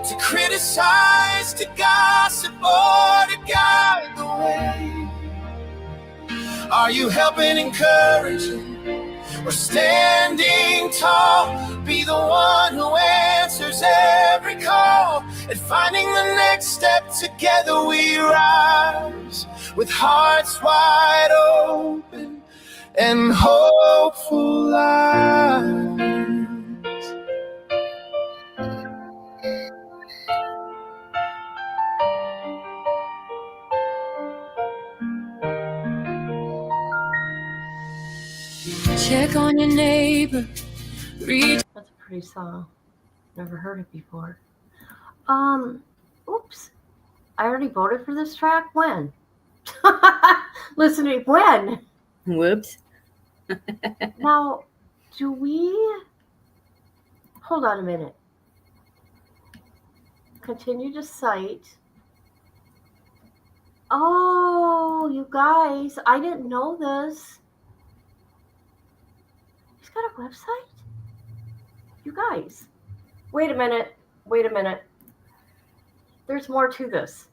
To criticize, to gossip, or to guide the way? Are you helping, encouraging, or standing tall? Be the one who answers every call. And finding the next step, together we rise, with hearts wide open and hopeful lives. Check on your neighbor. Reach. That's a pretty song. Never heard it before. Oops. I already voted for this track. When? Listen to me. When? Whoops. Now, do we... Hold on a minute. Continue to cite. Oh, you guys. I didn't know this. He's got a website? You guys. Wait a minute. There's more to this.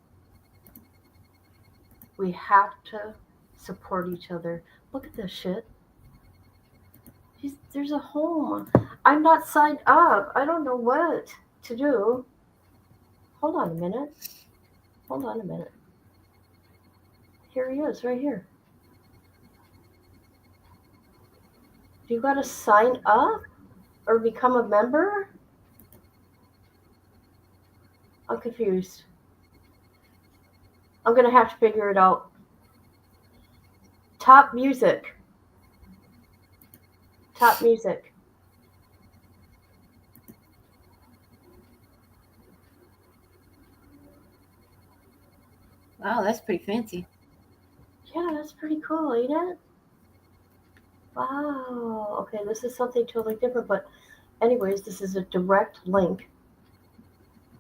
We have to support each other. Look at this shit. There's a home. I'm not signed up. I don't know what to do. Hold on a minute. Hold on a minute. Here he is, right here. Do you got to sign up or become a member? I'm confused. I'm going to have to figure it out. Top music. Top music. Wow, that's pretty fancy. Yeah, that's pretty cool, ain't it? Wow. Okay, this is something totally different, but anyways, this is a direct link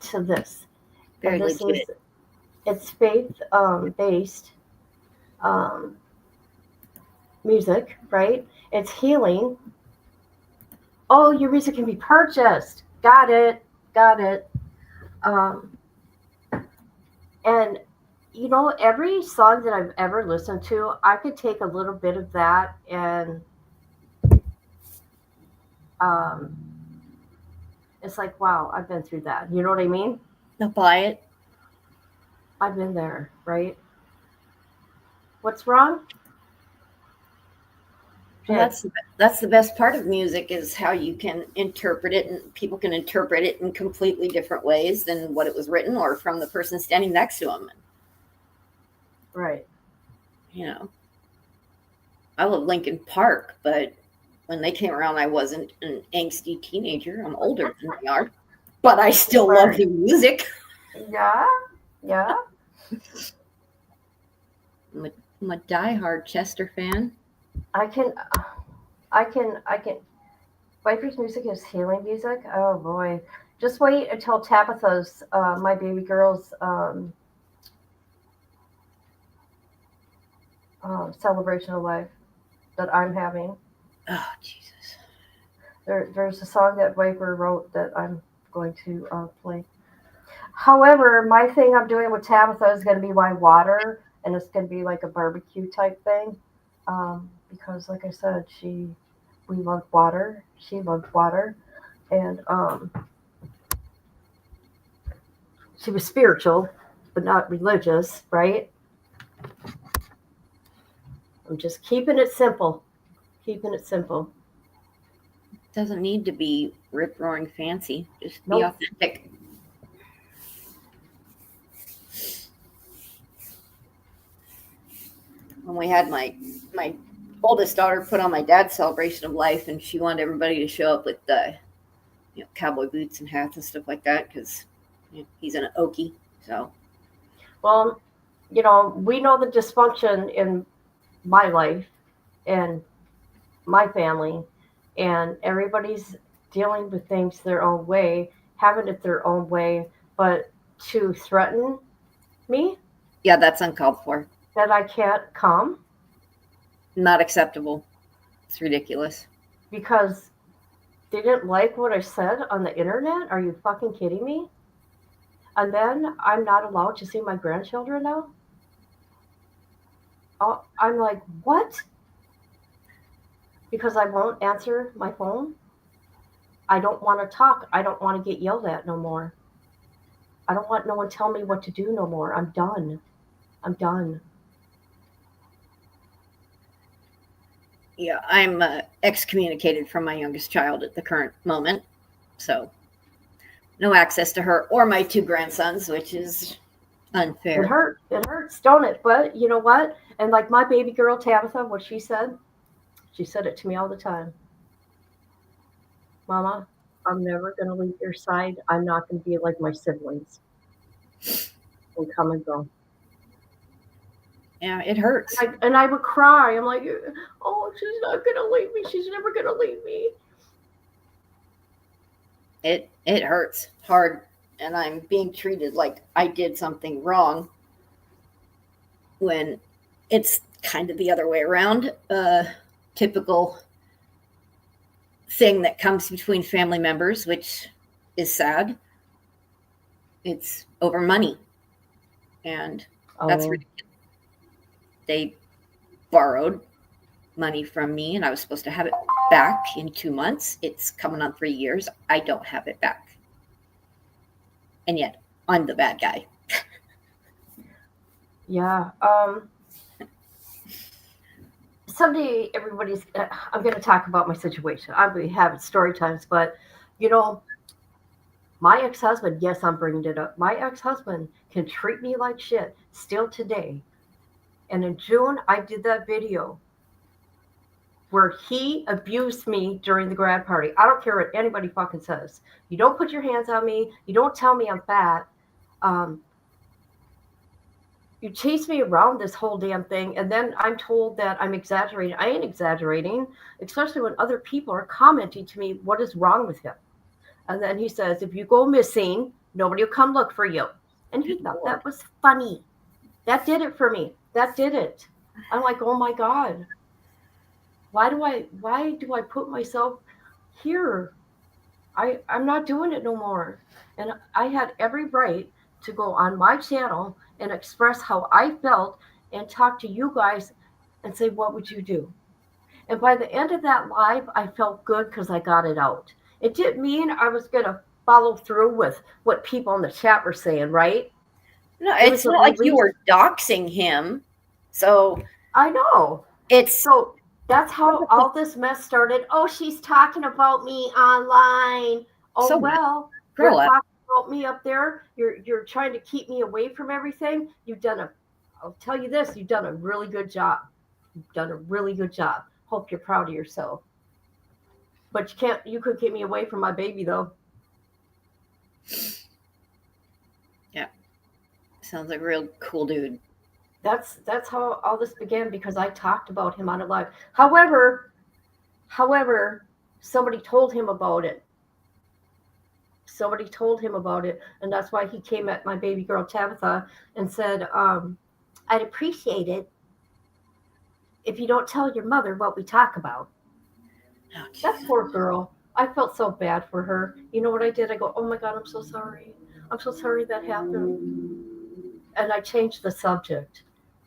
to this. Very And this legit. is, it's faith based music, right? It's healing. Oh, your music can be purchased. Got it. Got it. Um, and you know, every song that I've ever listened to, I could take a little bit of that and um, it's like, wow, I've been through that. You know what I mean? I'll buy it. I've been there, right? What's wrong? Well, that's the best part of music is how you can interpret it, and people can interpret it in completely different ways than what it was written or from the person standing next to them. Right. You know, I love Linkin Park, but when they came around, I wasn't an angsty teenager. I'm older than they are, but I still love Right. their music. Yeah. Yeah. I'm a diehard Chester fan. I can. Viper's music is healing music. Oh boy. Just wait until Tabitha's, my baby girl's celebration of life that I'm having. Oh, Jesus. There's a song that Viper wrote that I'm going to play. However, my thing I'm doing with Tabitha is going to be wine water, and it's going to be like a barbecue type thing. Because, like I said, we loved water. She loved water, and she was spiritual, but not religious, right? I'm just keeping it simple. Keeping it simple. Doesn't need to be rip roaring fancy. Just be Nope. authentic. When we had my oldest daughter put on my dad's celebration of life, and she wanted everybody to show up with cowboy boots and hats and stuff like that because he's an Okie. So Well, we know the dysfunction in my life and my family, and everybody's dealing with things their own way, having it their own way, but to threaten me yeah, that's uncalled for. that I can't come Not acceptable. It's ridiculous. because they didn't like what I said on the internet. Are you fucking kidding me? And then I'm not allowed to see my grandchildren now? Oh, I'm like, what? Because I won't answer my phone? I don't want to talk. I don't want to get yelled at no more. I don't want no one tell me what to do no more. I'm done. I'm done. Yeah, I'm excommunicated from my youngest child at the current moment. So no access to her or my two grandsons, which is unfair. It hurts. It hurts, don't it? But you know what? And like my baby girl, Tabitha, what she said it to me all the time. Mama, I'm never going to leave your side. I'm not going to be like my siblings and come and go. Yeah, it hurts. And I would cry. I'm like, oh, she's not going to leave me. She's never going to leave me. It hurts hard, and I'm being treated like I did something wrong when it's kind of the other way around. Typical thing that comes between family members, which is sad. It's over money, and that's ridiculous. They borrowed money from me, and I was supposed to have it back in 2 months. It's coming on 3 years. I don't have it back. And yet, I'm the bad guy. Yeah. Someday everybody's. I'm going to talk about my situation. I'll be having story times, but you know, my ex-husband. Yes, I'm bringing it up. My ex-husband can treat me like shit still today. And in June, I did that video where he abused me during the grad party. I don't care what anybody fucking says. You don't put your hands on me. You don't tell me I'm fat. Um, you chase me around this whole damn thing, and then I'm told that I'm exaggerating. I ain't exaggerating, especially when other people are commenting to me, what is wrong with him? And then he says, if you go missing, nobody will come look for you. And he thought that was funny. That did it for me. That did it. I'm like, oh my God. Why do I put myself here? I'm not doing it no more. And I had every right to go on my channel and express how I felt and talk to you guys and say, what would you do? And by the end of that live, I felt good because I got it out. It didn't mean I was going to follow through with what people in the chat were saying, right? No, It it's was a not like you release. were doxing him. So I know. it's So that's how all this mess started. Oh, she's talking about me online. Oh, So what? well, Grow you're up. talking about me up there. You're trying to keep me away from everything. I'll tell you this, you've done a really good job. You've done a really good job. Hope you're proud of yourself. But you could keep me away from my baby though. Yeah. Sounds like a real cool dude. That's how all this began because I talked about him on a live. However, somebody told him about it. Somebody told him about it, and that's why he came at my baby girl Tabitha and said, I'd appreciate it if you don't tell your mother what we talk about. Oh, That poor girl. I felt so bad for her. You know what I did? I go, oh my God, I'm so sorry. I'm so sorry that happened. And I changed the subject.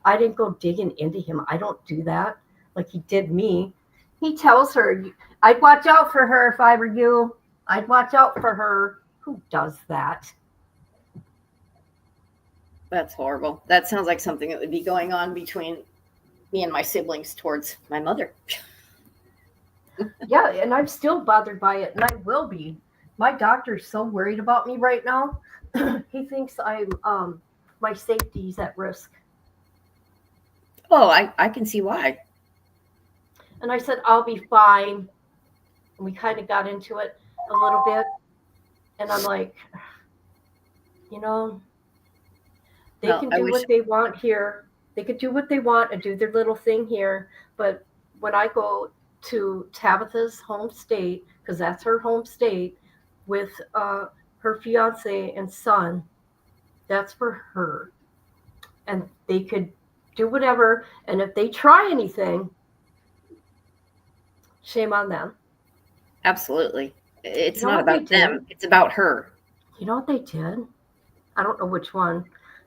I didn't go digging into him. I don't do that like he did me. He tells her, I'd watch out for her if I were you. I'd watch out for her. Who does that? That's horrible. That sounds like something that would be going on between me and my siblings towards my mother. Yeah, and I'm still bothered by it, and I will be. My doctor's so worried about me right now. He thinks my safety's at risk. Oh, I can see why. And I said, I'll be fine. And we kind of got into it a little bit. And I'm like, you know, they Well, can I do wish what they want here. They can do what they want and do their little thing here. But when I go to Tabitha's home state, because that's her home state, with her fiance and son, that's for her. And they could do whatever. And if they try anything, shame on them. absolutely. It's You know not what they about them. did? It's about her. You know what they did? I don't know which one.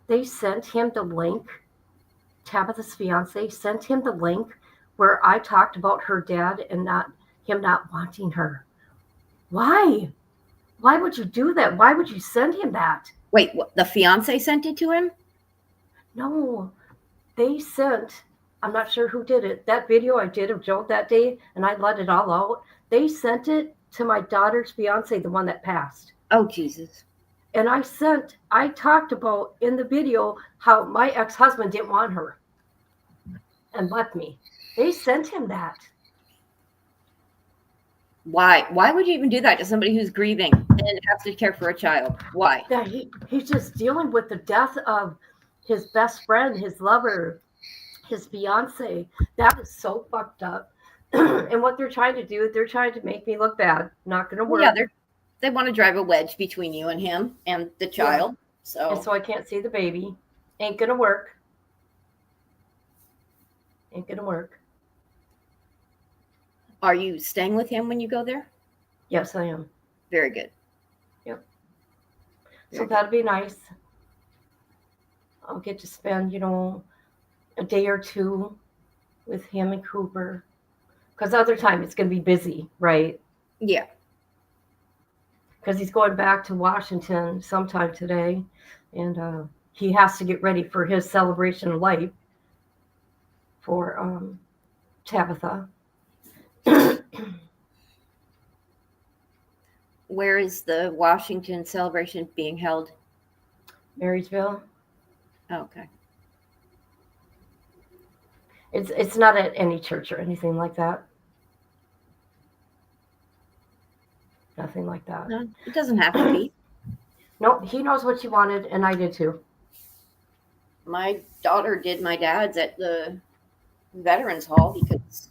They sent him the link. Tabitha's fiance sent him the link where I talked about her dad and not wanting her. Why? Why would you do that? Why would you send him that? Wait, what, the fiance sent it to him? No, they sent, I'm not sure who did it. That video I did of Joe that day, and I let it all out. They sent it to my daughter's fiance, the one that passed. Oh, Jesus. And I talked about in the video how my ex-husband didn't want her and left me. They sent him that. Why? Why would you even do that to somebody who's grieving and has to care for a child? Why? Yeah, he's just dealing with the death of his best friend, his lover, his fiance. That is so fucked up. And what they're trying to do, they're trying to make me look bad. Not going to work. Yeah, they want to drive a wedge between you and him and the child. So, And so I can't see the baby. Ain't going to work. Ain't going to work. are you staying with him when you go there? Yes, I am. Very good. Yep. So Very that'd be nice. I'll get to spend, a day or two with him and Cooper. Because other time it's going to be busy, right? Yeah. Because he's going back to Washington sometime today. And he has to get ready for his celebration of life for Tabitha. Where is the Washington celebration being held? Marysville. Oh, okay. It's not at any church or anything like that. Nothing like that. No, it doesn't have to be. Nope, he knows what you wanted, and I did too. My daughter did my dad's at the Veterans Hall because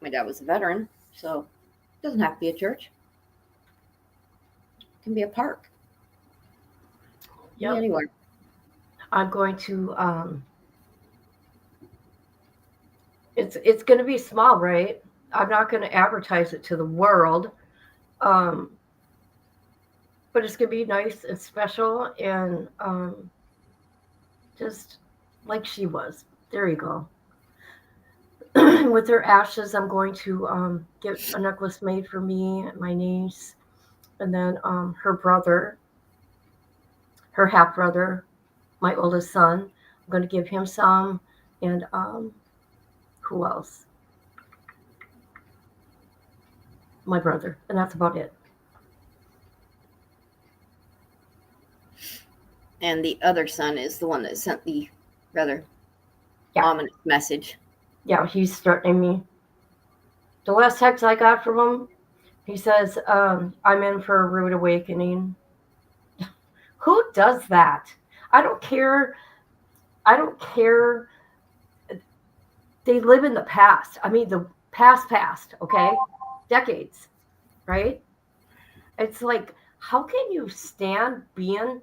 my dad was a veteran. So it doesn't have to be a church. It can be a park. Yep. Anywhere. I'm going to it's going to be small, right? I'm not going to advertise it to the world. But it's going to be nice and special and just like she was. There you go. With her ashes, I'm going to get a necklace made for me and my niece, and then her brother, her half brother, my oldest son. I'm going to give him some, and who else? My brother, and that's about it. And the other son is the one that sent the rather ominous message. Yeah, he's threatening me. The last text I got from him, he says, I'm in for a rude awakening. Who does that? I don't care. They live in the past. I mean, the past, okay? Decades, right? It's like, how can you stand being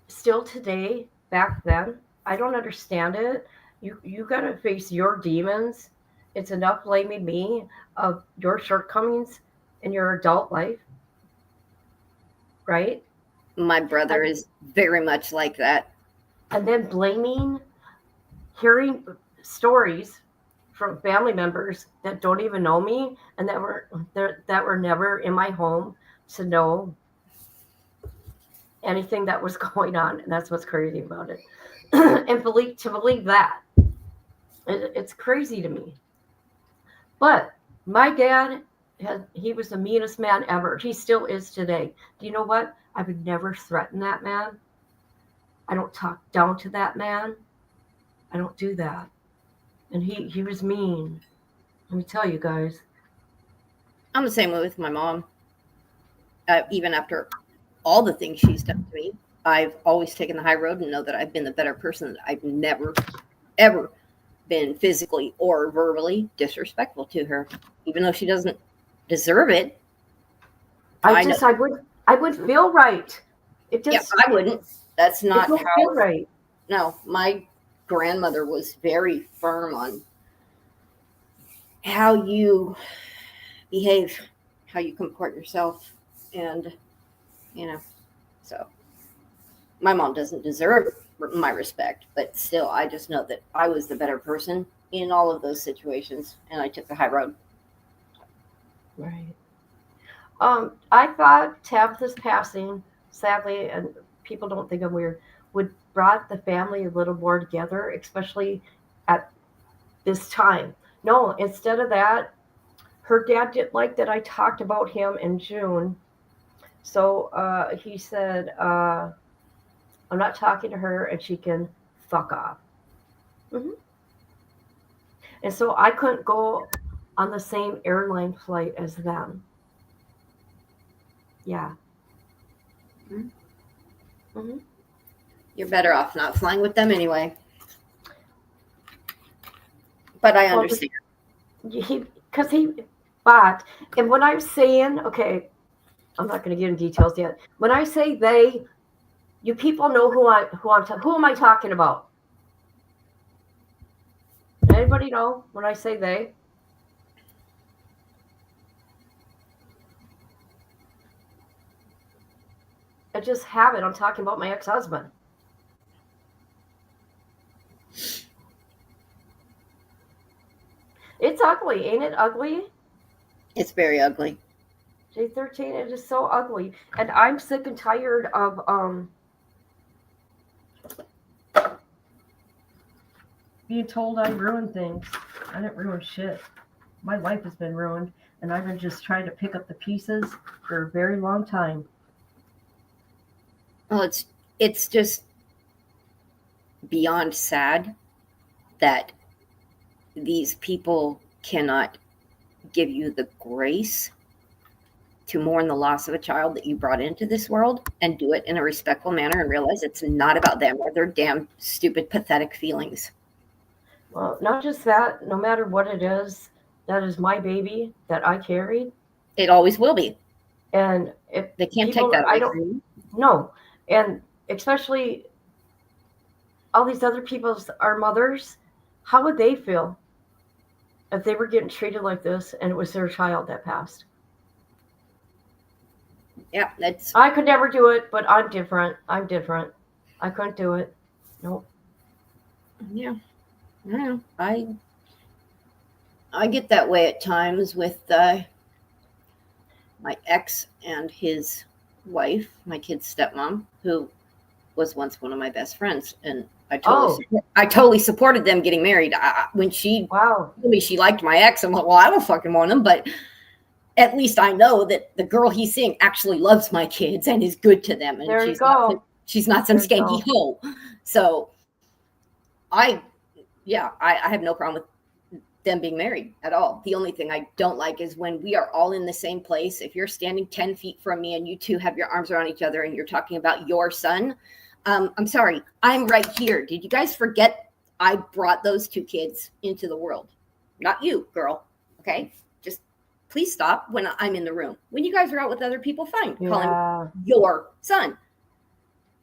still today, back then? I don't understand it. You got to face your demons. It's enough blaming me of your shortcomings in your adult life, right? My brother is very much like that. And then hearing stories from family members that don't even know me and that were never in my home to know anything that was going on. And that's what's crazy about it. And to believe that, it's crazy to me. But my dad, he was the meanest man ever. He still is today. Do you know what? I would never threaten that man. I don't talk down to that man. I don't do that. And he was mean. Let me tell you guys. I'm the same way with my mom. Even after all the things she's done to me, I've always taken the high road and know that I've been the better person. I've never, ever been physically or verbally disrespectful to her, even though she doesn't deserve it. I would feel right. It just, yeah, I wouldn't. That's not how. Feel right. No, my grandmother was very firm on how you behave, how you comport yourself, and so my mom doesn't deserve my respect, but still, I just know that I was the better person in all of those situations, and I took the high road. Right. I thought Tabitha's passing, sadly, and people don't think I'm weird, would brought the family a little more together, especially at this time. No, instead of that, her dad didn't like that I talked about him in June. So he said, I'm not talking to her and she can fuck off. Mm-hmm. And so I couldn't go on the same airline flight as them. Yeah. Mm-hmm. Mm-hmm. You're better off not flying with them anyway. But I understand. And when I'm saying, okay, I'm not going to get into details yet. When I say they, you people know who am I talking about? Anybody know when I say they? I just have it. I'm talking about my ex-husband. It's ugly, ain't it ugly? It's very ugly. J13, it is so ugly. And I'm sick and tired of being told I ruined things. I didn't ruin shit. My life has been ruined, and I've been just trying to pick up the pieces for a very long time. Well, it's just beyond sad that these people cannot give you the grace to mourn the loss of a child that you brought into this world and do it in a respectful manner and realize it's not about them or their damn stupid, pathetic feelings. Well, not just that, no matter what it is, that is my baby that I carried. It always will be. And if They can't people, take that away I don't from you. know. And especially all these other people's, our mothers, how would they feel if they were getting treated like this and it was their child that passed? Yeah, that's I could never do it, but I'm different. I'm different. I couldn't do it. Nope. yeah. Yeah. I get that way at times with my ex and his wife, my kid's stepmom, who was once one of my best friends, and I totally supported them getting married. When she Wow. told me she liked my ex, I'm like, well, I don't fucking want him, but at least I know that the girl he's seeing actually loves my kids and is good to them, and There you go. she's not some There you skanky hoe. So I have no problem with them being married at all. The only thing I don't like is when we are all in the same place. If you're standing 10 feet from me and you two have your arms around each other and you're talking about your son, I'm sorry, I'm right here. Did you guys forget I brought those two kids into the world? Not you, girl. Okay? Just please stop when I'm in the room. When you guys are out with other people, fine. Call him your son.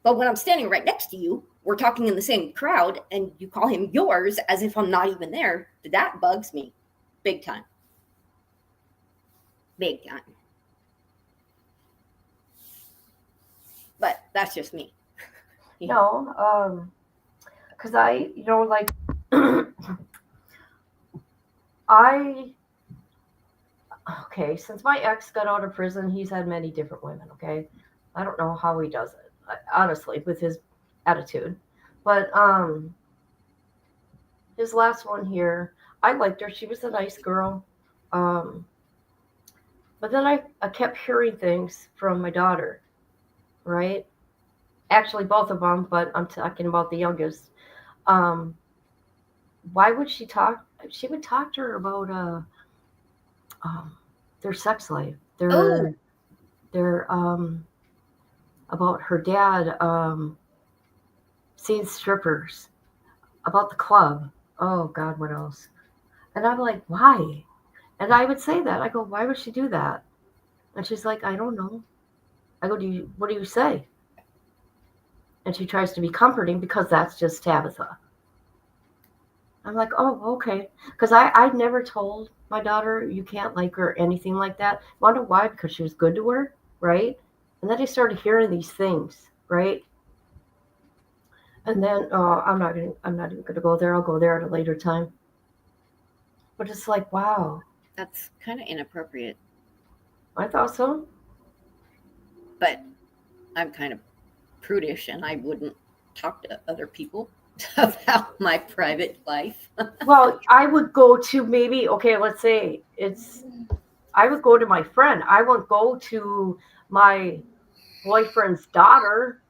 But when I'm standing right next to you, we're talking in the same crowd, and you call him yours as if I'm not even there. That bugs me big time. Big time. But that's just me. No, because like, since my ex got out of prison, he's had many different women, okay? I don't know how he does it, honestly, with his attitude. But his last one here, I liked her. She was a nice girl. But then I kept hearing things from my daughter, right? Actually, both of them, but I'm talking about the youngest. Why would she talk? She would talk to her about their sex life, their about her dad seeing strippers, about the club. Oh God, what else? And I'm like, why? And I would say that. I go, why would she do that? And she's like, I don't know. I go, what do you say? And she tries to be comforting because that's just Tabitha. I'm like, oh, okay. Because I never told my daughter you can't like her or anything like that. Wonder why? Because she was good to her, right? And then I started hearing these things, right? And then I'm not even gonna go there. I'll go there at a later time. But it's like, wow. That's kind of inappropriate. I thought so. But I'm kind of prudish, and I wouldn't talk to other people about my private life. Well, I would go to maybe, okay, let's say I would go to my friend. I wouldn't go to my boyfriend's daughter.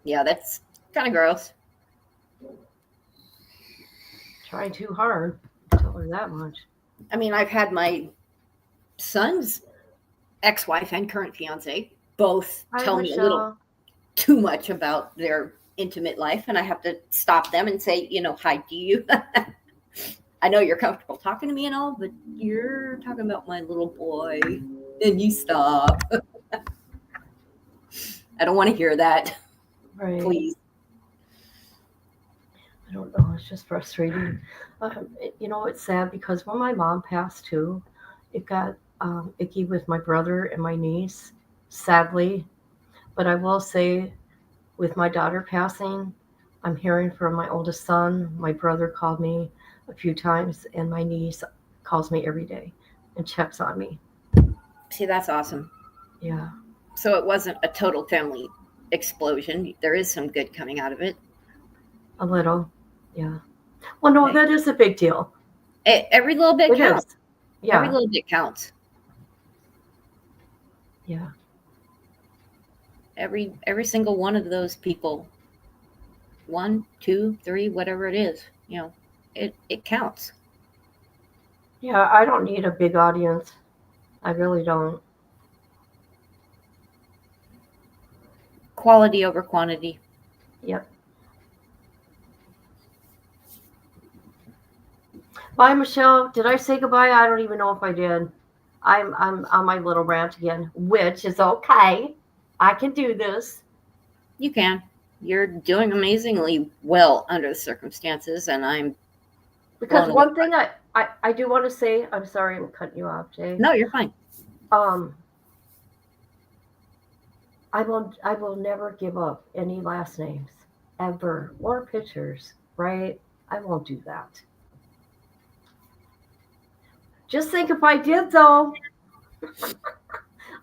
Yeah, that's kind of gross. Trying too hard. Tell her that much. I mean, I've had my son's ex-wife and current fiance both tell me a little too much about their intimate life, and I have to stop them and say, hi, do you? I know you're comfortable talking to me and all, but you're talking about my little boy, and you stop. I don't want to hear that. Right. Please. I don't know. It's just frustrating. It's sad because when my mom passed too, it got icky with my brother and my niece, sadly. But I will say, with my daughter passing, I'm hearing from my oldest son. My brother called me a few times, and my niece calls me every day and checks on me. See, that's awesome. Yeah. So it wasn't a total family explosion. There is some good coming out of it. A little. Yeah. Well, no, that is a big deal. Every little bit It counts. is. Yeah. Every little bit counts. Yeah. Every single one of those people, 1, 2, 3, whatever it is, it counts. Yeah, I don't need a big audience. I really don't. Quality over quantity. Yep. Bye, Michelle. Did I say goodbye? I don't even know if I did. I'm on my little rant again, which is okay. I can do this. You can. You're doing amazingly well under the circumstances, and I'm Because blown one away. thing I do want to say, I'm sorry I'm cutting you off, Jay. No, you're fine. I will never give up any last names ever or pictures, right? I won't do that. Just think if I did though.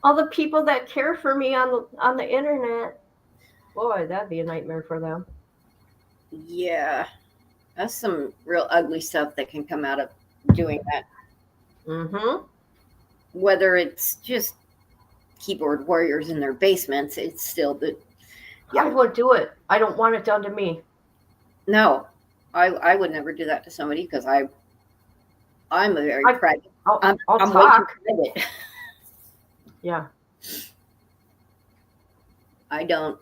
All the people that care for me on the internet. Boy, that'd be a nightmare for them. Yeah, that's some real ugly stuff that can come out of doing that. Mm-hmm. Whether it's just keyboard warriors in their basements, it's still the I would do it. I don't want it done to me. no. I would never do that to somebody because I'm a very private. I'll I'm way too talk. private. Yeah. I don't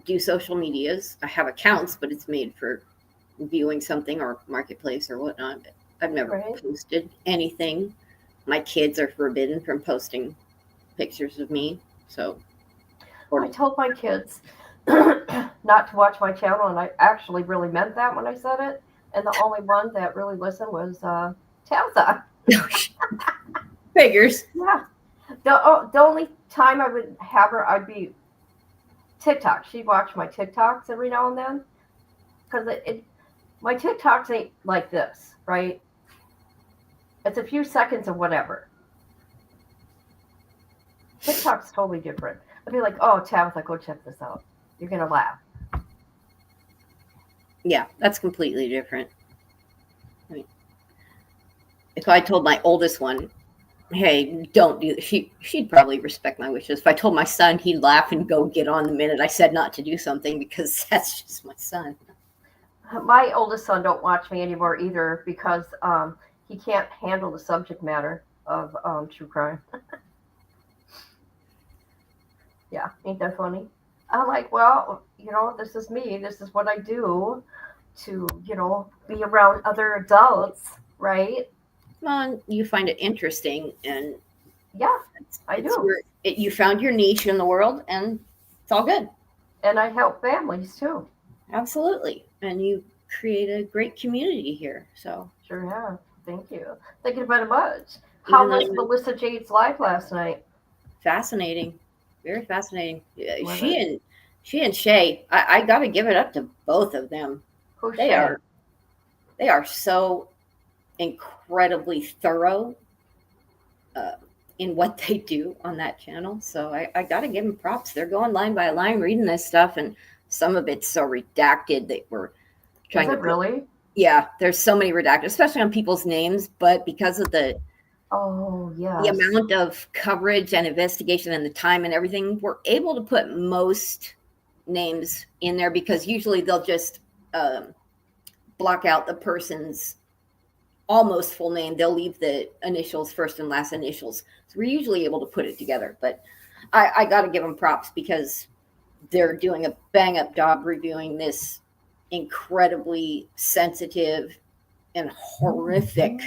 do social medias. I have accounts, but it's made for viewing something or marketplace or whatnot. I've never Right. posted anything. My kids are forbidden from posting pictures of me. So, I told my kids not to watch my channel, and I actually really meant that when I said it. And the only one that really listened was Tabitha. figures. Yeah. The only time I would have her, I'd be TikTok. She'd watch my TikToks every now and then. Because my TikToks ain't like this, right? It's a few seconds of whatever. TikTok's totally different. I'd be like, oh, Tabitha, go check this out. You're going to laugh. Yeah, that's completely different. I mean, if I told my oldest one, hey, don't do this, she'd probably respect my wishes. If I told my son, he'd laugh and go get on the minute I said not to do something because that's just my son. My oldest son don't watch me anymore either because he can't handle the subject matter of true crime. Yeah, ain't that funny? I'm like, well, this is me. This is what I do to, be around other adults, right? Well, you find it interesting, and Yeah, I do. You found your niche in the world, and it's all good. And I help families too. Absolutely. And you create a great community here. So Sure have. Thank you. Thank you very much. How was Melissa Jade's live last night? fascinating. Very fascinating. Was She and Shay, I got to give it up to both of them. Who's They Shay? are so incredibly thorough in what they do on that channel. So I got to give them props. They're going line by line, reading this stuff, and some of it's so redacted that we're trying Is it really? Yeah, there's so many redacted, especially on people's names, but because of the amount of coverage and investigation and the time and everything, we're able to put most names in there because usually they'll just block out the person's almost full name. They'll leave the initials, first and last initials. So we're usually able to put it together. But I got to give them props because they're doing a bang up job reviewing this incredibly sensitive and horrific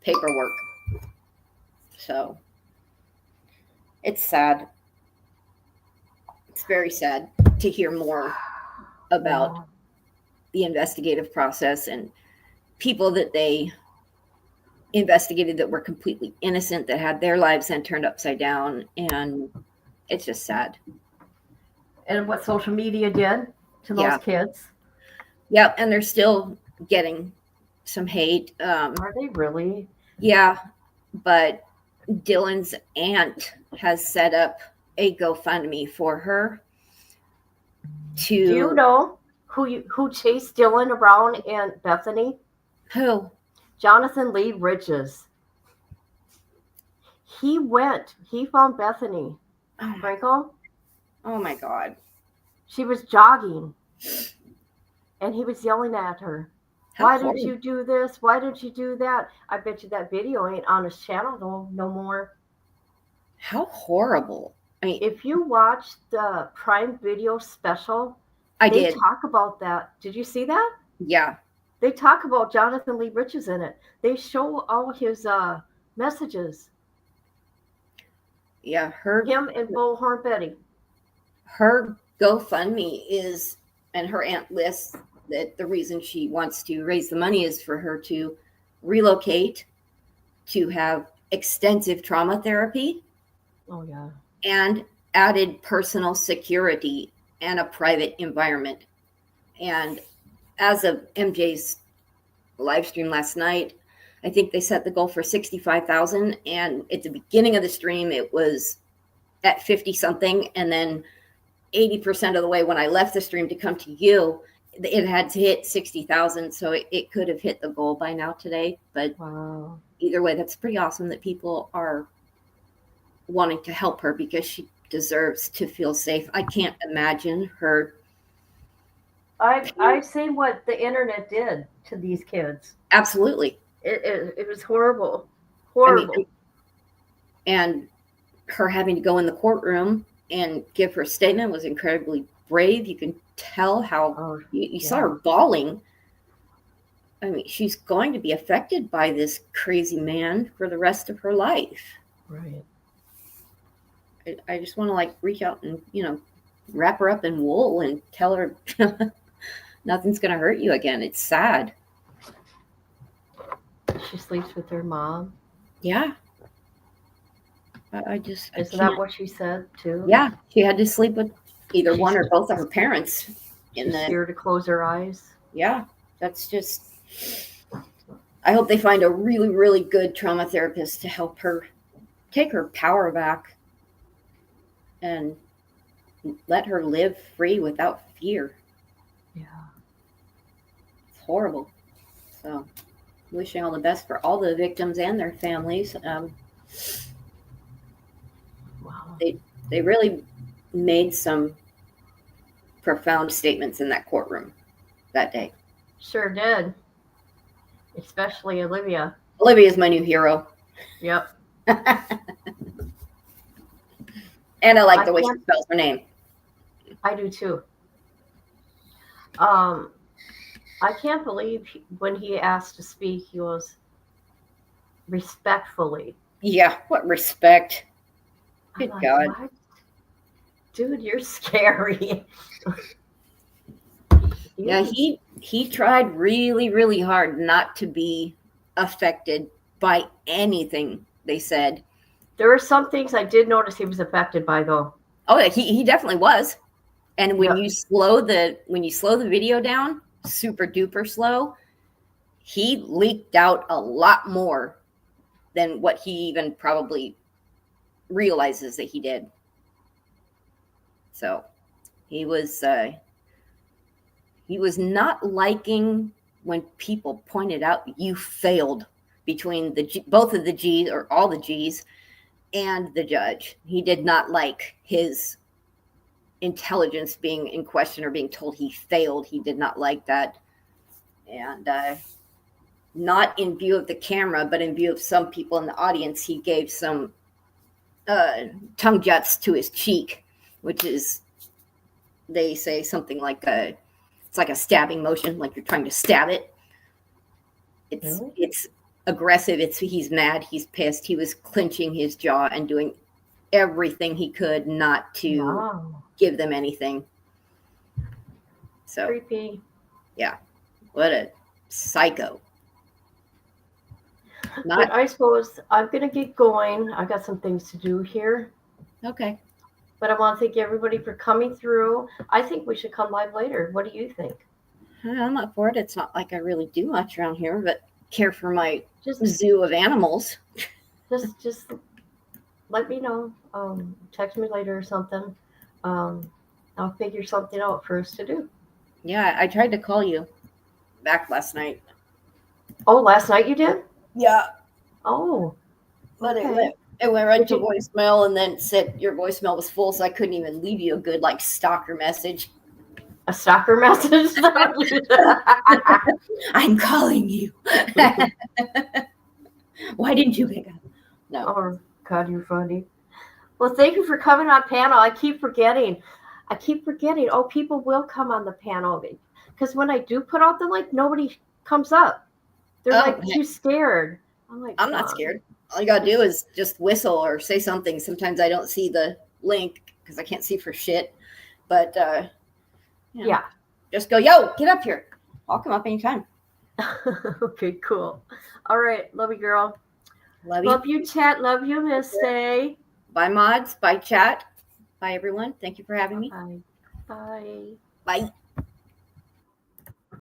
paperwork. So it's sad. It's very sad to hear more about the investigative process and people that they investigated that were completely innocent, that had their lives then turned upside down. And it's just sad. And what social media did to those kids. Yeah, and they're still getting some hate. Are they really? Yeah, but Dylan's aunt has set up a GoFundMe for her to. Do you know who chased Dylan around in Bethany? Who? Jonathan Lee Bridges. He found Bethany. Oh, Franco, oh my God. she was jogging and he was yelling at her. How Why horrible. didn't you do this? Why didn't you do that? I bet you that video ain't on his channel no more. How horrible. I mean, If you watch the Prime Video special, I they did. talk about that. Did you see that? Yeah. They talk about Jonathan Lee Bridges in it. They show all his messages. Yeah. Him and Bullhorn Betty. Her GoFundMe is, and her aunt lists that the reason she wants to raise the money is for her to relocate, to have extensive trauma therapy, Oh yeah. and added personal security and a private environment. And as of MJ's live stream last night, I think they set the goal for 65,000, and at the beginning of the stream it was at 50 something, and then 80% of the way when I left the stream to come to you, it had to hit 60,000, so it could have hit the goal by now today. But Wow. either way, that's pretty awesome that people are wanting to help her because she deserves to feel safe. I can't imagine her. I've seen what the internet did to these kids. Absolutely. It was horrible. Horrible. I mean, and her having to go in the courtroom and give her statement was incredibly brave. You can tell how you saw her bawling. I mean, she's going to be affected by this crazy man for the rest of her life. Right. I just want to like reach out and, wrap her up in wool and tell her nothing's going to hurt you again. It's sad. She sleeps with her mom. Yeah. I Isn't that what she said too? Yeah. She had to sleep with either one or both of her parents. She's scared to close her eyes. Yeah. That's just, I hope they find a really, really good trauma therapist to help her take her power back and let her live free without fear. Yeah. It's horrible. So wishing all the best for all the victims and their families. Wow. They really made some profound statements in that courtroom that day. Sure did. Especially Olivia. Olivia's my new hero. Yep. And I like the way I she spells her name. I do too. I can't believe when he asked to speak, he was respectfully. Yeah, what respect. Good I'm God. what? Dude, you're scary. Yeah, he tried really, really hard not to be affected by anything they said. There were some things I did notice he was affected by, though. Oh, yeah, he definitely was. And when Yep. you slow the video down, super duper slow, he leaked out a lot more than what he even probably realizes that he did. So he was not liking when people pointed out you failed between both of the G's or all the G's and the judge. He did not like his intelligence being in question or being told he failed. He did not like that. And not in view of the camera, but in view of some people in the audience, he gave some tongue juts to his cheek, which is, they say something like it's like a stabbing motion, like you're trying to stab it. It's aggressive. He's mad. He's pissed. He was clenching his jaw and doing everything he could not to give them anything. So Creepy. Yeah, what a psycho. But I suppose I'm going to get going. I got some things to do here. Okay. But I want to thank everybody for coming through. I think we should come live later. What do you think? I'm up for it. It's not like I really do much around here, but care for my Just zoo of animals. just let me know. Text me later or something. I'll figure something out for us to do. Yeah, I tried to call you back last night. Oh, last night you did? Yeah, Oh, but okay. it went right Did to you- voicemail, and then it said your voicemail was full, so I couldn't even leave you a good like stalker message. a stalker message? I'm calling you. Why didn't you pick up? No. Oh, God, you're funny. Well, thank you for coming on panel. I keep forgetting. Oh, people will come on the panel because when I do put out the link, nobody comes up. They're Oh, like too scared. I'm like, I'm not "God." scared. All you gotta do is just whistle or say something. Sometimes I don't see the link because I can't see for shit. But you know, Yeah. just go, yo, get up here. I'll come up anytime. Okay, cool. All right. Love you, girl. Love you. Love you, chat. Love you, Misty. Bye, mods. Bye, chat. Bye, everyone. Thank you for having me. Bye. Bye. Bye.